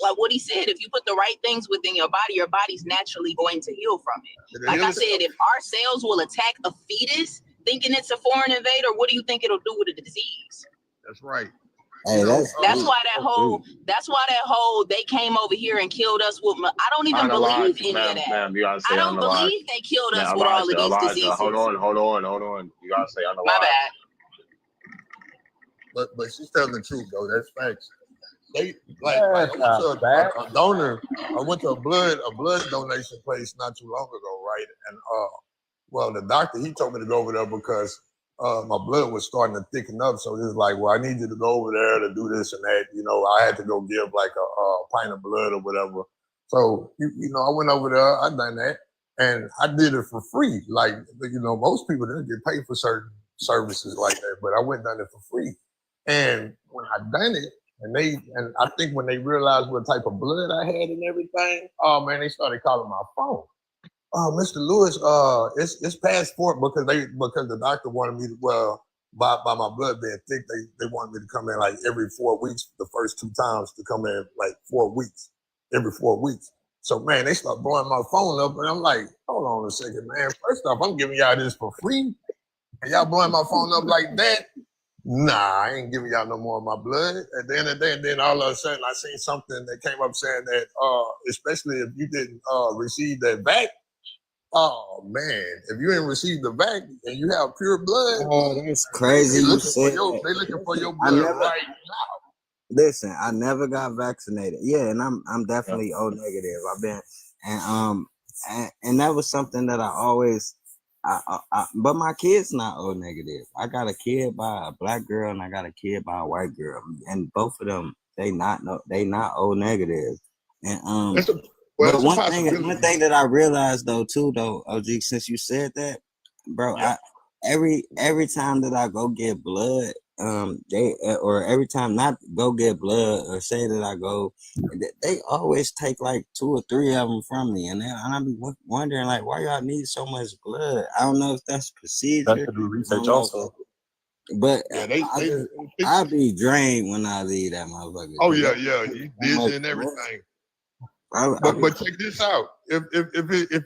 like what he said, if you put the right things within your body's naturally going to heal from it. Like I said, if our cells will attack a fetus thinking it's a foreign invader, what do you think it'll do with the disease?
That's right.
Hey,
that's why that whole they came over here and killed us with. I don't even believe any of that. I don't believe they killed us with all of these diseases.
Hold on. You gotta say on the
My bad.
But she's telling the truth though. That's facts. They like I went to a donor. I went to a blood donation place not too long ago, right? And well, the doctor he told me to go over there because my blood was starting to thicken up. So it's like, well, I need you to go over there to do this and that. You know, I had to go give like a pint of blood or whatever. So, you know, I went over there, I done that, and I did it for free. Like, you know, most people didn't get paid for certain services like that, but I went and done it for free. And when I done it, and I think when they realized what type of blood I had and everything, oh man, they started calling my phone. Oh, Mr. Lewis, it's past 4 because the doctor wanted me to, by my blood being thick, they wanted me to come in like every 4 weeks, the first 2 times to come in like 4 weeks, every 4 weeks. So man, they start blowing my phone up and I'm like, hold on a second, man. First off, I'm giving y'all this for free and y'all blowing my phone up like that? Nah, I ain't giving y'all no more of my blood. At the end of the day, and then all of a sudden I seen something that came up saying that, especially if you didn't receive that vac, oh man, if you ain't received the vac and you have pure blood,
oh, that's crazy.
They looking for your blood right now.
Listen, I never got vaccinated. Yeah, and I'm definitely O negative. I've been and that was something that I always but my kid's not O negative. I got a kid by a black girl and I got a kid by a white girl. And both of them, they not O negative. And but one thing that I realized though, OG, since you said that, bro, every time that I go get blood, or every time not go get blood or say that I go, they always take like 2 or 3 of them from me, and I be wondering like, why y'all need so much blood? I don't know if that's procedure.
That's to do research also.
But I be drained when I leave that motherfucker.
Oh yeah, you dizzy and everything. But check this out. If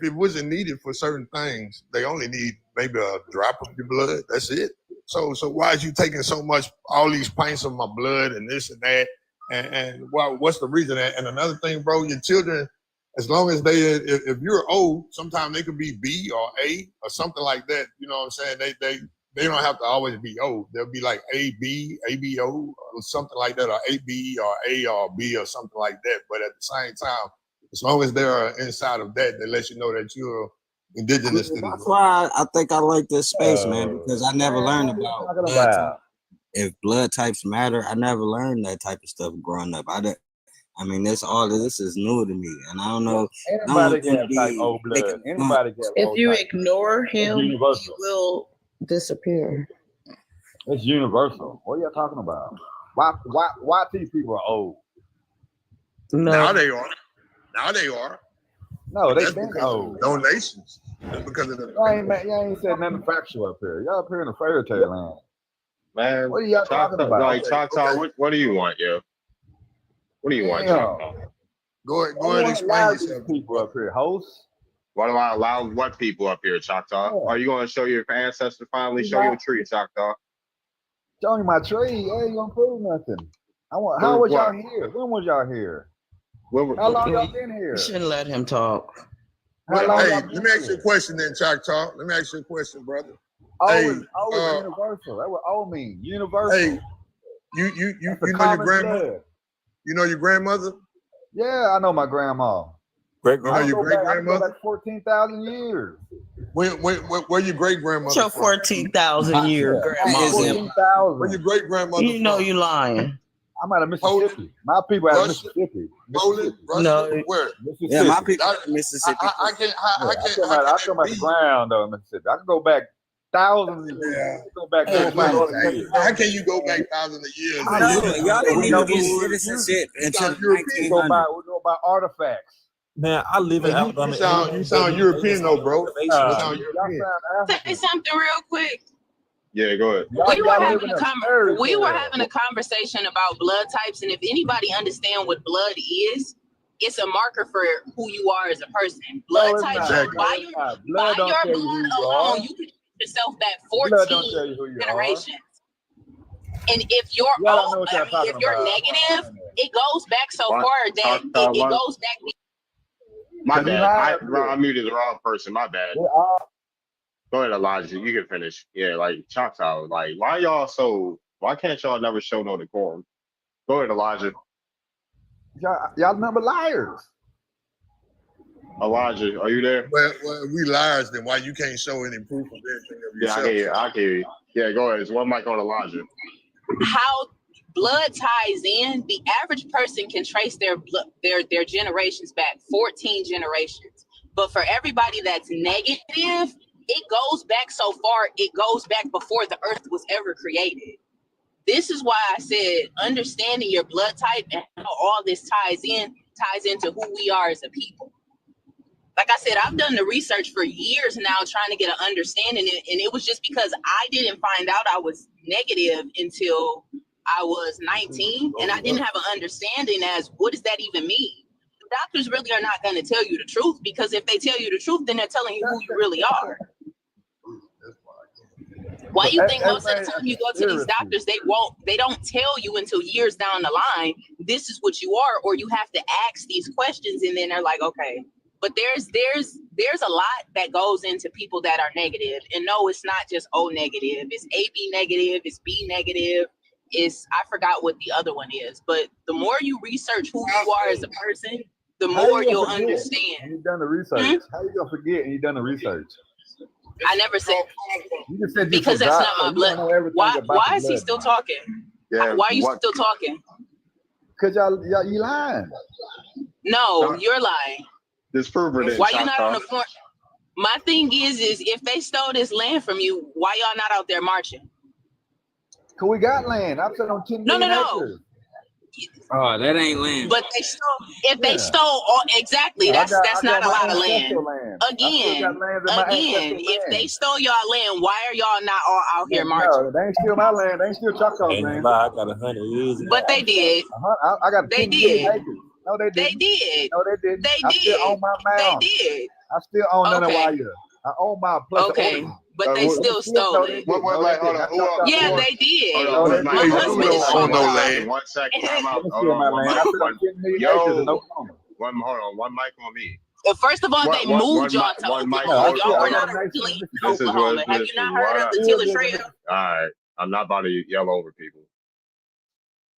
it wasn't needed for certain things, they only need maybe a drop of your blood. That's it. So why is you taking so much, all these pints of my blood and this and that? And what's the reason? And another thing, bro, your children, as long as if you're old, sometimes they could be B or A or something like that. You know what I'm saying? They don't have to always be O. They'll be like AB, ABO, or something like that, or AB or A or B or something like that. But at the same time, as long as they're inside of that, they let you know that you're indigenous.
That's why I think I like this space, man, because I never learned about blood type. If blood types matter. I never learned that type of stuff growing up. I mean, this is new to me, and I don't know.
Anybody can type O blood. Anybody can.
If you ignore him, he will disappear.
It's universal. What are you talking about? Why these people are old?
No.
Now they are.
No,
That's
been
because
old.
of donations. That's because of the.
Y'all ain't said nothing factual up here. Y'all up here in a fairy tale land.
Man,
What are y'all talking
Choctaw,
about?
like Choctaw, what do you want, yo? What do you want,
Damn.
Choctaw?
Go ahead
I
and
want to
explain
allow these
yourself.
people up here, host.
Why do I allow what people up here, Choctaw?
Yeah.
Are you going to show your ancestors finally
You
show your
not
tree, Choctaw?
showing my tree. I ain't gonna prove nothing. How
Prove
was y'all
what?
here? When was y'all here?
When,
How long y'all
You
been here?
shouldn't let him talk.
How long
Hey,
y'all
let
been
me ask you a
here?
question then, Choctaw. Let me ask you a question, brother.
O
Hey,
is universal. That's what O mean. Universal.
hey, you
That's the
know your
common
grandmother?
blood.
You know your grandmother?
Yeah, I know my grandma.
Great
You know
I
grandma.
your
can go
great
back. I can go
grandmother?
back 14,000 years.
Where your great grandmother
What's your
from?
14,000 year
Yeah,
grandma?
Is it
14,000.
Where your great grandmother
You know
from?
you lying.
I'm out of
Poland,
Mississippi. My people out of
Russia,
Mississippi.
Poland, Russia?
No,
Where?
yeah, my
Mississippi.
people
I,
in Mississippi too.
I can't. How,
Yeah,
how
I
can
come
how
out.
can
I come
that
out the
be?
ground though in Mississippi. I can go back thousands of years.
Yeah.
I can go back
Look,
thousands of
hey,
years.
how can you go back thousands of years?
I
No,
And
know.
y'all
But
didn't
we
even
know
get
who was using.
citizenship
you
until
sound
the
European.
We go
1900s.
by artifacts.
Man, I live in
Man,
Alabama.
you sound European though, bro. You
Y'all
sound
sound
European.
Say
African.
something real quick.
Yeah, go ahead.
Y'all live in a fairy
We were
tale.
having a conversation about blood types, and if anybody understand what blood is, it's a marker for who you are as a person. Blood
No, it's
types
not.
show
Exactly.
No,
by
it's
your
not. Blood don't tell you who
blood
you
alone,
are.
you can get yourself back
Blood don't
14
tell you who you are.
generations. And if you're
Y'all don't know what y'all
if
talking
you're
about.
negative, it goes back so
What?
far that
Choctaw,
it
what?
goes back.
My
Cause you
bad.
lying up
I
here.
muted the wrong person. My bad.
They all
Go ahead, Elijah. You can finish. Yeah, like Choctaw. Like, why can't y'all never show no decorum? Go ahead, Elijah.
y'all remember liars.
Elijah, are you there?
Well, we liars. Then why you can't show any proof of anything of
Yeah, I
yourself?
can hear. I can hear you. Yeah, go ahead. There's one mic on Elijah.
How blood ties in, the average person can trace their their generations back 14 generations, but for everybody that's negative, it goes back so far, it goes back before the earth was ever created. This is why I said understanding your blood type and how all this ties into who we are as a people. Like I said, I've done the research for years now trying to get an understanding, and it was just because I didn't find out I was negative until I was 19, and I didn't have an understanding as what does that even mean. The doctors really are not going to tell you the truth, because if they tell you the truth, then they're telling you who you really are. Why you think most of the time you go to these doctors, they don't tell you until years down the line, this is what you are, or you have to ask these questions, and then they're like, okay. But there's a lot that goes into people that are negative. And no, it's not just O negative. It's AB negative, it's B negative, it's I forgot what the other one is. But the more you research who you are as a person, the
How
more
you
you'll
gonna forget?
understand.
And you done the research. How you gonna forget and you done the research?
I never said
You just said you
because that's
forgot,
not my
so you don't
blood.
know everything
Why
about the
is he
blood
still
line.
talking?
Yeah.
Why are you
What?
still talking?
Cause y'all you lying.
No, you're lying.
Disprove it then,
Why you not on
Choctaw.
the front? My thing is if they stole this land from you, why y'all not out there marching?
Cause we got land. I'm sitting on 10
No,
million
no, no.
acres.
Oh, that ain't land.
But they stole. If they
Yeah.
stole all exactly,
Yeah,
that's
I
not
got
a
my
lot of land.
ancestral land. I still got lands in my
Again,
ancestral
if they
land.
stole y'all land, why are y'all not all out here marching?
No, they ain't still my land. They ain't still Choctaw
Ain't
land.
gonna lie, I got 100 years.
But they did.
I got
They
10 million
did.
acres. No, they
They
didn't.
did.
No, they didn't.
They
I still
did.
own my
They
mound.
did.
I still own none of
Okay.
Wire. I own my place of
Okay.
origin.
But they still stole
they
it.
didn't. No, they
Hold
didn't.
on.
Not Choctaw
Yeah,
Nation.
they did.
Hold
No,
on.
they
One mic.
My
didn't.
husband is
own no
Choctaw.
land.
One second. Time
Let
out.
me
Hold
see
on.
my
One
land.
mic.
I sit on 10 million acres in
Yo.
Oklahoma.
Hold on. One mic on me.
First of all, they moved y'all to
One mic.
Oklahoma.
I
Hold
still
Y'all were
own
not
the nation
originally
of
from
This is
Oklahoma.
what
Have
this
you
is.
not heard of the
Still
Tiller
live in
Trail?
Mississippi.
All right. I'm not about to yell over people.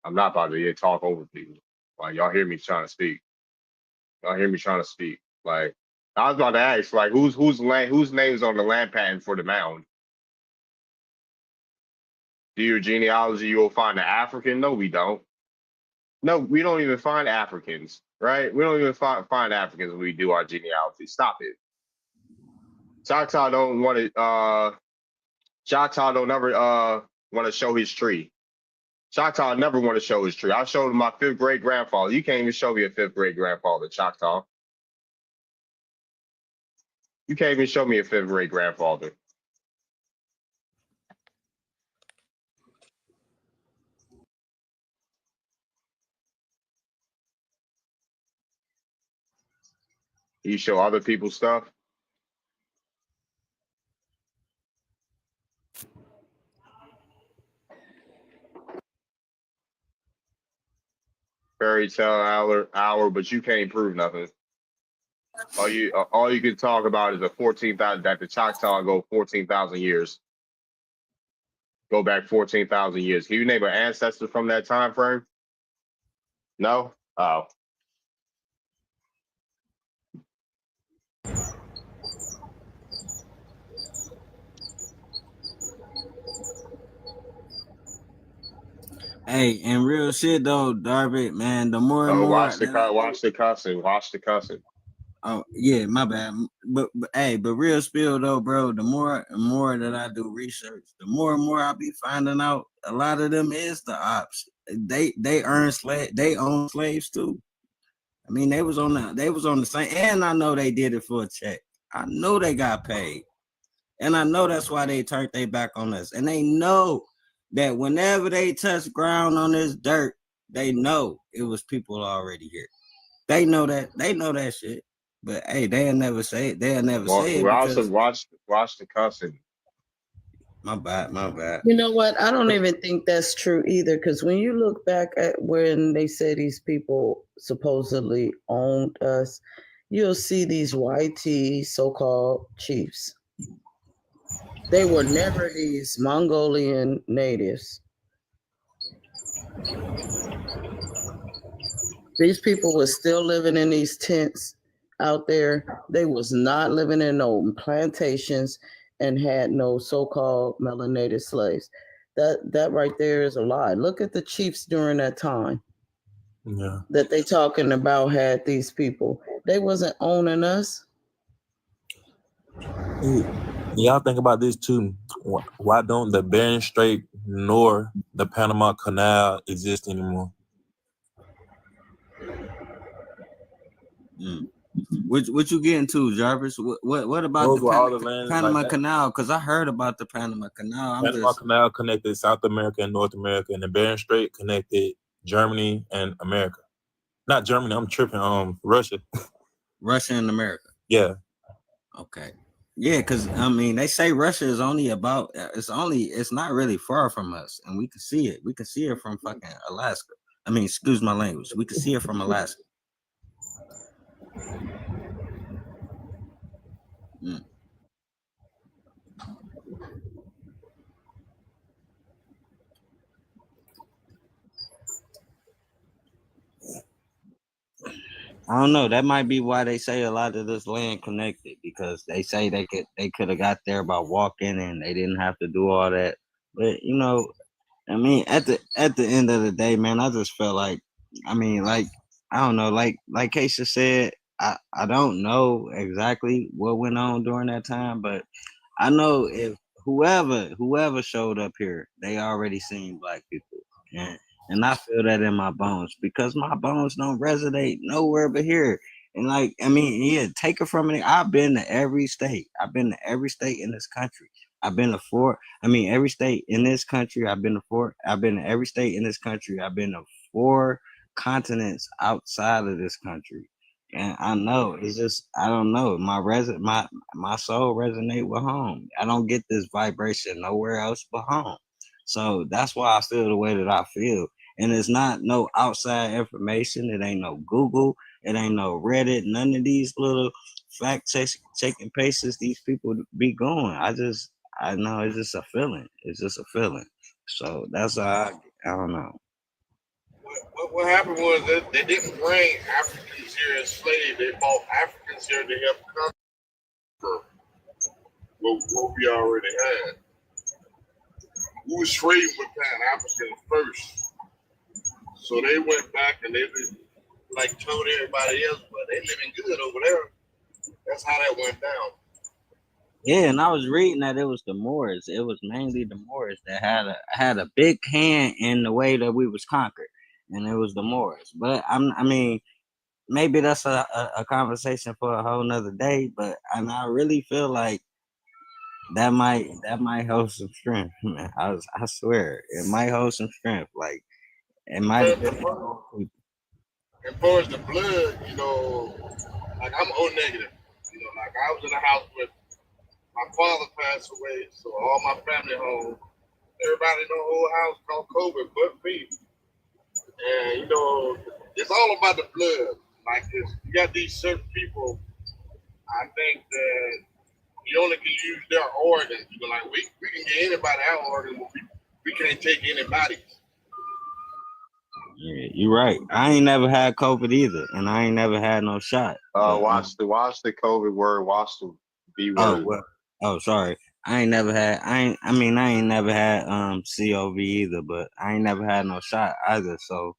I'm not about to talk over people. Like, y'all hear me trying to speak. Y'all hear me trying to speak. Like, I was about to ask, like, whose name's on the land patent for the mound? Do your genealogy, you will find the African? No, we don't. No, we don't even find Africans, right? We don't even find Africans when we do our genealogy. Stop it. Choctaw don't want to. Choctaw don't never want to show his tree. Choctaw never want to show his tree. I showed him my 5th great grandfather. You can't even show me a 5th great grandfather, Choctaw. You can't even show me a 5th great grandfather. You show other people's stuff. Fairy tale hour, but you can't prove nothing. All you can talk about is a 14,000 that the Choctaw go 14,000 years. Go back 14,000 years. Can you name an ancestor from that time frame? No? Oh.
Hey, and real shit though, Darby, man, the more and more
Watch the cussing.
Oh yeah, my bad. But hey, but real spill though, bro. The more and more that I do research, the more and more I be finding out a lot of them is the ops. They own slaves too. I mean, they was on the same, and I know they did it for a check. I know they got paid, and I know that's why they turned their back on us. And they know that whenever they touch ground on this dirt, they know it was people already here. They know that. They know that shit. But hey, they'll never say it. They'll never say it.
We also watch the cussing.
My bad.
You know what? I don't even think that's true either. Because when you look back at when they say these people supposedly owned us, you'll see these YT so-called chiefs. They were never these Mongolian natives. These people were still living in these tents out there. They was not living in no plantations and had no so-called melanated slaves. That right there is a lie. Look at the chiefs during that time.
Yeah.
That they talking about had these people. They wasn't owning us.
Y'all think about this too. Why don't the Bering Strait nor the Panama Canal exist anymore?
What you getting to, Jarvis? What about
Those
the
were all the lands
Panama
like that.
Canal? Because I heard about the Panama Canal.
Panama Canal connected South America and North America, and the Bering Strait connected Germany and America. Not Germany. I'm tripping. Russia.
Russia and America.
Yeah.
Okay. Yeah, because I mean, they say Russia is only about. It's not really far from us, and we can see it. We can see it from fucking Alaska. I mean, excuse my language. We can see it from Alaska. I don't know. That might be why they say a lot of this land connected, because they say they could have got there by walking and they didn't have to do all that. But you know, I mean, at the end of the day, man, I just felt like, I mean, like, I don't know, like Keisha said, I don't know exactly what went on during that time, but I know if whoever showed up here, they already seen black people. And I feel that in my bones, because my bones don't resonate nowhere but here. And like, I mean, yeah, take it from me. I've been to every state. I've been to every state in this country. I've been to every state in this country. I've been to every state in this country. I've been to 4 continents outside of this country. And I know it's just, I don't know. My soul resonate with home. I don't get this vibration nowhere else but home. So that's why I feel the way that I feel. And it's not no outside information. It ain't no Google. It ain't no Reddit. None of these little fact checking paces these people be going. I know it's just a feeling. It's just a feeling. So that's how I don't know.
What happened was that they didn't bring Africans here as slaves. They brought Africans here to help conquer what we already had. We was trading with Pan-Africans first. So they went back and they like told everybody else, but they living good over there. That's how that went down.
Yeah, and I was reading that it was the Moors. It was mainly the Moors that had a big hand in the way that we was conquered, and it was the Moors. But I mean, maybe that's a conversation for a whole nother day. But I really feel like that might hold some strength, man. I swear it might hold some strength. Like it might.
As far as the blood, you know, like I'm O negative. You know, like I was in a house with my father passed away, so all my family home, everybody in the whole house caught COVID but me. And you know, it's all about the blood. Like this, you got these certain people. I think that you only can use their organs. You know, like we can get anybody our organs, but we can't take anybody's.
Yeah, you're right. I ain't never had COVID either, and I ain't never had no shot.
Watch the COVID word. Watch the B word.
Sorry. I ain't never had. I ain't never had COV either, but I ain't never had no shot either. So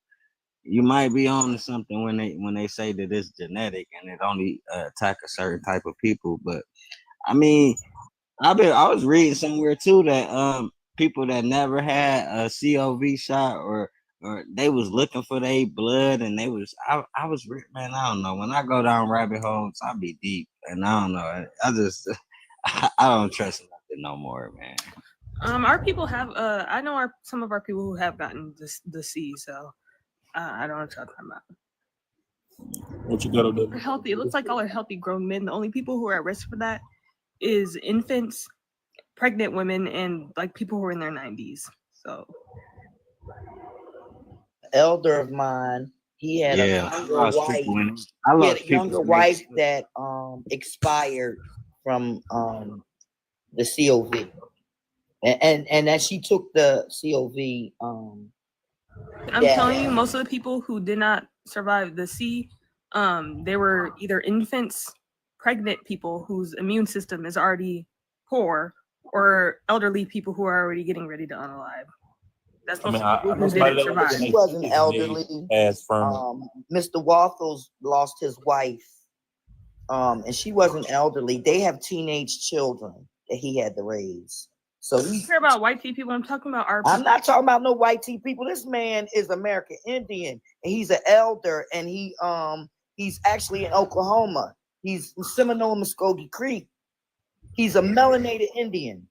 you might be on to something when they say that it's genetic and it only attack a certain type of people. But I mean, I was reading somewhere too that people that never had a COV shot or they was looking for their blood and they was I was man, I don't know. When I go down rabbit holes, I be deep and I don't know. I just I don't trust nothing no more, man.
Our people have I know some of our people who have gotten the C, so I don't know what you're talking about.
What you gotta do?
They're healthy. It looks like all are healthy grown men. The only people who are at risk for that is infants, pregnant women, and like people who are in their 90s. So
Elder of mine, he had a younger wife. He had a younger wife that expired from the COV, and that she took the COV.
I'm telling you, most of the people who did not survive the C, they were either infants, pregnant people whose immune system is already poor, or elderly people who are already getting ready to unalive. That's most of the people who didn't survive.
She wasn't elderly. Mr. Waffles lost his wife, and she wasn't elderly. They have teenage children that he had to raise. So
you care about white tea people? I'm talking about our people.
I'm not talking about no white tea people. This man is American Indian, and he's an elder, and he's actually in Oklahoma. He's in Seminole, Muskogee Creek. He's a melanated Indian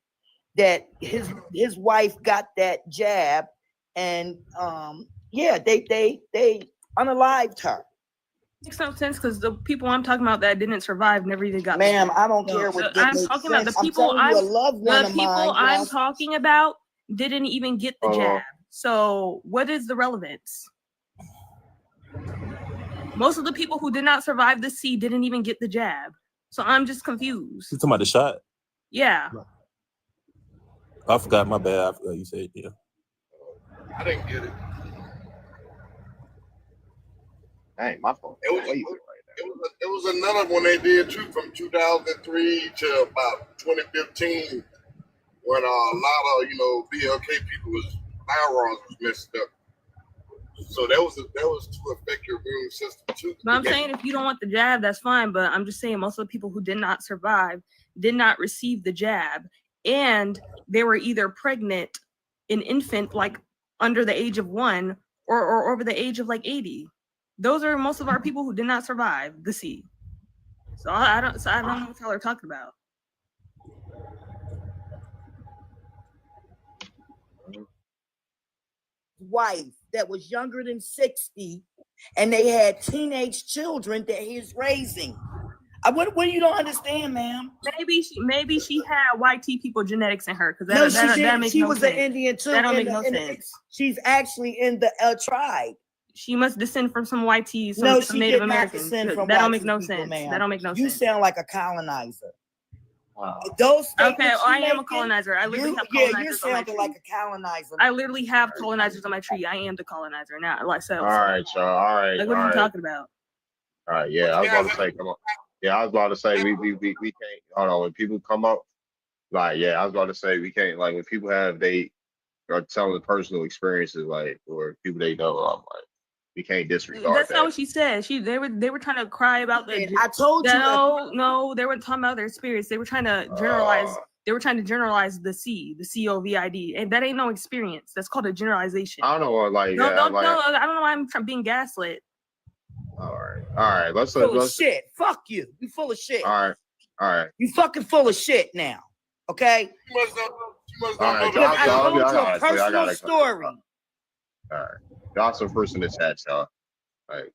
that his wife got that jab, and they unalived her.
Makes no sense because the people I'm talking about that didn't survive never even got.
Ma'am, I don't care what.
I'm talking about the people. I'm talking about didn't even get the jab. So what is the relevance? Most of the people who did not survive the C didn't even get the jab. So I'm just confused.
You talking about the shot?
Yeah.
I forgot. My bad. I forgot you said yeah.
I didn't get it.
Hey, my fault.
It was another one they did too from 2003 to about 2015 when a lot of BLK people firearms was messed up. So that was to affect your immune system too.
But I'm saying if you don't want the jab, that's fine. But I'm just saying most of the people who did not survive did not receive the jab, and they were either pregnant, an infant like under the age of 1, or over the age of like 80. Those are most of our people who did not survive the C. So I don't know what y'all are talking about.
Wife that was younger than 60, and they had teenage children that he's raising. What you don't understand, ma'am?
Maybe she had white tea people genetics in her because that makes
she
no
was
sense.
an Indian too.
That don't make no sense.
She's actually in the tribe.
She must descend from some white tea, some Native Americans. That don't make no sense. That don't make no sense.
You sound like a colonizer.
I am a colonizer. I literally have colonizers
you're sounding like a colonizer.
I literally have colonizers on my tree. I am the colonizer now. Like so.
All right, y'all. All right.
Like what are you talking about?
All right. Yeah, I was about to say, come on. Yeah, I was about to say we can't. Hold on. When people come up, I was about to say we can't. Like when people they are telling personal experiences, or people they know, I'm like, we can't disregard.
That's not what she said. They were trying to cry about the.
I told you.
No, they were talking about their experience. They were trying to generalize. They were trying to generalize the COVID, and that ain't no experience. That's called a generalization.
I don't know.
I don't know why I'm being gaslit.
All right. Let's
shit. Fuck you. You full of shit.
All right.
You fucking full of shit now. Okay. I told you a personal story.
All right. Gossip first in the chat, y'all. All right.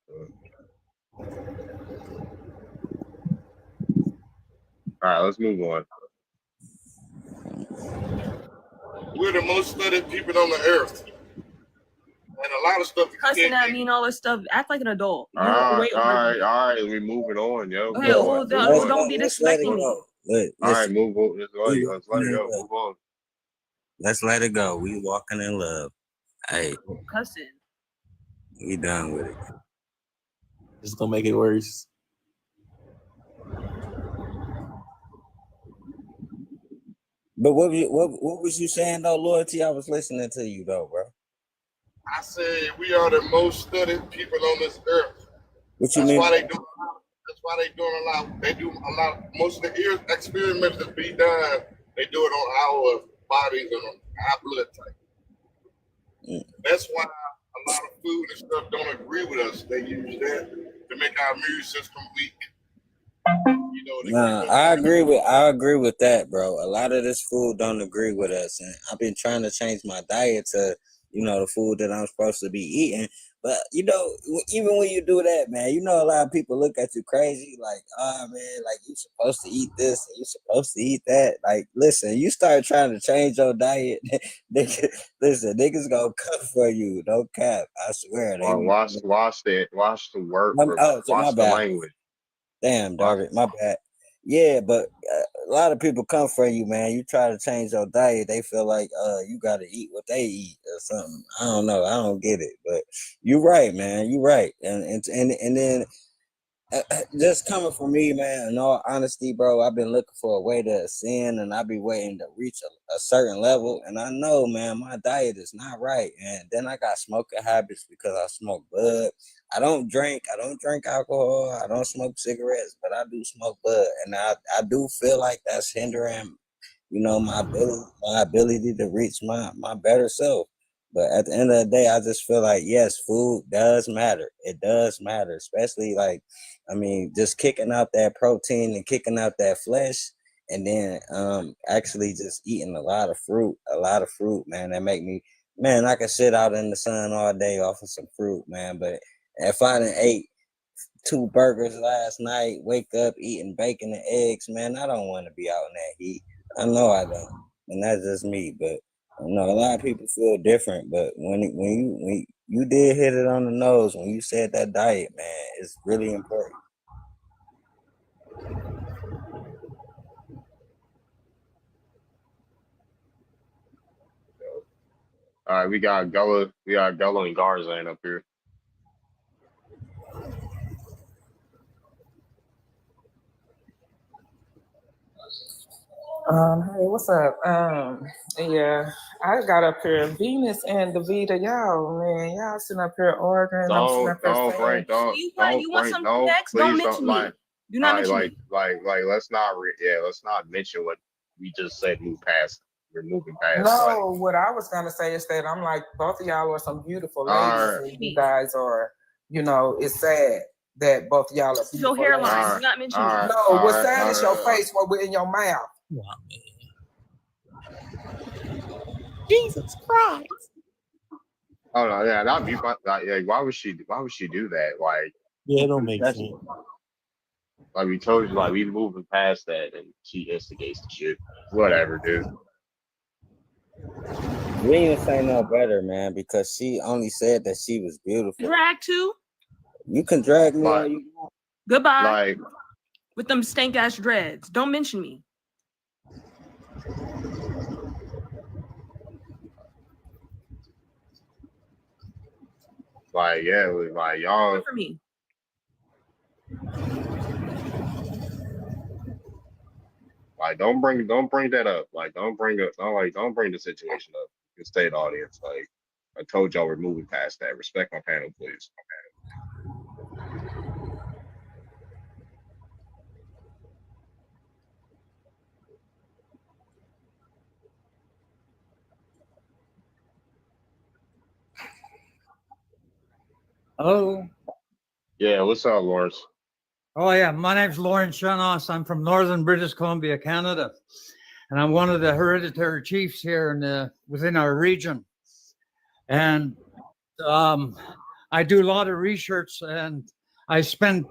All right, let's move on.
We're the most studied people on the earth. And a lot of stuff you
Cussing
can't
at me and all this stuff. Act like an adult. You
All
don't
right,
wait
all
on
right, all right. We moving on, yo.
Okay, well, don't be
Let's let it
disrespecting me.
go. Look,
All right,
listen,
move on. Let's let it go.
look.
Move on.
Let's let it go. We walking in love. Hey,
Cussing.
we done with it.
It's gonna make it worse.
But what was you saying though, Loyalty? I was listening to you though, bro.
I said we are the most studied people on this earth.
What you
That's
mean?
why they do. That's why they doing a lot. They do a lot. Most of the experiments that be done, they do it on our bodies and on our blood type. That's why a lot of food and stuff don't agree with us. They use that to make our immune system weak.
Nah, I agree with that, bro. A lot of this food don't agree with us, and I've been trying to change my diet to, the food that I'm supposed to be eating. But even when you do that, man, a lot of people look at you crazy, like, oh man, like you supposed to eat this, and you supposed to eat that. Like, listen, you start trying to change your diet, niggas gonna come for you, no cap. I swear.
Watch the word.
Oh, so my
Watch the
bad.
language.
Damn, Darvitt, my bad. Yeah, but a lot of people come for you, man. You try to change your diet, they feel like you got to eat what they eat or something. I don't know. I don't get it, but you're right, man. You're right, and then just coming from me, man. In all honesty, bro, I've been looking for a way to ascend, and I be waiting to reach a certain level. And I know, man, my diet is not right. And then I got smoking habits because I smoke bud. I don't drink alcohol. I don't smoke cigarettes, but I do smoke bud, and I do feel like that's hindering, my ability to reach my better self. But at the end of the day, I just feel like, yes, food does matter. It does matter, especially just kicking out that protein and kicking out that flesh, and then actually just eating a lot of fruit, man. That make me, man, I can sit out in the sun all day off of some fruit, man. But if I done ate 2 burgers last night, wake up eating bacon and eggs, man, I don't want to be out in that heat. I know I don't, and that's just me. But a lot of people feel different. But when you did hit it on the nose when you said that diet, man, it's really important.
All right, we got Gullah and Garzan up here.
Hey, what's up? Yeah, I got up here. Venus and Davita, y'all, man, y'all sitting up here arguing. I'm sitting up here saying,
Please don't
Do not mention
like let's not mention what we just said. Move past. We're moving past.
no, what I was gonna say is that I'm like, both of y'all are some beautiful ladies, and you guys are, it's sad that both of y'all are beautiful.
Your hairline.
ladies.
Do not mention me.
No, what's sad is your face, what in your mouth.
Jesus Christ.
Oh no, yeah, that'd be fun. Why would she do that? Like,
Yeah, it don't make sense.
Like we told you, like we moving past that, and she instigates the shit. Whatever, dude.
Venus ain't no better, man, because she only said that she was beautiful.
Drag too.
You can drag me all you want.
Goodbye. With them stank ass dreads. Don't mention me.
Like, yeah, like y'all.
For me.
Like, don't bring that up. Like, don't bring the situation up. You stay in the audience. Like, I told y'all we're moving past that. Respect my panel, please.
Hello.
Yeah, what's up, Lawrence?
Oh yeah, my name's Lawrence Shanos. I'm from Northern British Columbia, Canada, and I'm one of the hereditary chiefs here within our region. And I do a lot of research, and I spend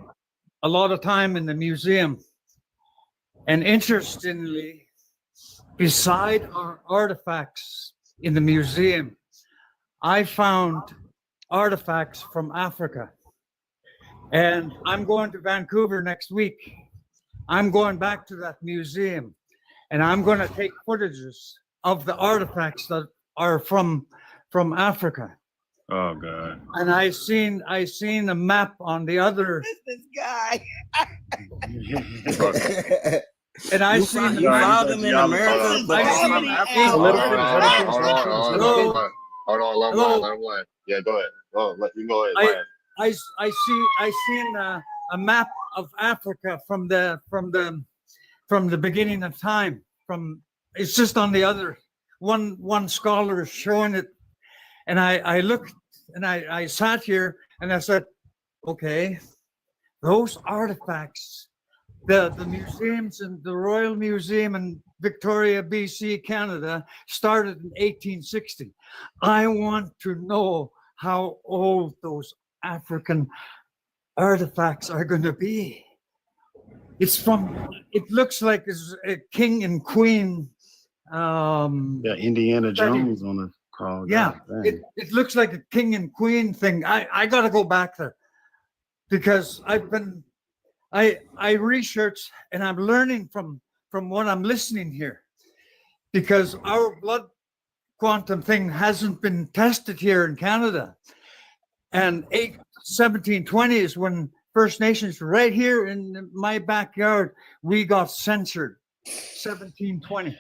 a lot of time in the museum. And interestingly, beside our artifacts in the museum, I found artifacts from Africa. And I'm going to Vancouver next week. I'm going back to that museum, and I'm going to take footages of the artifacts that are from Africa.
Oh God.
And I seen a map on the other.
This guy.
And I
You
seen
found them in America, but
I
they're
seen
from Africa.
Hold on, let him
Hello?
land, let him land. Yeah, go ahead. You go ahead.
I seen a map of Africa from the beginning of time. It's just on the other one scholar is showing it, and I looked and I sat here and I said, okay, those artifacts, the museums and the Royal Museum in Victoria, BC, Canada started in 1860. I want to know how old those African artifacts are going to be. It looks like it's a king and queen.
Yeah, Indiana Jones on the call.
Yeah, it looks like a king and queen thing. I got to go back there because I researched and I'm learning from what I'm listening here, because our blood quantum thing hasn't been tested here in Canada. And 1720 is when First Nations right here in my backyard, we got censored, 1720.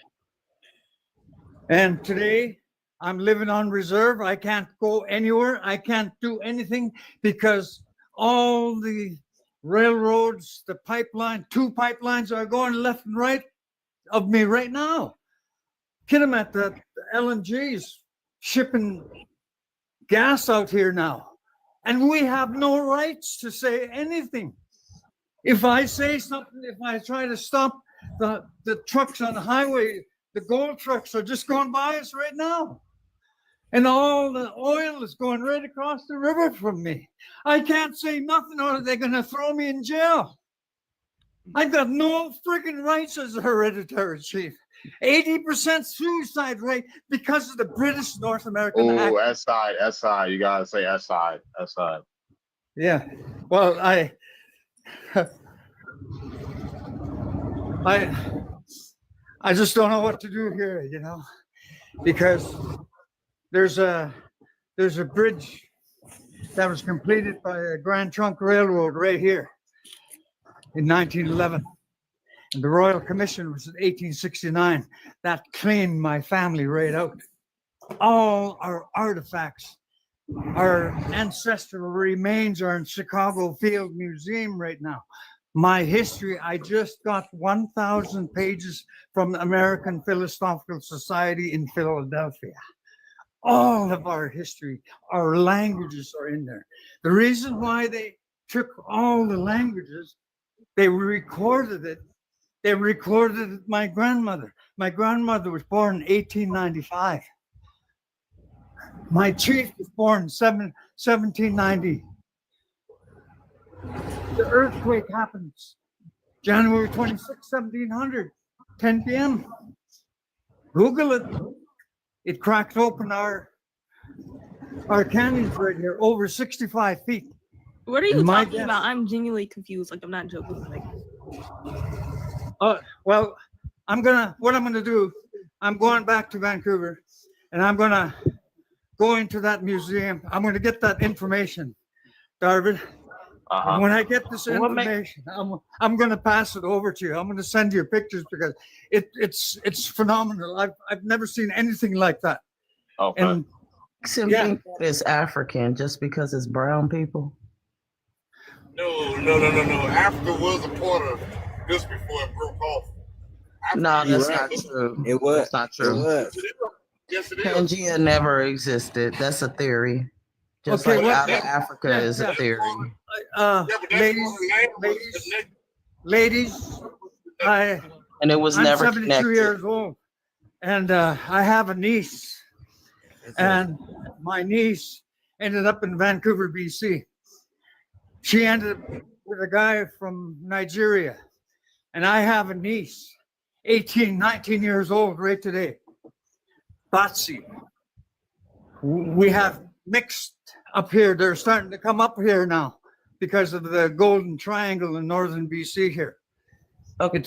And today I'm living on reserve. I can't go anywhere. I can't do anything because all the railroads, the pipeline, 2 pipelines are going left and right of me right now. Kitimat, the LNGs shipping gas out here now. And we have no rights to say anything. If I say something, if I try to stop the trucks on the highway, the gold trucks are just going by us right now. And all the oil is going right across the river from me. I can't say nothing or they're going to throw me in jail. I've got no freaking rights as a hereditary chief. 80% suicide rate because of the British North American Act.
Oh, SI. You gotta say SI.
Yeah. Well, I just don't know what to do here, you know, because there's a bridge that was completed by the Grand Trunk Railroad right here in 1911. And the Royal Commission was in 1869. That cleaned my family right out. All our artifacts, our ancestral remains are in Chicago Field Museum right now. My history, I just got 1,000 pages from the American Philosophical Society in Philadelphia. All of our history, our languages are in there. The reason why they took all the languages, they recorded it. They recorded my grandmother. My grandmother was born in 1895. My chief was born in 1790. The earthquake happens January 26, 1700, 10 p.m. Google it. It cracked open our canyons right here, over 65 feet.
What are you
And my
talking
guess-
about? I'm genuinely confused. Like, I'm not joking. Like,
Well, what I'm gonna do, I'm going back to Vancouver and I'm gonna go into that museum. I'm gonna get that information, Darvid. And when I get this information, I'm gonna pass it over to you. I'm gonna send you pictures because it's phenomenal. I've never seen anything like that.
Okay.
And
Some
yeah.
think that it's African just because it's brown people.
No. Africa was a part of this before it broke off.
No, that's not true.
It was.
That's not true.
It was.
Yes, it is.
Pangea never existed. That's a theory. Just
Okay,
like
what-
out of Africa is a theory.
Ladies,
And it was
I'm
never
72
connected.
years old, and I have a niece, and my niece ended up in Vancouver, BC. She ended up with a guy from Nigeria, And I have a niece, 18, 19 years old right today. Batsy. We have mixed up here. They're starting to come up here now because of the Golden Triangle in northern BC here.
Okay.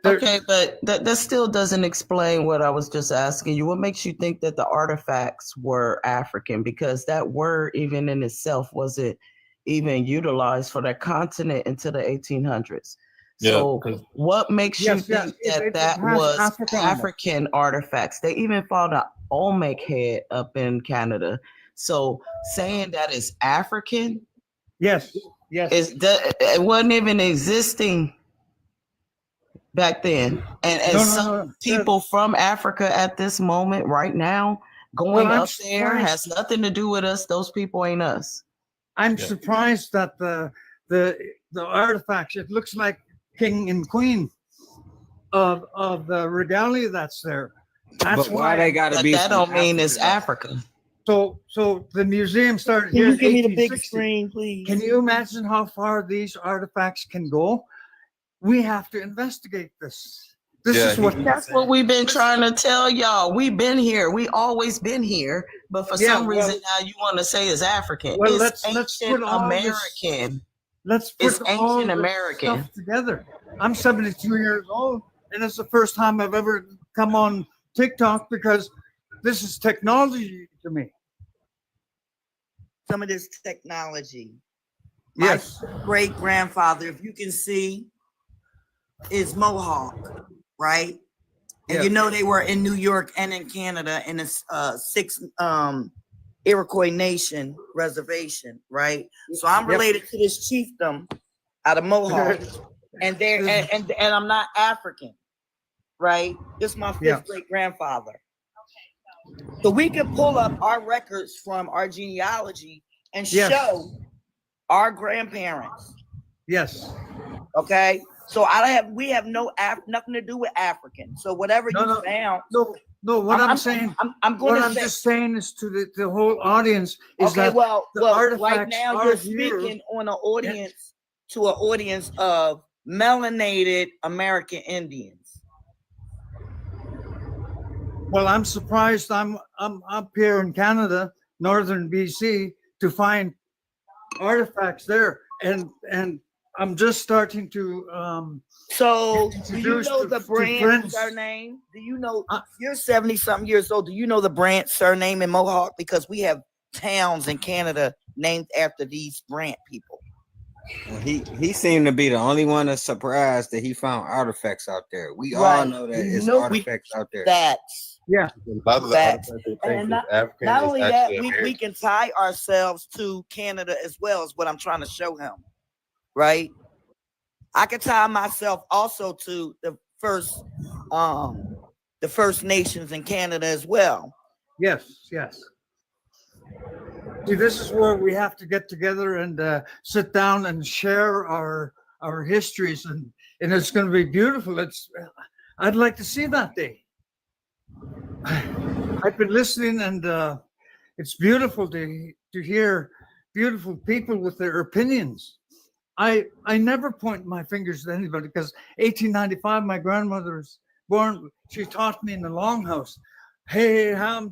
Okay, but that still doesn't explain what I was just asking you. What makes you think that the artifacts were African? Because that word, even in itself, wasn't even utilized for that continent until the 1800s. So, what makes you think that was African artifacts? They even found an Olmec head up in Canada. So, saying that is African,
yes,
it wasn't even existing back then. And some people from Africa at this moment, right now, going up there has nothing to do with us. Those people ain't us.
I'm surprised that the artifacts, it looks like king and queen of the regalia that's there. That's
But why they gotta be
That don't
from
mean
Africa,
it's
though?
Africa.
So the museum started
Can
here.
you
in
give me the big
1860.
screen, please?
Can you imagine how far these artifacts can go? We have to investigate this.
That's what we've been trying to tell y'all. We've been here. We always been here. But for some reason now you want to say it's African.
Well,
It's
let's
ancient
put all
American.
Let's
It's
put all
ancient
this
American.
stuff together. I'm 72 years old, and it's the first time I've ever come on TikTok because this is technology to me.
Some of this technology.
Yes.
My great grandfather, if you can see, is Mohawk, right? And you know they were in New York and in Canada in a six Iroquois Nation reservation, right? So I'm related to this chiefdom out of Mohawk, and and I'm not African, right? This is my fifth great grandfather. So we can pull up our records from our genealogy and show our grandparents.
Yes.
Okay. So we have nothing to do with African. So whatever you found.
No, what I'm saying,
I'm going to
I'm just saying is to the whole audience is
okay,
that
well,
the
right
artifacts
now
are
you're
here.
speaking on an audience to an audience of melanated American Indians.
Well, I'm surprised. I'm up here in Canada, northern BC, to find artifacts there, and I'm just starting to.
So, do you
introduce
know
to
the Brant
friends.
surname? Do you know you're 70-something years old? Do you know the Brant surname in Mohawk? Because we have towns in Canada named after these Brant people.
Well, he seemed to be the only one that's surprised that he found artifacts out there. We all
Right.
know that
You
it's
know,
artifacts out there.
That's
yeah.
A lot of the
Facts.
artifacts they
And
think
not,
is African
not
is
only that,
actually
we
American.
can tie ourselves to Canada as well, is what I'm trying to show him. Right? I can tie myself also to the First Nations in Canada as well.
Yes. See, this is where we have to get together and sit down and share our histories, and it's going to be beautiful. I'd like to see that day. I've been listening, and it's beautiful to hear beautiful people with their opinions. I never point my fingers at anybody because 1895, my grandmother was born. She taught me in the longhouse. Hey, hey,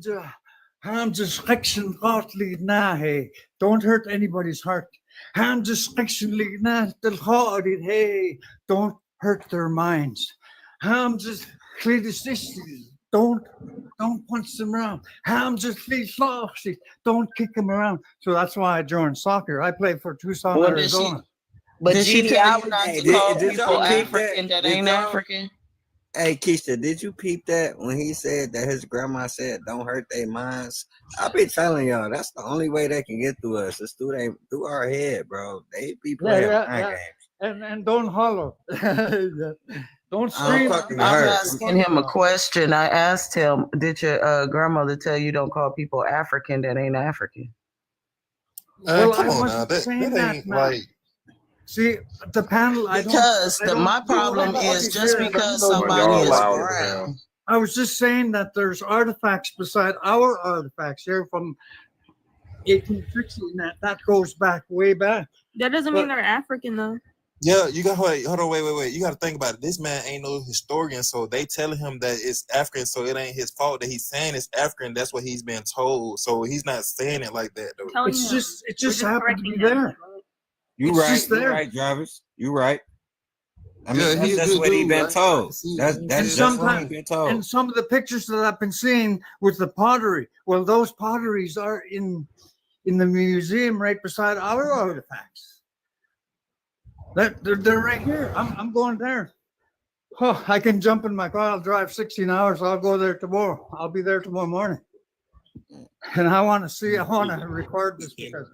don't hurt anybody's heart. Hey, don't hurt their minds. Don't punch them around. Don't kick them around. So that's why I joined soccer. I played for Tucson,
Well,
Arizona.
Did she tell you not to call
did
people
y'all peep
African that ain't
y'all-
African?
Hey Keisha, did you peep that when he said that his grandma said don't hurt their minds? I be telling y'all that's the only way they can get through us. It's through our head, bro. They be playing mind games.
And don't holler. Don't scream.
I'm asking him a question. I asked him, did your grandmother tell you don't call people African that ain't African?
Well,
Come
I
on now,
wasn't
that
saying that,
ain't
man.
like.
See, the panel,
My problem is just because somebody is brown.
I was just saying that there's artifacts beside our artifacts here from 1860, and that goes back way back.
That doesn't mean they're African though.
Yeah, you got hold on, wait. You got to think about it. This man ain't no historian, so they telling him that it's African, so it ain't his fault that he's saying it's African. That's what he's been told, so he's not saying it like that though.
It just happened to be there.
You
It's
right,
just
you
there.
right, Jarvis. You right. I mean,
Yeah, he a
that's
good
what he
dude,
been
right?
told. That's
And
just what he
sometimes,
been told.
and some of the pictures that I've been seeing with the pottery, well, those potteries are in the museum right beside our artifacts. They're right here. I'm going there. Oh, I can jump in my car. I'll drive 16 hours. I'll go there tomorrow. I'll be there tomorrow morning. And I want to record this because.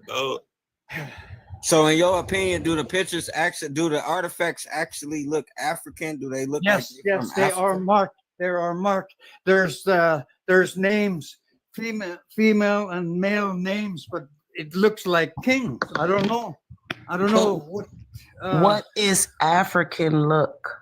So, in your opinion, do the artifacts actually look African? Do they look
Yes,
like they're
yes,
from
they
Africa?
are marked. There are marked. There's names, female and male names, but it looks like kings. I don't know what.
What is African look?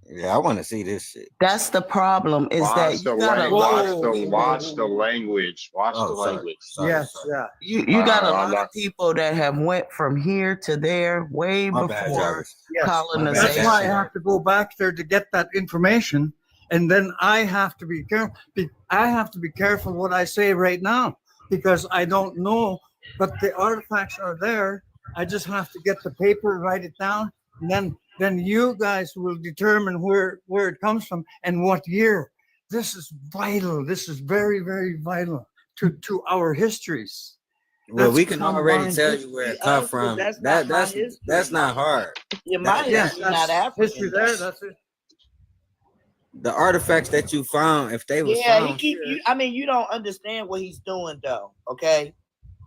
Yeah, I want to see this shit.
That's the problem. Is that
Watch the
you gotta
watch the language. Watch the language.
Yes, yeah.
You got a
I'm
lot of people that have went from here to there way
My bad,
before
Jarvis.
Yes,
colonization.
that's why I have to go back there to get that information, and then I have to be careful. I have to be careful what I say right now because I don't know, but the artifacts are there. I just have to get the paper, write it down, and then you guys will determine where it comes from and what year. This is vital. This is very, very vital to our histories.
Well,
That's
we can already
combined
tell
history.
you where it come from.
That's not my history.
That's not hard.
Yeah, my
Yes,
history not
that's
African.
history there. That's it.
The artifacts that you found, if they was
Yeah, he
found
keep
here,
you. I mean, you don't understand what he's doing, though. Okay,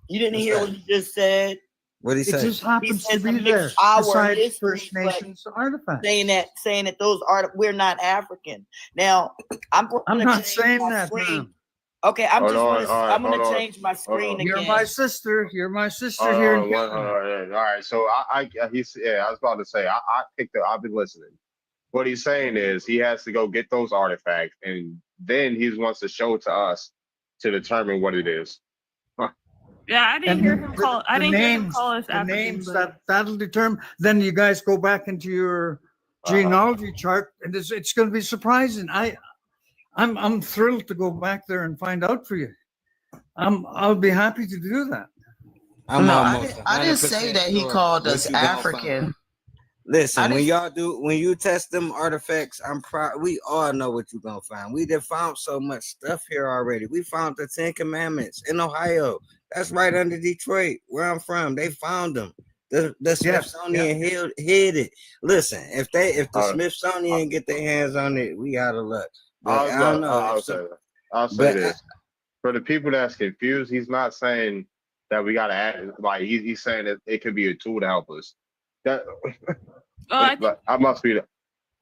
you didn't
What's
hear
that?
what he just said.
what he
It
say?
just happens to
says
be
to
there
mix our
beside
history,
First
but
Nations artifacts.
saying that those are we're not African. Now, I'm
I'm
gonna
not
change
saying
my
that,
screen.
man.
Okay, I'm
Hold
just
on,
gonna
all right,
I'm gonna
hold on,
change my
hold
screen
on.
You're
again.
my sister. You're my sister
Hold
here in
on, hold
Canada.
on. All right, so I picked up. I've been listening. What he's saying is he has to go get those artifacts, and then he wants to show it to us to determine what it is.
Yeah, I didn't
And
hear him call. I
the
didn't hear him
names,
call us
the
African.
names
But
that'll determine. Then you guys go back into your genealogy chart, and it's going to be surprising. I'm thrilled to go back there and find out for you. I'll be happy to do that.
I'm
No,
almost
I didn't say
100%
that he
sure
called
what
us
you gonna find.
African.
Listen,
I
when
didn't.
when you test them artifacts, we all know what you're gonna find. We done found so much stuff here already. We found the 10 Commandments in Ohio. That's right under Detroit, where I'm from. They found them. The Smithsonian hid it. Listen, if the Smithsonian get their hands on it, we out of luck. But I don't know.
I'll say
But
this. For the people that's confused, he's not saying that we gotta act like he's saying that it could be a tool to help us. That I must be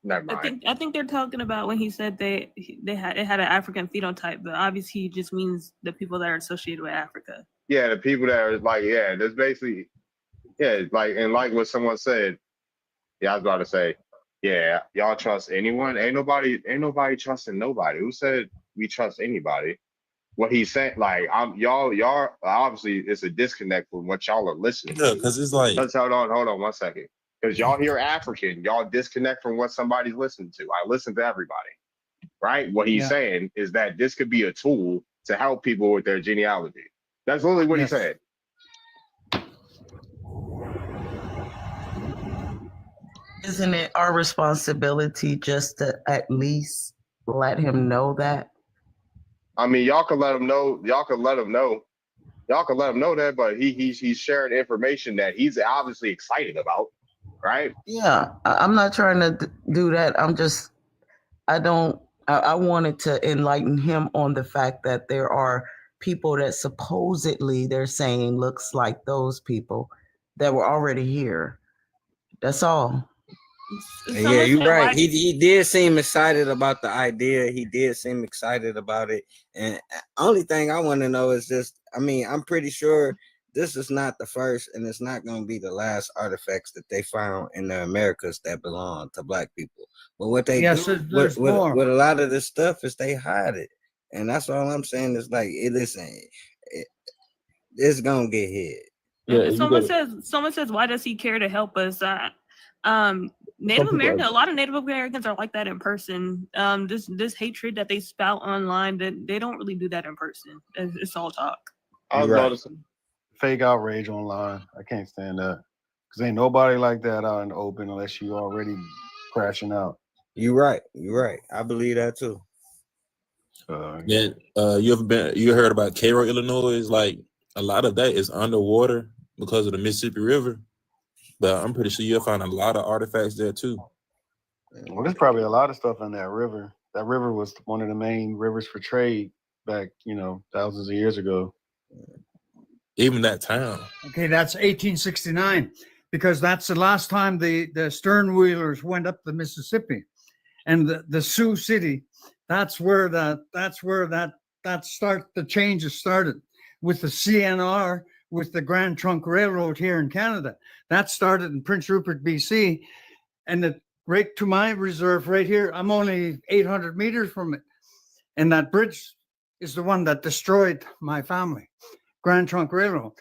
never mind.
I think they're talking about when he said it had an African phenotype, but obviously he just means the people that are associated with Africa.
Yeah, the people that are like, yeah, there's basically, yeah, like what someone said. Yeah, I was about to say, yeah, y'all trust anyone? Ain't nobody trusting nobody. Who said we trust anybody? What he's saying, like, y'all obviously it's a disconnect from what y'all are listening to.
Yeah, because it's like,
Hold on 1 second. Because y'all hear African, y'all disconnect from what somebody's listening to. I listen to everybody, right? What he's saying is that this could be a tool to help people with their genealogy. That's literally what he said.
Isn't it our responsibility just to at least let him know that?
I mean, y'all can let him know. Y'all can let him know that, but he's sharing information that he's obviously excited about, right?
Yeah, I'm not trying to do that. I wanted to enlighten him on the fact that there are people that supposedly they're saying looks like those people that were already here. That's all.
Yeah, you're right. He did seem excited about the idea. He did seem excited about it. And only thing I want to know is just, I mean, I'm pretty sure this is not the first and it's not going to be the last artifacts that they found in the Americas that belong to Black people. But what they do with a lot of this stuff is they hide it. And that's all I'm saying is like, it's going to get hit.
Someone says, why does he care to help us? Native
people
American,
are-
a lot of Native Americans are like that in person. This hatred that they spout online, that they don't really do that in person. It's all talk.
I was
You're
about
right.
to say,
Fake outrage online. I can't stand that. Cause ain't nobody like that out in the open unless you already crashing out.
You right. You right. I believe that too.
Then you heard about Cairo, Illinois? Like a lot of that is underwater because of the Mississippi River. But I'm pretty sure you'll find a lot of artifacts there too.
Well, there's probably a lot of stuff in that river. That river was one of the main rivers for trade back, thousands of years ago.
Even that town.
Okay, that's 1869, because that's the last time the stern wheelers went up the Mississippi, and the Sioux City. That's where the changes started with the CNR, with the Grand Trunk Railroad here in Canada. That started in Prince Rupert, BC, and right to my reserve right here. I'm only 800 meters from it, and that bridge is the one that destroyed my family. Grand Trunk Railroad.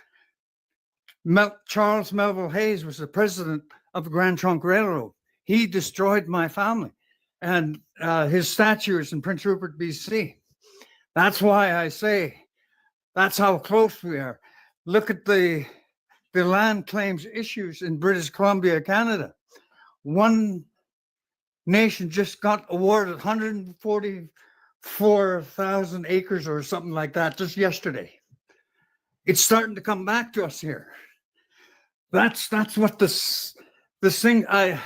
Charles Melville Hayes was the president of the Grand Trunk Railroad. He destroyed my family, and his statue is in Prince Rupert, BC. That's why I say that's how close we are. Look at the land claims issues in British Columbia, Canada. One nation just got awarded 144,000 acres or something like that just yesterday. It's starting to come back to us here. That's what this thing. I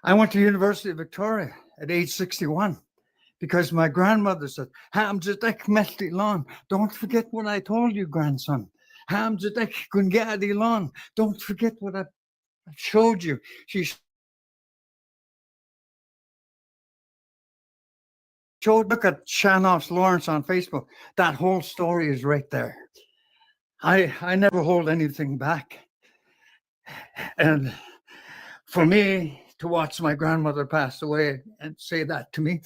went to University of Victoria at age 61 because my grandmother said, "Hamzadek Melty Lon, don't forget what I told you, grandson. Hamzadek Gungadi Lon, don't forget what I showed you." She look at Shanos Lawrence on Facebook. That whole story is right there. I never hold anything back. And for me to watch my grandmother pass away and say that to me,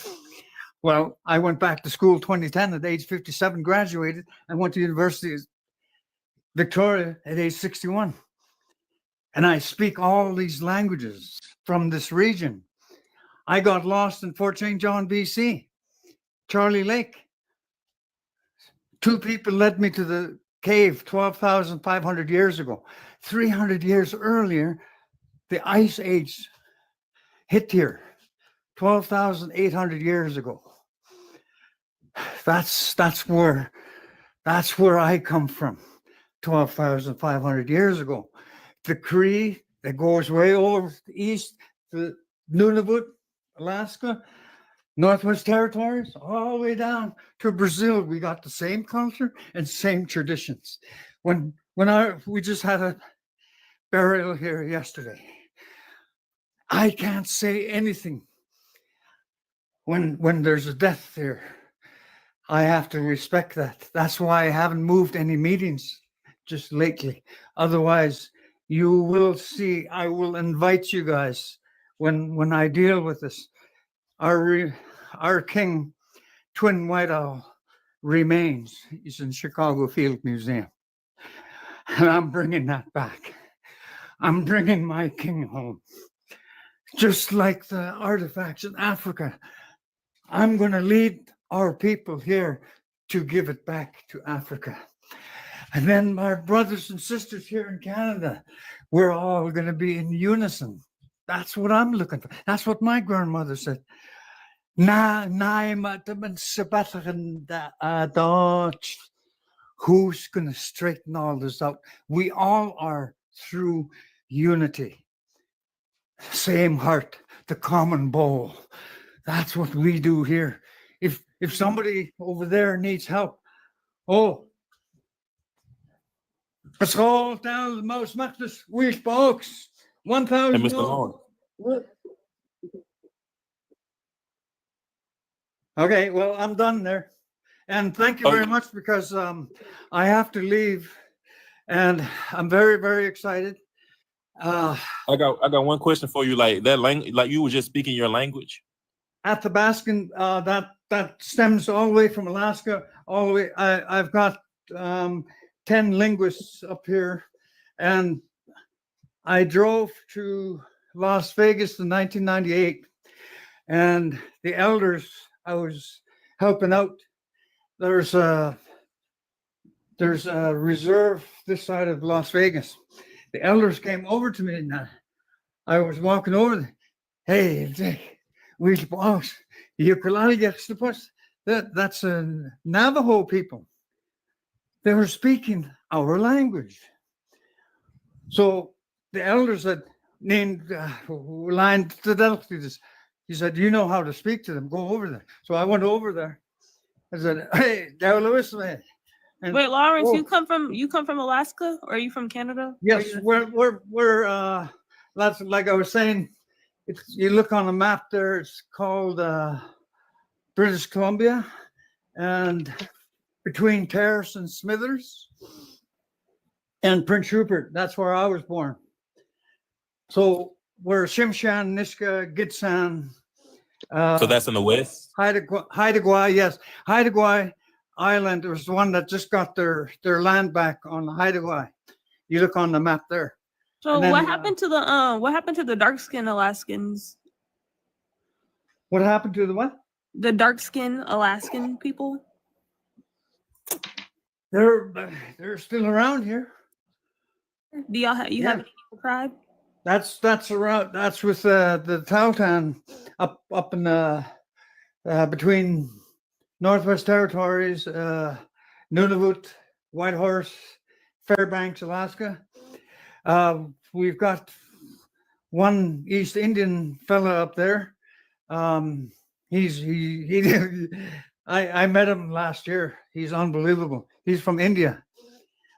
well, I went back to school 2010 at age 57, graduated, and went to University of Victoria at age 61. And I speak all these languages from this region. I got lost in Fort St. John, BC. Charlie Lake. 2 people led me to the cave 12,500 years ago. 300 years earlier, the Ice Age hit here. 12,800 years ago. That's where I come from. 12,500 years ago. The Cree that goes way over east to Nunavut, Alaska, Northwest Territories, all the way down to Brazil. We got the same culture and same traditions. We just had a burial here yesterday. I can't say anything when there's a death there. I have to respect that. That's why I haven't moved any meetings just lately. Otherwise, you will see, I will invite you guys when I deal with this. Our king, Twin White Owl, remains. He's in Chicago Field Museum. And I'm bringing that back. I'm bringing my king home. Just like the artifacts in Africa, I'm going to lead our people here to give it back to Africa. And then my brothers and sisters here in Canada, we're all going to be in unison. That's what I'm looking for. That's what my grandmother said. Who's going to straighten all this out? We all are through unity. Same heart, the common bowl. That's what we do here. If somebody over there needs help, it's all down the most machtes wish box. 1,000.
Hey, Mr. Long.
Okay, well, I'm done there. And thank you very much, because I have to leave, and I'm very, very excited.
I got one question for you. Like that language, like you were just speaking your language.
Athabascan, that stems all the way from Alaska, all the way. I've got 10 linguists up here, and I drove to Las Vegas in 1998, and the elders I was helping out, there's a reserve this side of Las Vegas. The elders came over to me, and I was walking over there. Hey, that's Navajo people. They were speaking our language. So the elders had named line to this. He said, "You know how to speak to them. Go over there." So I went over there. I said, "Hey, Lewis, man." And,
Wait, Lawrence,
oh,
you come from Alaska, or are you from Canada?
yes, we're that's like I was saying. You look on the map there. It's called British Columbia, and between Terrace and Smithers and Prince Rupert, that's where I was born. So we're Shimshan, Nisga'a, Gitxsan.
So that's in the west?
Haida Gwaii, yes. Haida Gwaii Island was the one that just got their land back on Haida Gwaii. You look on the map there.
So
then,
what happened to the dark-skinned Alaskans?
What happened to the what?
The dark-skinned Alaskan people?
They're still around here.
Do y'all have have any tribe?
That's around. That's with the Tahltan up in between Northwest Territories, Nunavut, Whitehorse, Fairbanks, Alaska. We've got one East Indian fella up there. I met him last year. He's unbelievable. He's from India,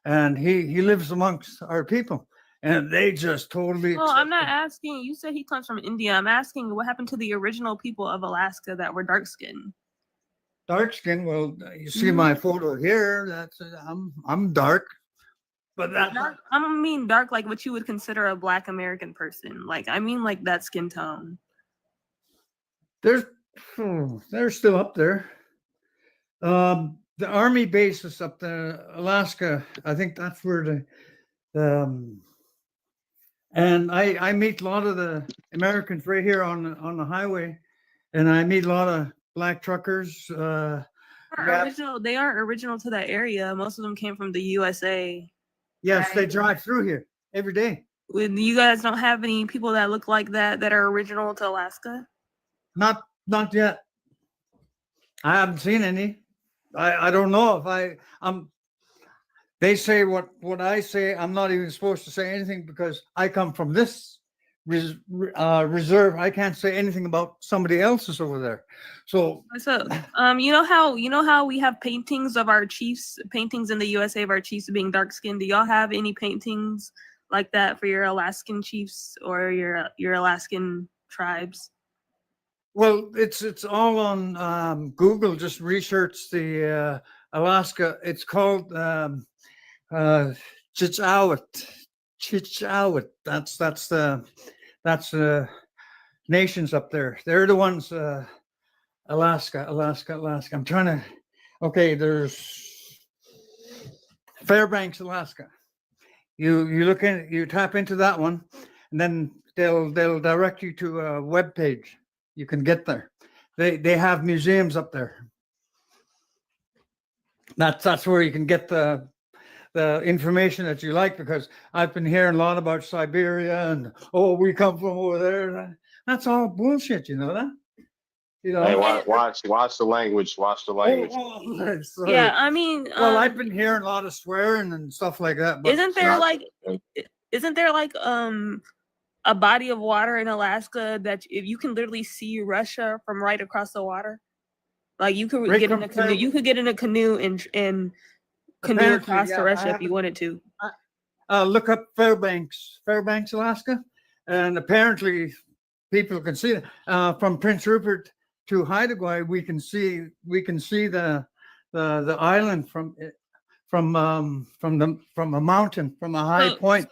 and he lives amongst our people, and they just totally.
Oh, I'm not asking. You said he comes from India. I'm asking what happened to the original people of Alaska that were dark skinned.
Dark skin. Well, you see my photo here. That's I'm dark, but that
Dark, I don't mean dark like what you would consider a Black American person. Like I mean like that skin tone.
They're still up there. The army base is up there, Alaska. I think that's where and I meet a lot of the Americans right here on the highway, and I meet a lot of Black truckers.
They aren't original to that area. Most of them came from the USA.
Yes,
right?
they drive through here every day.
You guys don't have any people that look like that are original to Alaska?
Not yet. I haven't seen any. I don't know if I'm. They say what I say. I'm not even supposed to say anything because I come from this reserve. I can't say anything about somebody else's over there. So
you know how we have paintings of our chiefs, paintings in the USA of our chiefs being dark skinned. Do y'all have any paintings like that for your Alaskan chiefs or your Alaskan tribes?
Well, it's all on Google. Just research the Alaska. It's called Chichawit. Chichawit. That's the nations up there. They're the ones. Alaska. I'm trying to. Okay, there's Fairbanks, Alaska. You tap into that one, and then they'll direct you to a web page. You can get there. They have museums up there. That's where you can get the information that you like, because I've been hearing a lot about Siberia and we come from over there. That's all bullshit, you know that? You know.
Hey, watch the language. Watch the language.
Sorry.
Yeah, I mean,
well, I've been hearing a lot of swearing and stuff like that. But
isn't there like a body of water in Alaska that if you can literally see Russia from right across the water? Like you could get in a canoe. You could get in a canoe and canoe across to Russia if you wanted to.
Look up Fairbanks, Alaska, and apparently people can see it from Prince Rupert to Haida Gwaii. We can see the island from a mountain, from a high point.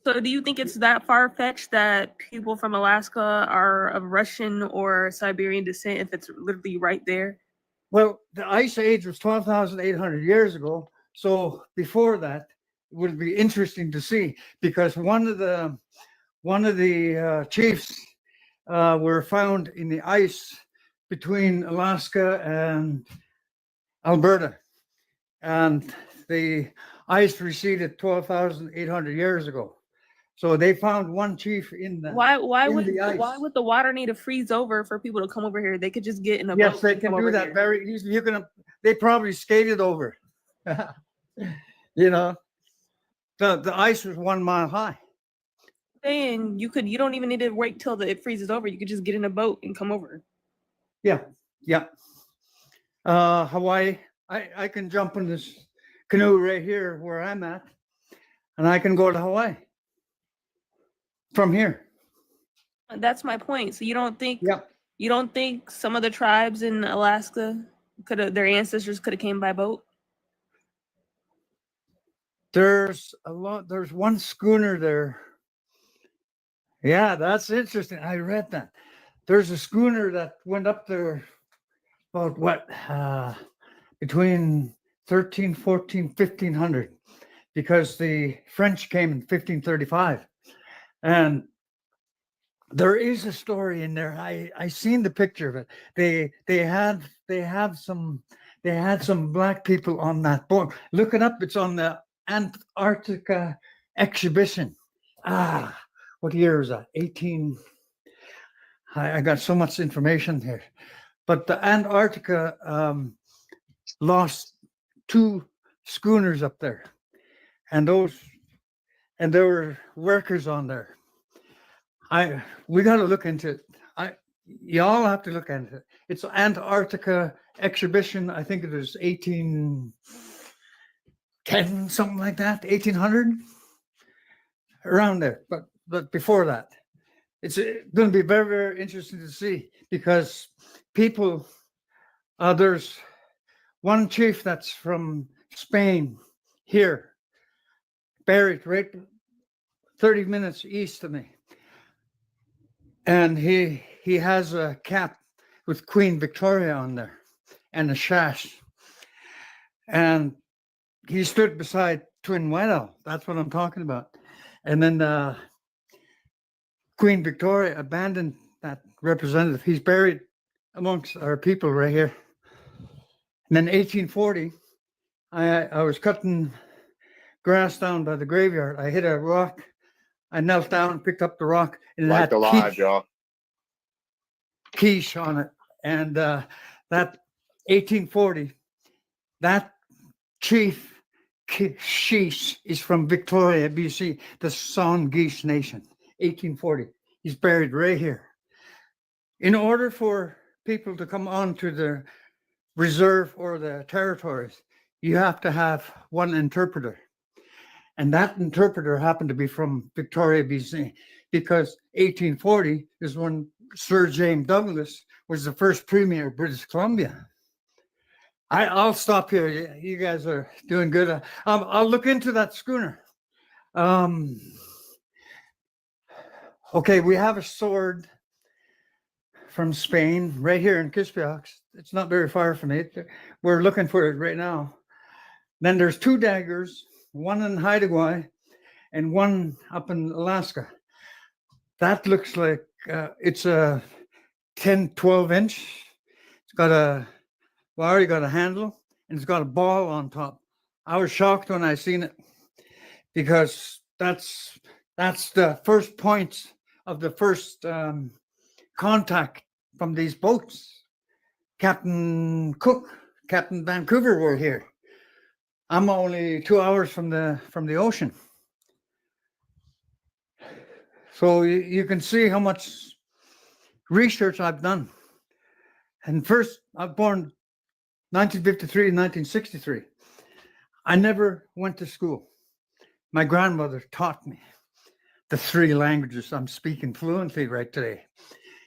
So do you think it's that far-fetched that people from Alaska are of Russian or Siberian descent if it's literally right there?
Well, the Ice Age was 12,800 years ago. So before that, would be interesting to see, because one of the chiefs were found in the ice between Alaska and Alberta, and the ice receded 12,800 years ago. So they found one chief in the
Why
in
would
the ice.
the water need to freeze over for people to come over here? They could just get in a
Yes,
boat
they
and
can
come
do
over
that
here.
very easily. They probably skated over. You know, the ice was 1 mile high.
Saying you don't even need to wait till it freezes over. You could just get in a boat and come over.
Yeah, yeah. Hawaii, I can jump in this canoe right here where I'm at, and I can go to Hawaii from here.
That's my point. So you don't think
Yeah.
you don't think some of the tribes in Alaska their ancestors could have came by boat?
There's one schooner there. Yeah, that's interesting. I read that. There's a schooner that went up there about between 1314, 1500, because the French came in 1535. And there is a story in there. I seen the picture of it. They had some black people on that boat. Look it up. It's on the Antarctica exhibition. What year is that? 18. I got so much information here. But the Antarctica lost 2 schooners up there, and there were workers on there. We got to look into it. Y'all have to look into it. It's Antarctica exhibition. I think it was 1810, something like that, 1800, around there. But before that, it's going to be very, very interesting to see, because people, there's one chief that's from Spain here, buried right 30 minutes east of me. And he has a cap with Queen Victoria on there and a sash. And he stood beside Twin Weddell. That's what I'm talking about. And then Queen Victoria abandoned that representative. He's buried amongst our people right here. And then 1840, I was cutting grass down by the graveyard. I hit a rock. I knelt down and picked up the rock, and it
Like
had
the live, y'all.
quiche on it. And that 1840, that chief Sheesh is from Victoria, BC, the Songhees Nation, 1840. He's buried right here. In order for people to come onto the reserve or the territories, you have to have one interpreter. And that interpreter happened to be from Victoria, BC, because 1840 is when Sir James Douglas was the first premier of British Columbia. I'll stop here. You guys are doing good. I'll look into that schooner. Okay, we have a sword from Spain right here in Kispiox. It's not very far from it. We're looking for it right now. Then there's 2 daggers, one in Haida and one up in Alaska. That looks like it's a 10, 12 inch. It's got already got a handle, and it's got a ball on top. I was shocked when I seen it, because that's the first points of the first contact from these boats. Captain Cook, Captain Vancouver were here. I'm only 2 hours from the ocean. So you can see how much research I've done. And first, I was born 1953 and 1963. I never went to school. My grandmother taught me the 3 languages I'm speaking fluently right today.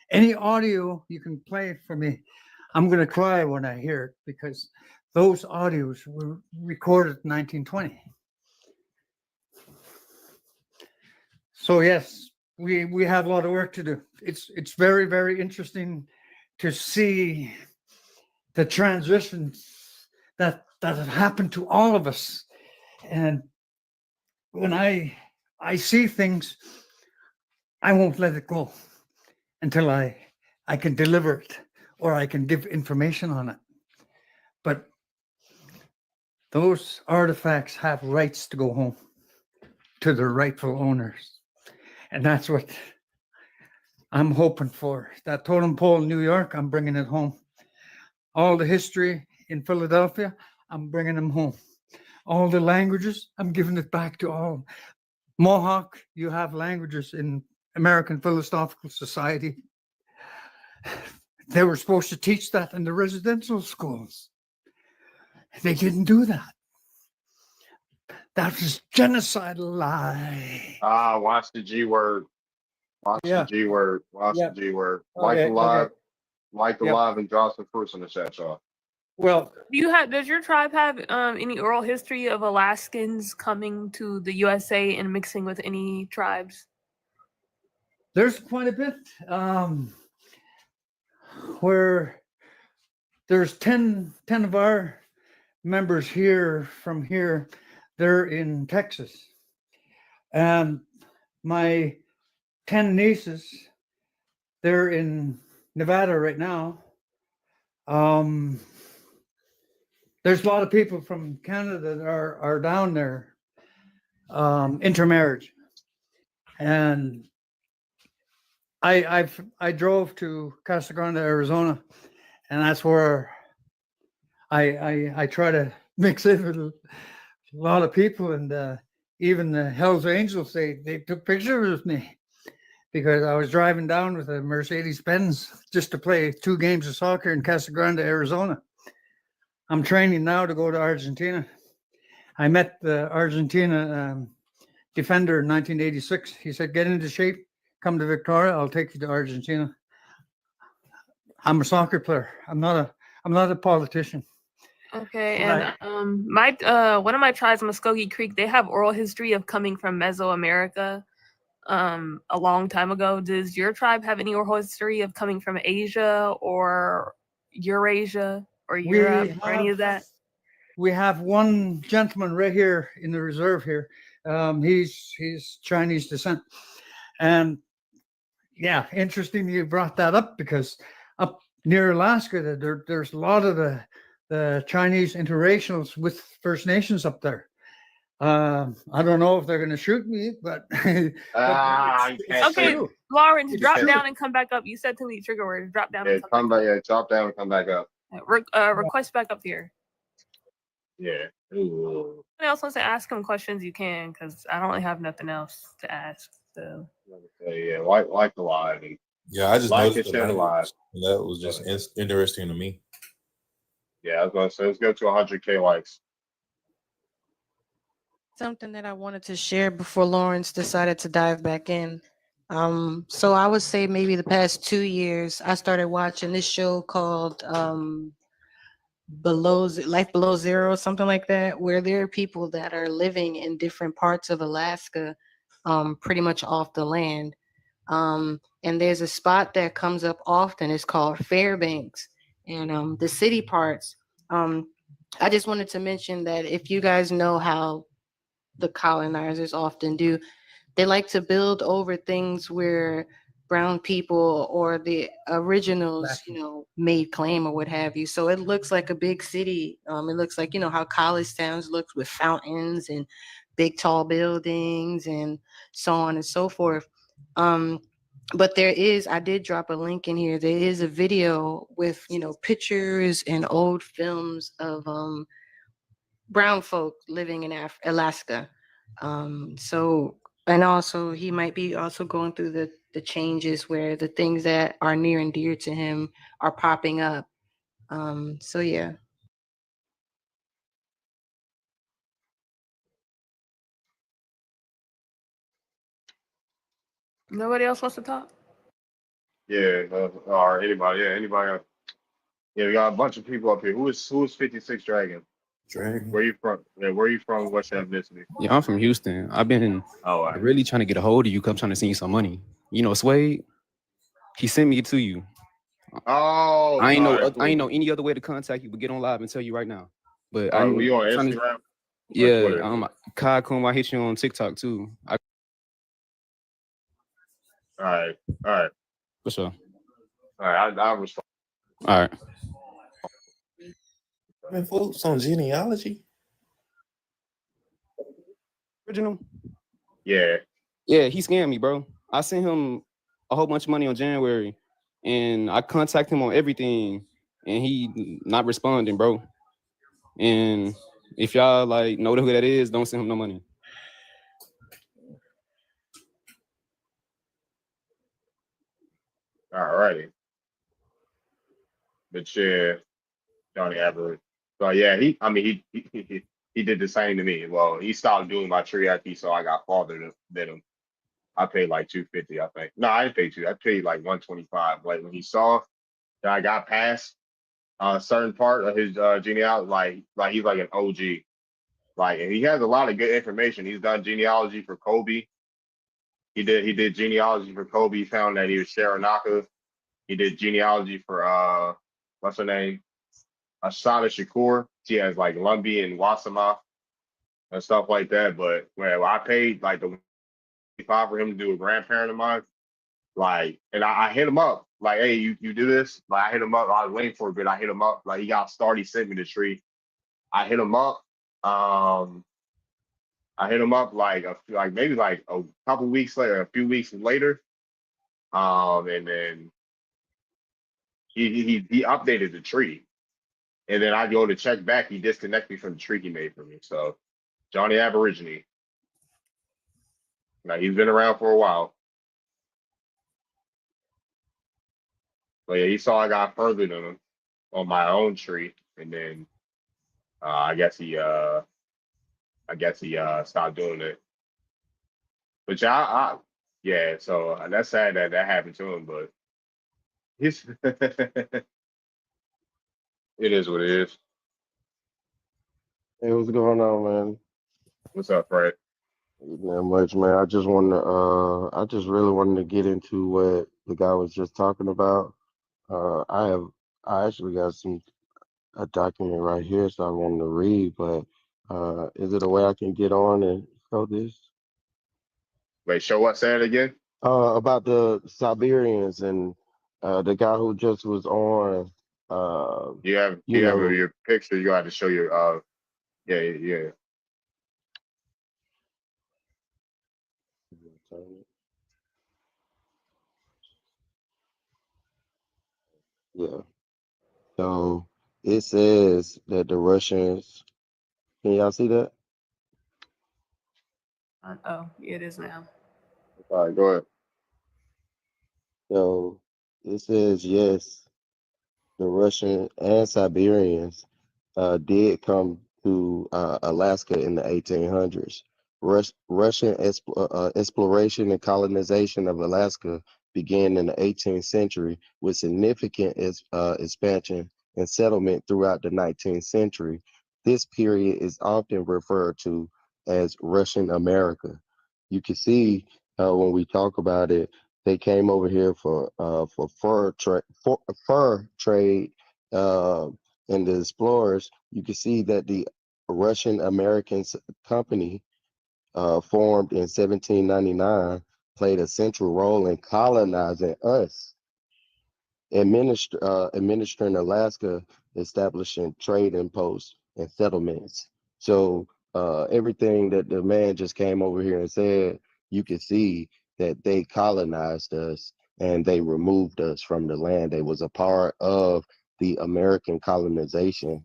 Any audio you can play for me, I'm going to cry when I hear it, because those audios were recorded in 1920. So yes, we have a lot of work to do. It's very, very interesting to see the transitions that have happened to all of us. And when I see things, I won't let it go until I can deliver it or I can give information on it. But those artifacts have rights to go home to their rightful owners. And that's what I'm hoping for. That totem pole in New York, I'm bringing it home. All the history in Philadelphia, I'm bringing them home. All the languages, I'm giving it back to all. Mohawk, you have languages in American Philosophical Society. They were supposed to teach that in the residential schools. They didn't do that. That was genocidal lie.
Watch the G word. Watch the G word. Watch the G word. Like
Okay,
alive.
okay.
Like alive and drop some fruits in the chat, y'all.
Well,
Does your tribe have any oral history of Alaskans coming to the USA and mixing with any tribes?
there's quite a bit. Where there's 10 of our members here from here, they're in Texas. And my 10 nieces, they're in Nevada right now. There's a lot of people from Canada that are down there, intermarriage. And I drove to Casa Grande, Arizona, and that's where I try to mix in with a lot of people, and even the Hells Angels, they took pictures with me because I was driving down with a Mercedes-Benz just to play 2 games of soccer in Casa Grande, Arizona. I'm training now to go to Argentina. I met the Argentina defender in 1986. He said, "Get into shape, come to Victoria. I'll take you to Argentina." I'm a soccer player. I'm not a politician.
Okay, and my one of my tribes, Muskogee Creek, they have oral history of coming from Mesoamerica a long time ago. Does your tribe have any oral history of coming from Asia or Eurasia or Europe or any of that?
We have one gentleman right here in the reserve here. He's Chinese descent. And yeah, interesting you brought that up because up near Alaska, there's a lot of the Chinese interracials with First Nations up there. I don't know if they're going to shoot me, but
Okay, Lawrence, drop down and come back up. You said to me trigger word. Drop down.
Yeah, come back. Yeah, drop down and come back up.
Request back up here.
Yeah.
Anyone else wants to ask him questions, you can, because I don't really have nothing else to ask. So
Yeah, like alive. And
Yeah, I just
like
noticed
and
the
share alive.
language, and that was just interesting to me.
Yeah, I was gonna say let's go to 100K likes.
Something that I wanted to share before Lawrence decided to dive back in. So I would say maybe the past 2 years, I started watching this show called Life Below Zero, something like that, where there are people that are living in different parts of Alaska, pretty much off the land. And there's a spot that comes up often. It's called Fairbanks, and the city parts. I just wanted to mention that if you guys know how the colonizers often do, they like to build over things where brown people or the originals, made claim or what have you. So it looks like a big city. It looks like, how college towns looks with fountains and big tall buildings and so on and so forth. But I did drop a link in here. There is a video with, pictures and old films of brown folk living in Alaska. And also he might be also going through the changes where the things that are near and dear to him are popping up. So yeah.
nobody else wants to talk.
Yeah, or anybody. Yeah, anybody. Yeah, we got a bunch of people up here. Who is 56 Dragon?
Dragon.
Where you from? Yeah, where you from? What's your ethnicity?
Yeah, I'm from Houston. I've been really trying to get a hold of you. 'Cause I'm trying to send you some money. Swade, he sent me to you.
Oh,
I ain't
all right,
know any other way to contact you, but get on live and tell you right now. But
were you on
trying to-
Instagram?
Yeah,
Twitter.
Kai Kum, I hit you on TikTok too.
All right.
For sure.
All right. I'll respond.
All right.
Man, folks on genealogy.
Original.
Yeah.
Yeah, he scammed me, bro. I sent him a whole bunch of money on January, and I contacted him on everything, and he not responding, bro. And if y'all like know who that is, don't send him no money.
All righty. But yeah, Johnny Average. So yeah, he did the same to me. Well, he stopped doing my tree after he saw I got farther than him. I paid like $250, I think. No, I didn't pay $2. I paid like $125. Like when he saw that I got past a certain part of his genealogy, like he's like an OG. Like, and he has a lot of good information. He's done genealogy for Kobe. He did genealogy for Kobe. He found that he was Sharonaka. He did genealogy for what's her name? Asada Shakur. She has like Lumbee and Wasama and stuff like that. But well, I paid like the $25 for him to do a grandparent of mine. Like, and I hit him up, like, hey, you do this? Like, I hit him up. I was waiting for a bit. I hit him up. Like, he got started. He sent me the tree. I hit him up. I hit him up like maybe like a couple weeks later, a few weeks later. And then he updated the tree. And then I go to check back. He disconnected me from the tree he made for me. So Johnny Aborigine. Now he's been around for a while. But yeah, he saw I got further than him on my own tree, and then I guess he stopped doing it. But yeah, so that's sad that happened to him, but he's it is what it is.
Hey, what's going on, man?
What's up, Fred?
Not much, man. I just really wanted to get into what the guy was just talking about. I actually got a document right here, so I wanted to read, but is it a way I can get on and show this?
Wait, show what? Say it again.
About the Siberians and the guy who just was on.
You have your picture. You have to show your yeah.
Yeah. So it says that the Russians. Can y'all see that?
Oh, it is now.
All right, go ahead.
So it says yes, the Russian and Siberians did come to Alaska in the 1800s. Russian exploration and colonization of Alaska began in the 18th century with significant expansion and settlement throughout the 19th century. This period is often referred to as Russian America. You can see when we talk about it, they came over here for fur trade, and the explorers. You can see that the Russian American company formed in 1799 played a central role in colonizing us, administering Alaska, establishing trading posts and settlements. So everything that the man just came over here and said, you can see that they colonized us and they removed us from the land. They was a part of the American colonization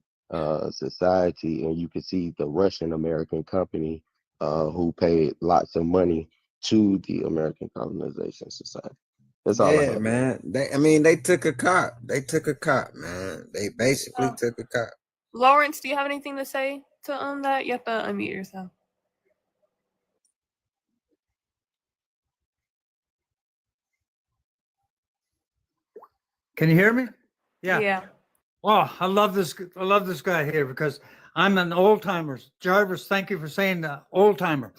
society, and you can see the Russian American company who paid lots of money to the American colonization society. That's all I
Yeah,
have.
man. They took a cop. They took a cop, man. They basically took a cop.
Lawrence, do you have anything to say to that? You have to unmute yourself.
Can you hear me?
Yeah.
Oh, I love this guy here because I'm an old timer. Jarvis, thank you for saying old timer.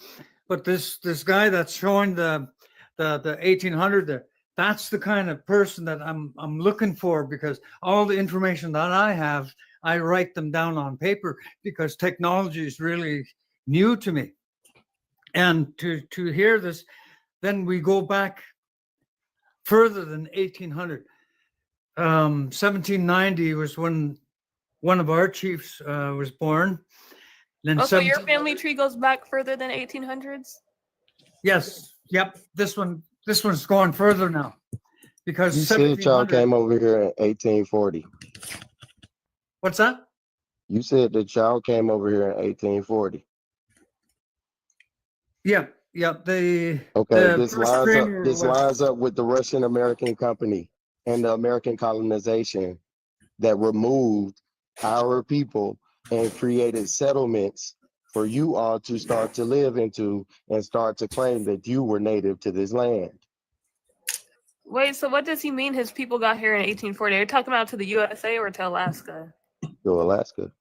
But this guy that's showing the 1800 there, that's the kind of person that I'm looking for, because all the information that I have, I write them down on paper because technology is really new to me. And to hear this, then we go back further than 1800. 1790 was when one of our chiefs was born. Then
Oh, so your
17
family tree goes back further than 1800s?
Yes, yep. This one's going further now because
You said y'all
1700.
came over here in 1840.
What's that?
You said that y'all came over here in 1840.
Yeah, yeah. The
Okay,
first premier
this
was
lines up with the Russian American company and the American colonization that removed our people and created settlements for you all to start to live into and start to claim that you were native to this land.
Wait, so what does he mean his people got here in 1840? Are you talking about to the USA or to Alaska?
To Alaska.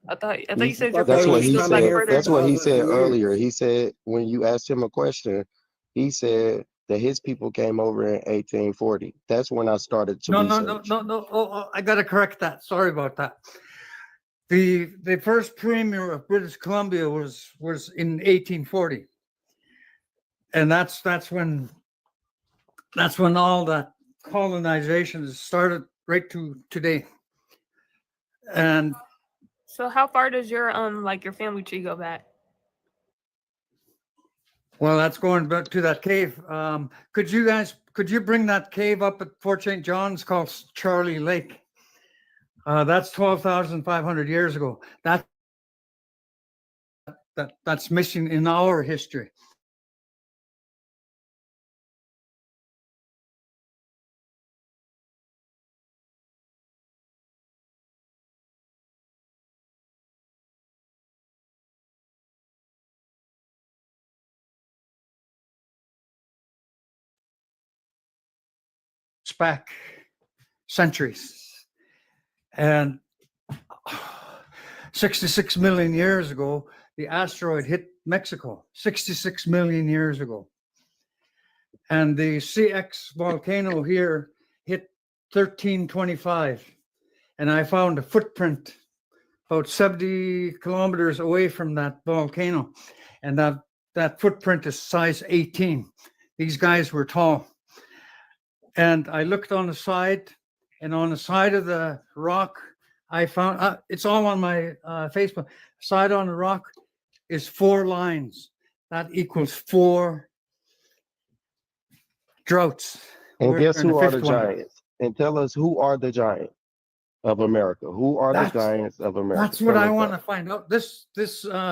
I thought you said your
That's
family
what
tree
he
goes back
said.
further.
That's what he said earlier. He said when you asked him a question, he said that his people came over in 1840. That's when I started to
no.
research.
Oh, I got to correct that. Sorry about that. The first premier of British Columbia was in 1840, and that's when all that colonization started right to today. And
So how far does your like your family tree go back?
well, that's going back to that cave. Could you bring that cave up at Fort St. John's called Charlie Lake? That's 12,500 years ago. That's missing in our history. Back centuries, and 66 million years ago, the asteroid hit Mexico. 66 million years ago, and the CX volcano here hit 1325, and I found a footprint about 70 kilometers away from that volcano, and that footprint is size 18. These guys were tall. And I looked on the side, and on the side of the rock, I found it's all on my Facebook. Side on the rock is 4 lines. That equals 4 droughts.
And guess
We're in
who are the
5th one.
giants? And tell us who are the giants of America? Who are the
That's-
giants of America?
That's what
Tell
I
us
want
that.
to find out. This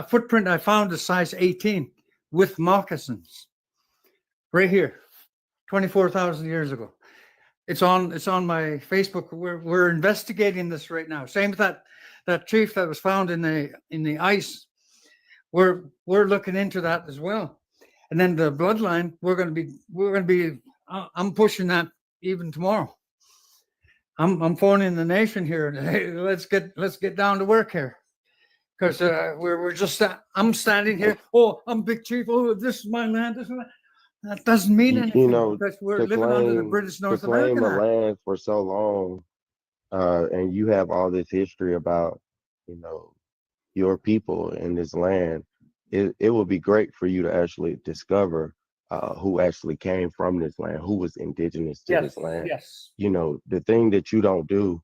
footprint I found is size 18 with moccasins. Right here, 24,000 years ago. It's on my Facebook. We're investigating this right now. Same with that chief that was found in the ice. We're looking into that as well. And then the bloodline, we're going to be I'm pushing that even tomorrow. I'm phoning the nation here and hey, let's get down to work here. Because we're just I'm standing here. Oh, I'm big chief. Oh, this is my land. This is my. That doesn't mean anything
You know,
because we're
to
living under the
claim
British North
to claim
American
a
Act.
land for so long, and you have all this history about, your people in this land. It would be great for you to actually discover who actually came from this land, who was indigenous to this land.
Yes.
The thing that you don't do,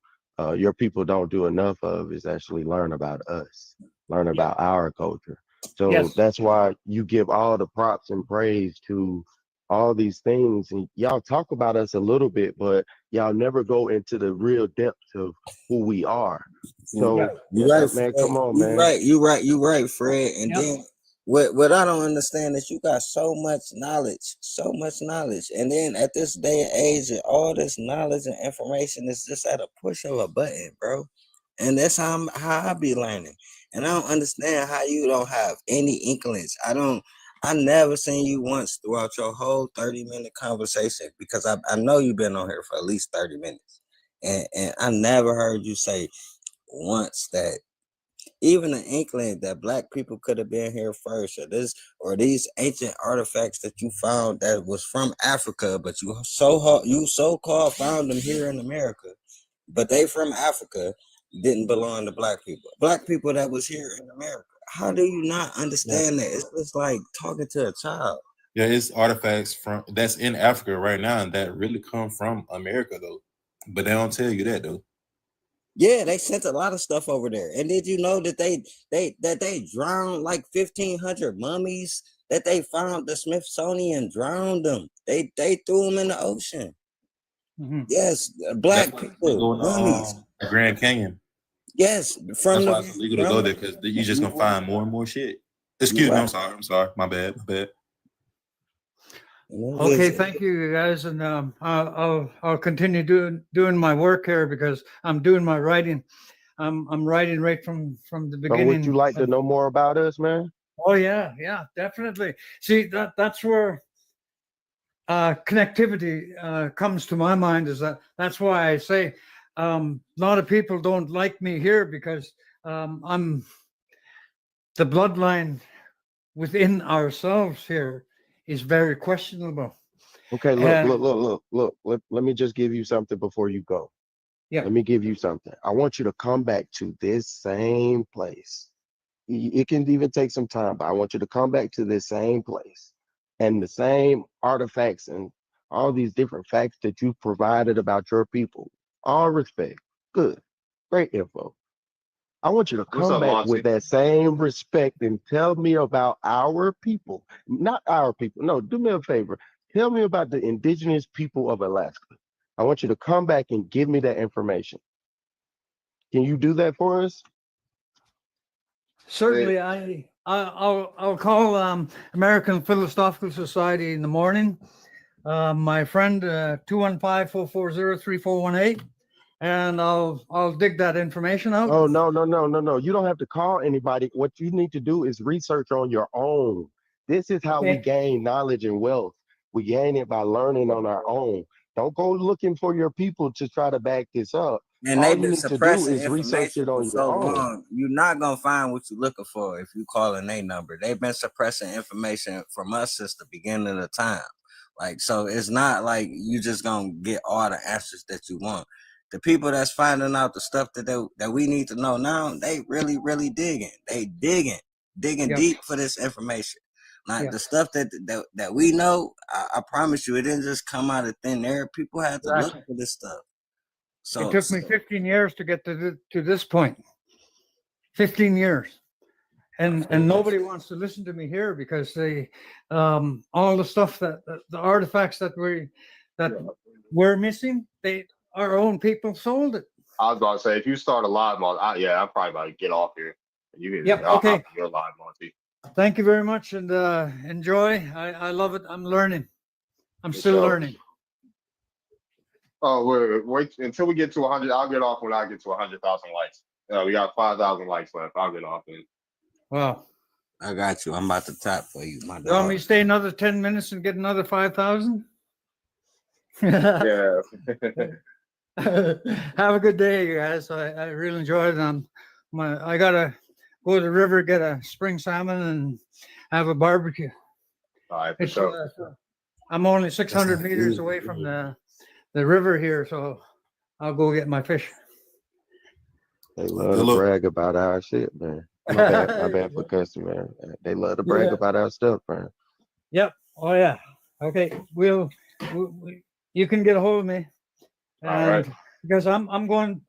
your people don't do enough of, is actually learn about us, learn about our culture. So
Yes.
that's why you give all the props and praise to all these things, and y'all talk about us a little bit, but y'all never go into the real depths of who we are. So
You right,
man,
Fred.
come on,
You
man.
You right, Fred. And
Yep.
then what I don't understand is you got so much knowledge, and then at this day and age, all this knowledge and information is just at a push of a button, bro. And that's how I be learning. And I don't understand how you don't have any inklings. I never seen you once throughout your whole 30-minute conversation, because I know you've been on here for at least 30 minutes. And I never heard you say once that even an inkling that Black people could have been here first, or these ancient artifacts that you found that was from Africa, but you so-called found them here in America, but they from Africa, didn't belong to black people. Black people that was here in America. How do you not understand that? It's just like talking to a child.
Yeah, it's artifacts from that's in Africa right now that really come from America though. But they don't tell you that though.
Yeah, they sent a lot of stuff over there. And did you know that they drowned like 1,500 mummies that they found? The Smithsonian drowned them. They threw them in the ocean. Yes, black
That's
people, mummies.
the Grand Canyon.
Yes, from
That's why
the
it's illegal to go there because you just gonna find more and more shit. Excuse me, I'm sorry. My bad.
Okay, thank you guys, and I'll continue doing my work here because I'm doing my writing. I'm writing right from the
So
beginning.
would you like to know more about us, man?
Oh yeah, definitely. See, that's where connectivity comes to my mind. That's why I say a lot of people don't like me here because I'm the bloodline within ourselves here is very questionable.
Okay,
And-
look. Let me just give you something before you go.
Yeah.
Let me give you something. I want you to come back to this same place. It can even take some time, but I want you to come back to this same place and the same artifacts and all these different facts that you provided about your people. All respect. Good. Great info. I want you to
What's
come
up,
back
Monty?
with that same respect and tell me about our people. Not our people. No, do me a favor. Tell me about the indigenous people of Alaska. I want you to come back and give me that information. Can you do that for us?
Certainly, I'll call American Philosophical Society in the morning. My friend 215-440-3418, and I'll dig that information out.
Oh, no. You don't have to call anybody. What you need to do is research on your own. This is how we
Okay.
gain knowledge and wealth. We gain it by learning on our own. Don't go looking for your people to try to back this up.
And
All
they've
you
been
need to do
suppressing
is research
information
it
for
on your
so
own.
long. You're not gonna find what you're looking for if you call a number. They've been suppressing information from us since the beginning of the time. Like, so it's not like you just gonna get all the answers that you want. The people that's finding out the stuff that we need to know now, they really digging. They digging
Yep.
deep for this information. Like
Yep.
the stuff that we know, I promise you, it didn't just come out of thin air. People had to look for this stuff. So
It took me 15 years to get to this point. 15 years. And nobody wants to listen to me here because they all the stuff that the artifacts that we're missing, our own people sold it.
I was about to say, if you start a live, Monty, I'm probably about to get off here. You can,
Yep,
I'll
okay.
hop on your live, Monty.
Thank you very much and enjoy. I love it. I'm learning. I'm
For
still
sure.
learning.
Oh, wait until we get to 100. I'll get off when I get to 100,000 likes. We got 5,000 likes left. I'll get off.
Wow.
I got you. I'm about to tap for you, my
You want me
dog.
to stay another 10 minutes and get another 5,000?
Yeah.
Have a good day, you guys. I really enjoyed it. I gotta go to the river, get a spring salmon, and have a barbecue.
All right, for
It's,
sure.
I'm only 600 meters away from the river here, so I'll go get my fish.
They love to brag about our shit, man. My bad for cussing, man. They love to brag
Yeah.
about our stuff, man.
Yep. Oh yeah. Okay. You can get a hold of me.
All right.
And because I'm going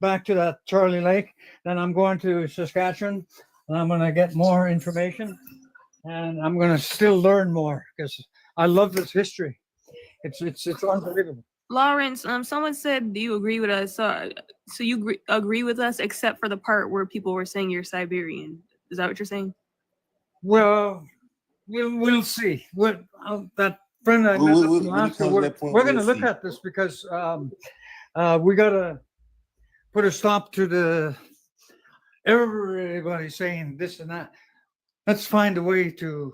back to that Charlie Lake, then I'm going to Saskatchewan, and I'm going to get more information, and I'm going to still learn more because I love this history. It's unbelievable.
Lawrence, someone said, do you agree with us? So you agree with us except for the part where people were saying you're Siberian. Is that what you're saying?
Well, we'll see. What that friend I met up in Alaska, we're going to look at this because we got to put a stop to everybody saying this and that. Let's find a way to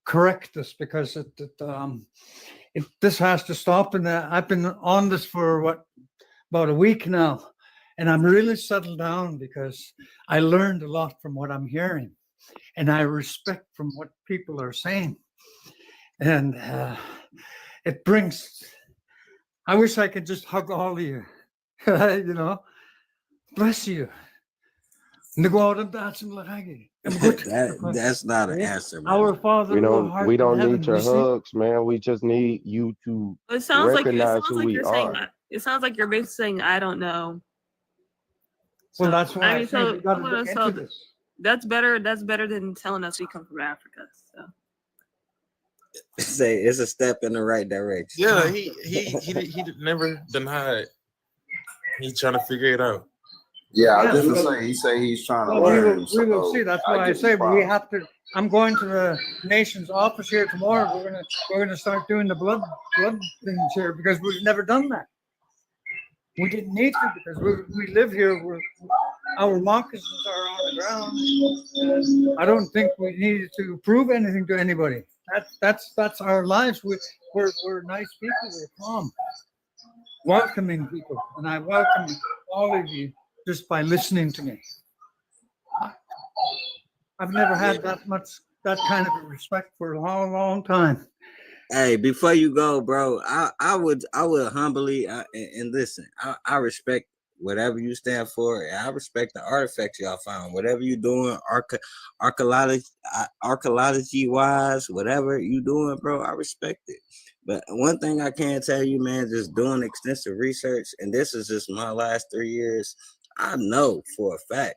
correct this because this has to stop. And I've been on this for about a week now, and I'm really settled down because I learned a lot from what I'm hearing, and I respect from what people are saying, and it brings. I wish I could just hug all of you, you know, Bless you.
That's not an answer, man.
Our Father
We
who
don't
art
we
in
don't
heaven.
need your
You see?
hugs, man. We just need you to
It sounds like
recognize who we
you're saying
are.
that. It sounds like you're basically saying I don't know.
Well, that's why
I
I
mean,
say we
so,
got to look into this.
that's better. That's better than telling us we come from Africa. So
Say it's a step in the right direction.
Yeah, he never denied. He trying to figure it out.
Yeah, I
Yeah,
was just
because-
gonna say, he say he's trying to
Well, we
learn.
will
so
see. That's why I
give him
say we
props.
have to. I'm going to the nation's office here tomorrow. We're gonna start doing the blood things here because we've never done that. We didn't need to because we live here. Our moccasins are on the ground. I don't think we needed to prove anything to anybody. That's our lives. We're nice people. We're calm, welcoming people, and I welcome all of you just by listening to me. I've never had that kind of a respect for a long, long time.
Hey, before you go, bro, I would humbly and listen. I respect whatever you stand for. And I respect the artifacts y'all found. Whatever you doing, archaeology wise, whatever you doing, bro, I respect it. But one thing I can tell you, man, just doing extensive research, and this is just my last 3 years, I know for a fact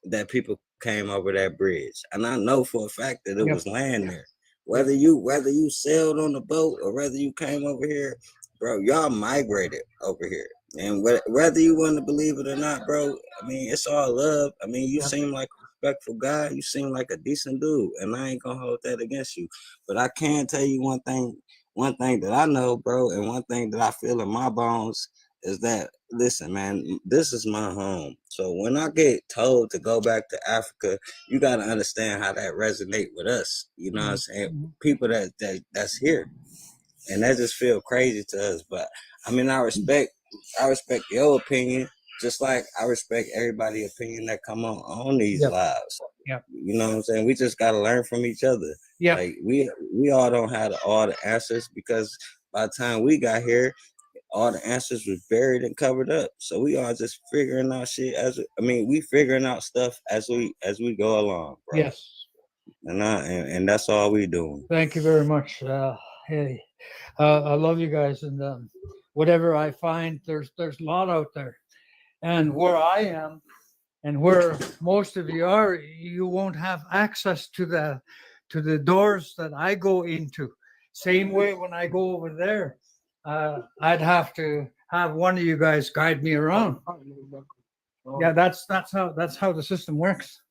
that people came over that bridge, and I know for a fact that it was land there. Whether you sailed on the boat or whether you came over here, bro, y'all migrated over here. And whether you want to believe it or not, bro, I mean, it's all love. I mean, you seem like a respectful guy. You seem like a decent dude, and I ain't gonna hold that against you. But I can tell you one thing that I know, bro, and one thing that I feel in my bones is that, listen, man, this is my home. So when I get told to go back to Africa, you got to understand how that resonate with us. You know what I'm saying? People that's here. And that just feel crazy to us. But I mean, I respect your opinion, just like I respect everybody's opinion that come on these lives.
Yep.
You know what I'm saying? We just got to learn from each other.
Yep.
Like we all don't have all the answers, because by the time we got here, all the answers was buried and covered up. So we are just figuring out shit we figuring out stuff as we go along, bro.
Yes.
And that's all we doing.
Thank you very much. Hey, I love you guys, and whatever I find, there's a lot out there, and where I am, and where most of you are, you won't have access to the doors that I go into. Same way when I go over there, I'd have to have one of you guys guide me around. Yeah, that's how the system works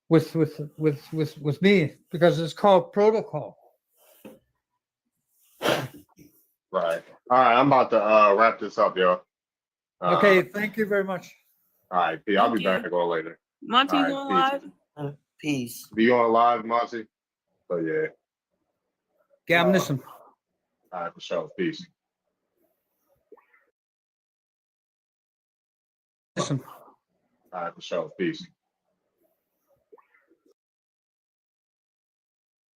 with me, because it's called protocol.
Right. All right. I'm about to wrap this up, y'all.
Okay. Thank you very much.
All right. P. I'll be back on later.
Monty,
All
you
right,
going live?
Peace.
Be on live, Monty. So yeah.
Yeah, I'm listening.
All right, for sure. Peace.
Listen.
All right, for sure. Peace.